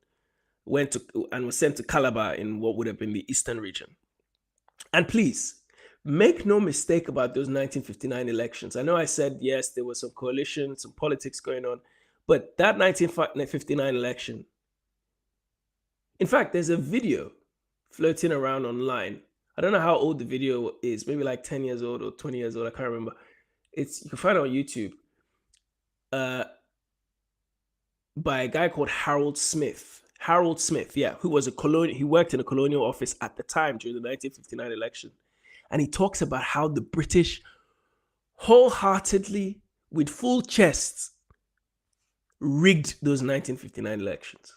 was sent to Calabar in what would have been the eastern region. And please, make no mistake about those 1959 elections. I know I said, yes, there was some coalition, some politics going on, but that 1959 election, in fact, there's a video floating around online. I don't know how old the video is, maybe like 10 years old or 20 years old, I can't remember. You can find it on YouTube, by a guy called Harold Smith, who was he worked in a colonial office at the time during the 1959 election. And he talks about how the British wholeheartedly, with full chests, rigged those 1959 elections.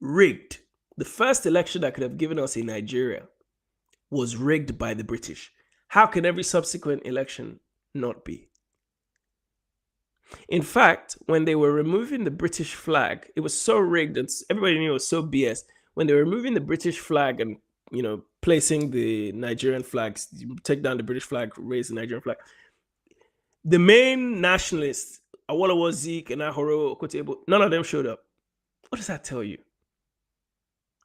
Rigged. The first election that could have given us in Nigeria was rigged by the British. How can every subsequent election not be? In fact, when they were removing the British flag, it was so rigged and everybody knew it was so BS. when they were removing the British flag and placing the Nigerian flags, you take down the British flag, raise the Nigerian flag. The main nationalists, Awolowo, Zeke, and Ahoro, Okotebo, none of them showed up. What does that tell you?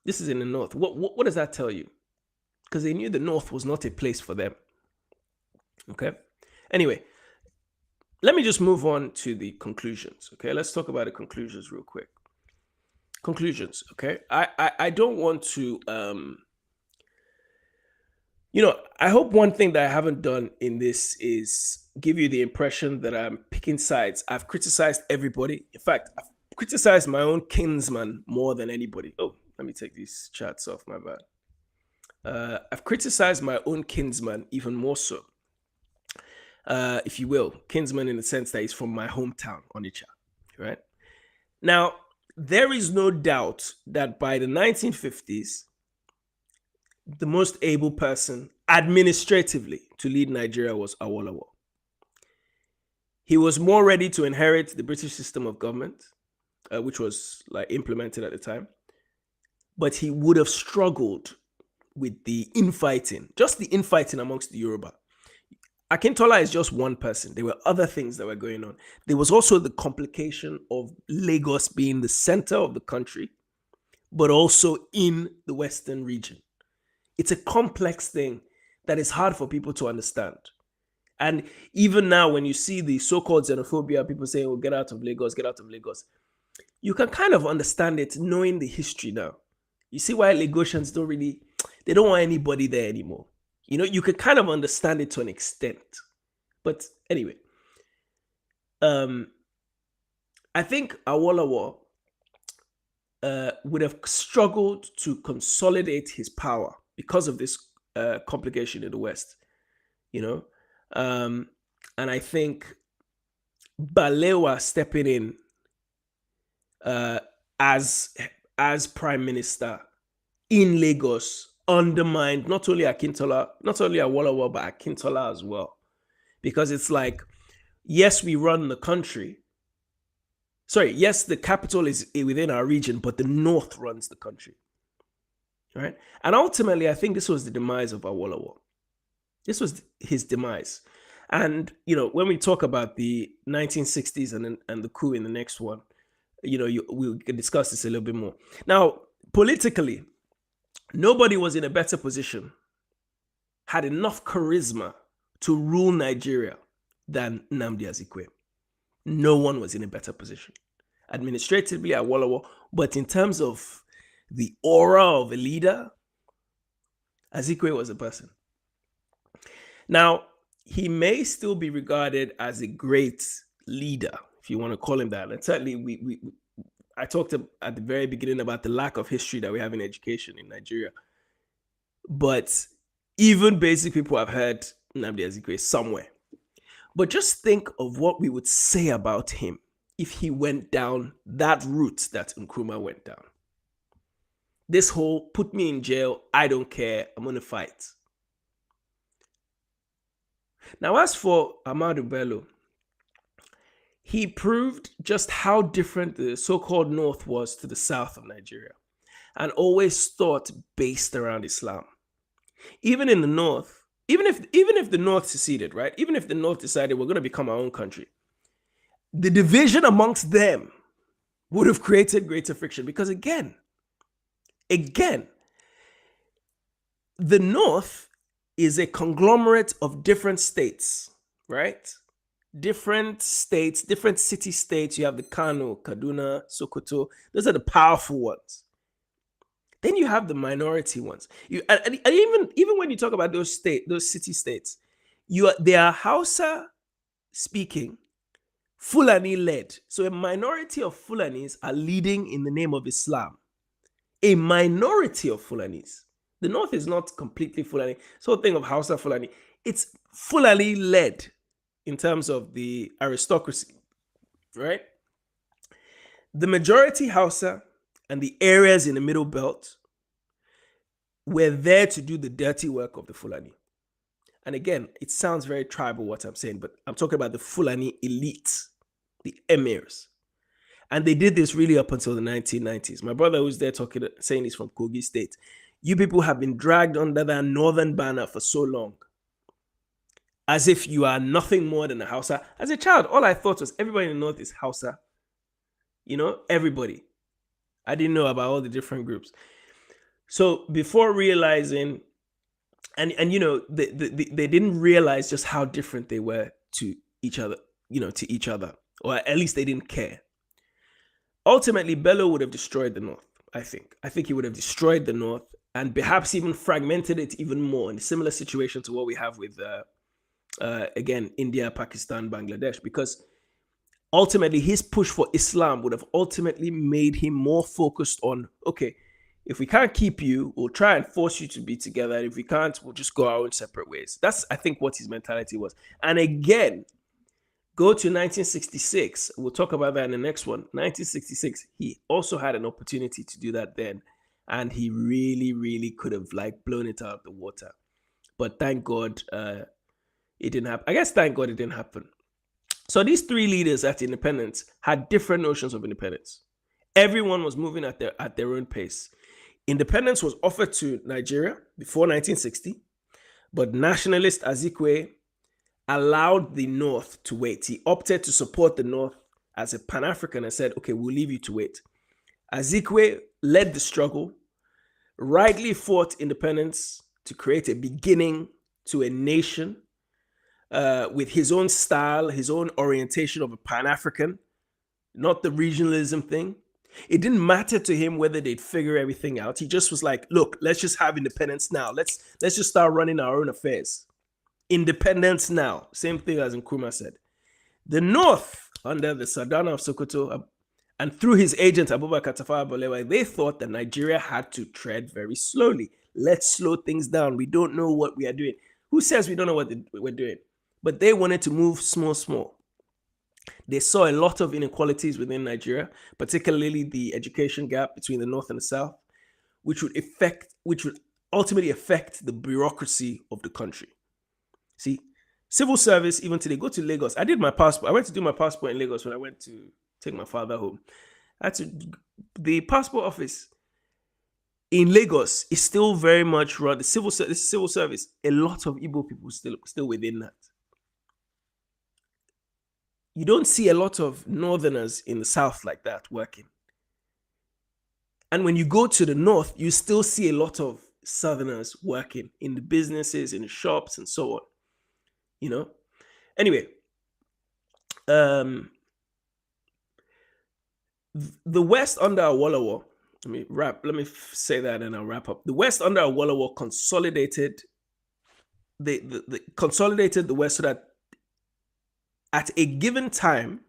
This is in the North. What does that tell you? Because they knew the North was not a place for them. Okay. Anyway, let me just move on to the conclusions. Okay, let's talk about the conclusions real quick. Conclusions. Okay, I don't want to I hope one thing that I haven't done in this is give you the impression that I'm picking sides. I've criticized everybody. In fact, I've criticized my own kinsman more than anybody. Oh, let me take these chats off, my bad. I've criticized my own kinsman even more so. If you will, kinsman in the sense that he's from my hometown, Onitsha, right? Now, there is no doubt that by the 1950s, the most able person administratively to lead Nigeria was Awolowo. He was more ready to inherit the British system of government, which was like implemented at the time, but he would have struggled with the infighting, just the infighting amongst the Yoruba. Akintola is just one person. There were other things that were going on. There was also the complication of Lagos being the center of the country, but also in the Western region. It's a complex thing that is hard for people to understand. And even now, when you see the so-called xenophobia, people saying, oh, get out of Lagos, get out of Lagos. You can kind of understand it knowing the history now. You see why Lagosians they don't want anybody there anymore. You can kind of understand it to an extent. But anyway, I think Awolowo would have struggled to consolidate his power because of this complication in the West, and I think Balewa stepping in as prime minister in Lagos undermined not only Akintola, not only Awolowo, but Akintola as well. Because it's like, yes, we run the country. Sorry, yes, the capital is within our region, but the North runs the country. Right? And ultimately, I think this was the demise of Awolowo. This was his demise. And, when we talk about the 1960s and the coup in the next one, we can discuss this a little bit more. Now, politically, nobody was in a better position, had enough charisma to rule Nigeria than Nnamdi Azikiwe. No one was in a better position. Administratively, Awolowo, but in terms of the aura of a leader, Azikiwe was a person. Now, he may still be regarded as a great leader, if you want to call him that. And certainly, I talked at the very beginning about the lack of history that we have in education in Nigeria. But even basic people have heard Nnamdi Azikiwe somewhere. But just think of what we would say about him if he went down that route that Nkrumah went down. This whole put me in jail, I don't care, I'm going to fight. Now, as for Ahmadu Bello, he proved just how different the so-called North was to the South of Nigeria, and always thought based around Islam. Even in the North, even if the North seceded, right? Even if the North decided we're going to become our own country, the division amongst them would have created greater friction. Because again, the North is a conglomerate of different states, right? Different states, different city-states. You have the Kano, Kaduna, Sokoto. Those are the powerful ones. Then you have the minority ones. And even when you talk about those city-states, they are Hausa speaking, Fulani-led. So a minority of Fulanis are leading in the name of Islam. A minority of Fulanis. The North is not completely Fulani. So think of Hausa Fulani. It's Fulani-led in terms of the aristocracy, right? The majority Hausa and the areas in the middle belt were there to do the dirty work of the Fulani. And again, it sounds very tribal what I'm saying, but I'm talking about the Fulani elite, the emirs. And they did this really up until the 1990s. My brother was there saying he's from Kogi State. You people have been dragged under that northern banner for so long, as if you are nothing more than a Hausa. As a child, all I thought was everybody in the north is Hausa. Everybody. I didn't know about all the different groups. So before realizing, and they didn't realize just how different they were to each other, or at least they didn't care. Ultimately, Bello would have destroyed the North, I think. I think he would have destroyed the North and perhaps even fragmented it even more in a similar situation to what we have with, again, India, Pakistan, Bangladesh, because ultimately his push for Islam would have ultimately made him more focused on, okay, if we can't keep you, we'll try and force you to be together. If we can't, we'll just go our own separate ways. That's, I think, what his mentality was. And again, go to 1966. We'll talk about that in the next one. 1966, he also had an opportunity to do that then. And he really, really could have blown it out of the water. But thank God it didn't happen. I guess thank God it didn't happen. So these three leaders at independence had different notions of independence. Everyone was moving at their own pace. Independence was offered to Nigeria before 1960, but nationalist Azikiwe allowed the North to wait. He opted to support the North as a Pan-African and said, okay, we'll leave you to wait. Azikiwe led the struggle, rightly fought independence to create a beginning to a nation with his own style, his own orientation of a Pan-African, not the regionalism thing. It didn't matter to him whether they'd figure everything out. He just was like, look, let's just have independence now. Let's just start running our own affairs. Independence now. Same thing as Nkrumah said. The North, under the Sultan of Sokoto, and through his agent, Abubakar Tafawa Balewa, they thought that Nigeria had to tread very slowly. Let's slow things down. We don't know what we are doing. Who says we don't know what we're doing? But they wanted to move small. They saw a lot of inequalities within Nigeria, particularly the education gap between the North and the South, which would ultimately affect the bureaucracy of the country. See, civil service, even today, go to Lagos. I did my passport. I went to do my passport in Lagos when I went to take my father home. The passport office in Lagos is still very much run. The civil service, a lot of Igbo people still within that. You don't see a lot of Northerners in the South like that working. And when you go to the North, you still see a lot of Southerners working in the businesses, in the shops, and so on. Anyway, the West under Awolowo, let me say that and I'll wrap up. The West under Awolowo consolidated the West so that at a given time,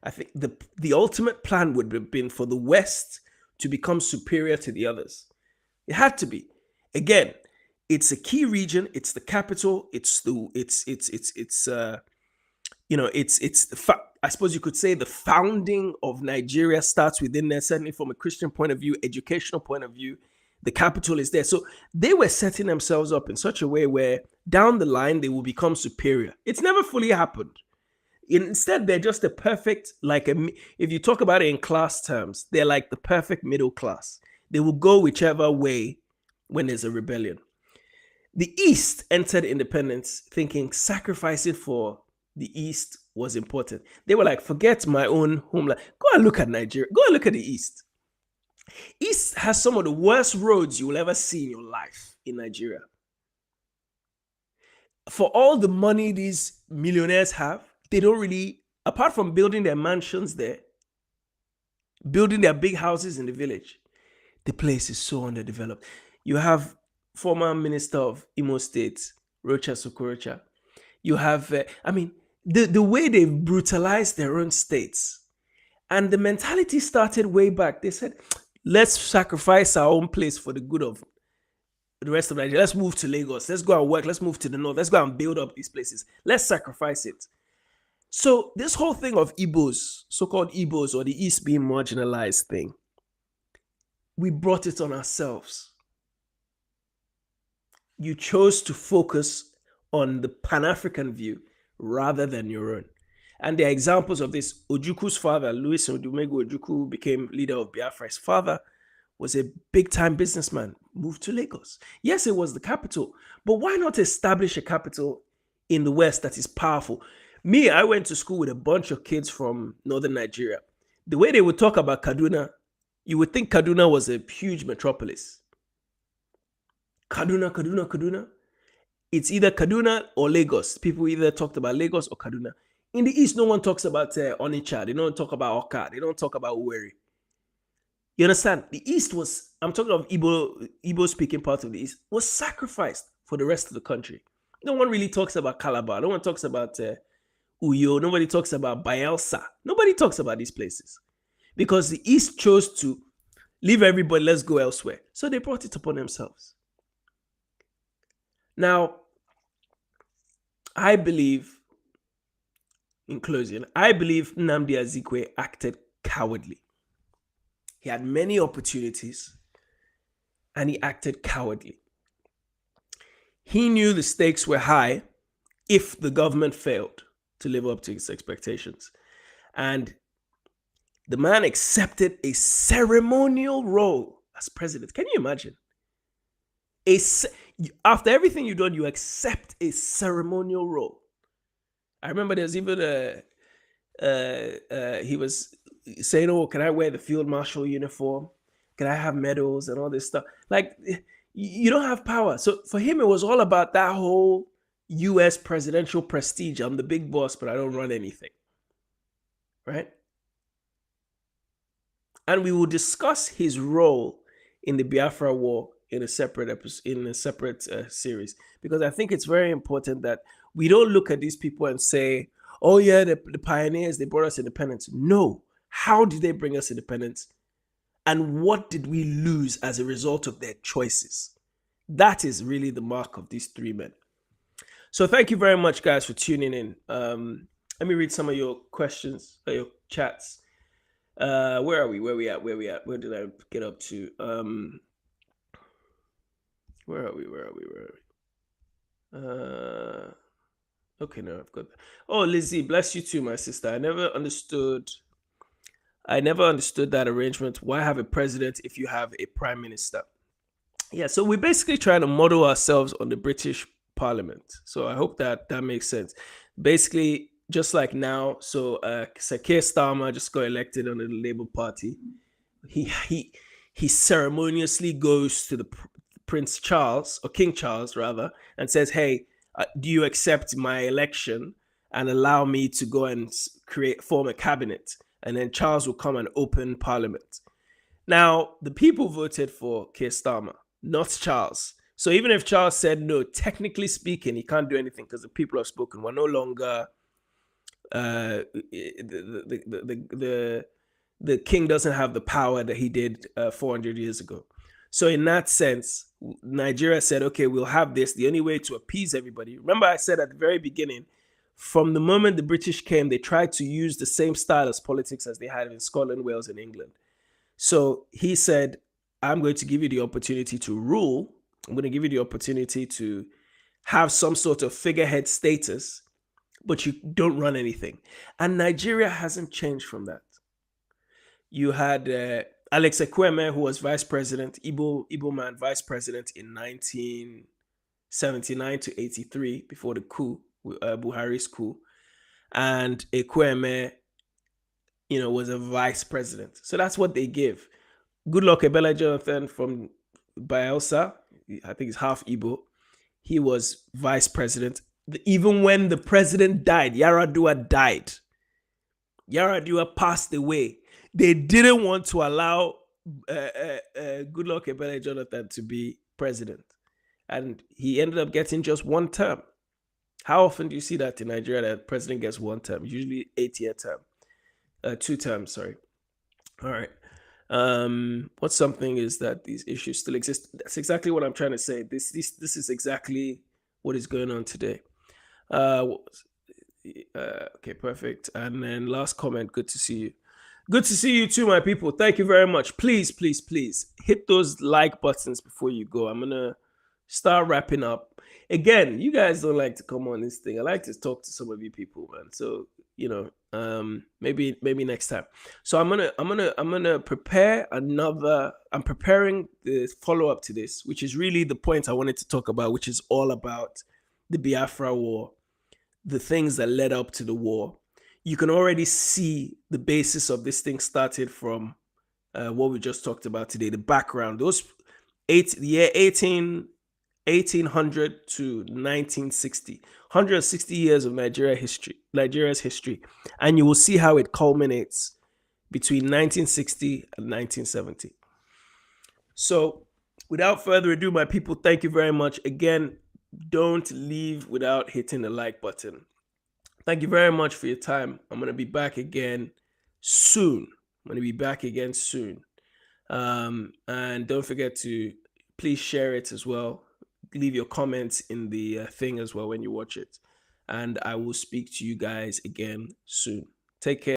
I think the ultimate plan would have been for the West to become superior to the others. It had to be. Again, it's a key region. It's the capital. I suppose you could say the founding of Nigeria starts within there, certainly from a Christian point of view, educational point of view. The capital is there. So they were setting themselves up in such a way where down the line, they will become superior. It's never fully happened. Instead, they're just a perfect, if you talk about it in class terms, they're like the perfect middle class. They will go whichever way when there's a rebellion. The East entered independence thinking sacrificing for the East was important. They were like, forget my own homeland. Go and look at Nigeria. Go and look at the East. East has some of the worst roads you will ever see in your life in Nigeria. For all the money these millionaires have, they don't really, apart from building their mansions there, building their big houses in the village, the place is so underdeveloped. You have former Minister of Imo State, Rocha Sokorocha. You have, the way they've brutalized their own states. And the mentality started way back. They said, let's sacrifice our own place for the good of the rest of Nigeria. Let's move to Lagos. Let's go and work. Let's move to the North. Let's go and build up these places. Let's sacrifice it. So this whole thing of Igbos, so-called Igbos or the East being marginalized thing, we brought it on ourselves. You chose to focus on the Pan-African view rather than your own. And there are examples of this. Ojuku's father, Louis Odumegu Ojukwu, who became leader of Biafra, his father was a big-time businessman, moved to Lagos. Yes, it was the capital, but why not establish a capital in the West that is powerful? Me, I went to school with a bunch of kids from northern Nigeria. The way they would talk about Kaduna, you would think Kaduna was a huge metropolis. Kaduna. It's either Kaduna or Lagos. People either talked about Lagos or Kaduna. In the East, no one talks about Onitsha. They don't talk about Oka. They don't talk about Uweri. You understand? The East was, I'm talking of Igbo speaking part of the East, was sacrificed for the rest of the country. No one really talks about Calabar. No one talks about Uyo. Nobody talks about Bayelsa. Nobody talks about these places because the East chose to leave everybody, let's go elsewhere. So they brought it upon themselves. Now, I believe, in closing, I believe Nnamdi Azikiwe acted cowardly. He had many opportunities and he acted cowardly. He knew the stakes were high if the government failed to live up to its expectations. And the man accepted a ceremonial role as president. Can you imagine? After everything you've done, you accept a ceremonial role. I remember there's even he was saying, oh, can I wear the field marshal uniform? Can I have medals and all this stuff? Like, you don't have power. So for him, it was all about that whole US presidential prestige. I'm the big boss, but I don't run anything. Right? And we will discuss his role in the Biafra War in a separate episode, in a separate series, because I think it's very important that we don't look at these people and say, oh yeah, the pioneers, they brought us independence. No. How did they bring us independence? And what did we lose as a result of their choices? That is really the mark of these three men. So thank you very much, guys, for tuning in. Let me read some of your questions, your chats. Where are we? Where we at? Where did I get up to? Where are we? Okay, no, I've got that. Oh, Lizzie, bless you too, my sister. I never understood that arrangement. Why have a president if you have a prime minister? Yeah, so we're basically trying to model ourselves on the British Parliament. So I hope that makes sense. Basically, just like now, so Sir Keir Starmer just got elected under the Labour Party. He ceremoniously goes to the Prince Charles, or King Charles rather, and says, hey, do you accept my election and allow me to go and form a cabinet? And then Charles will come and open Parliament. Now, the people voted for Keir Starmer, not Charles. So even if Charles said no, technically speaking, he can't do anything because the people have spoken. We're no longer the king doesn't have the power that he did 400 years ago. So in that sense, Nigeria said, okay, we'll have this. The only way to appease everybody. Remember, I said at the very beginning, from the moment the British came, they tried to use the same style as politics as they had in Scotland, Wales, and England. So he said, I'm going to give you the opportunity to rule. I'm going to give you the opportunity to have some sort of figurehead status, but you don't run anything. And Nigeria hasn't changed from that. You had Alex Ekweme, who was vice president, Igbo man, vice president in 1979 to 83 before the coup, Buhari's coup. And Ekweme, was a vice president. So that's what they give. Goodluck Ebele Jonathan from Bayelsa, I think he's half Igbo. He was vice president. Even when the president died, Yaradua died. Yaradua passed away. They didn't want to allow Goodluck Ebele Jonathan to be president. And he ended up getting just one term. How often do you see that in Nigeria, that the president gets one term? Usually 8-year term. 2 terms, sorry. All right. What's something is that these issues still exist. That's exactly what I'm trying to say. This is exactly what is going on today. Okay, perfect. And then last comment, good to see you. Good to see you too, my people. Thank you very much. Please hit those like buttons before you go. I'm gonna start wrapping up. Again, you guys don't like to come on this thing. I like to talk to some of you people, man. So maybe next time. So I'm gonna prepare another. I'm preparing the follow up to this, which is really the point I wanted to talk about, which is all about the Biafra War, the things that led up to the war. You can already see the basis of this thing started from what we just talked about today, the background. The year 1800 to 1960, 160 years of Nigeria's history. And you will see how it culminates between 1960 and 1970. So without further ado, my people, thank you very much. Again, don't leave without hitting the like button. Thank you very much for your time. I'm going to be back again soon. And don't forget to please share it as well. Leave your comments in the thing as well when you watch it. And I will speak to you guys again soon. Take care.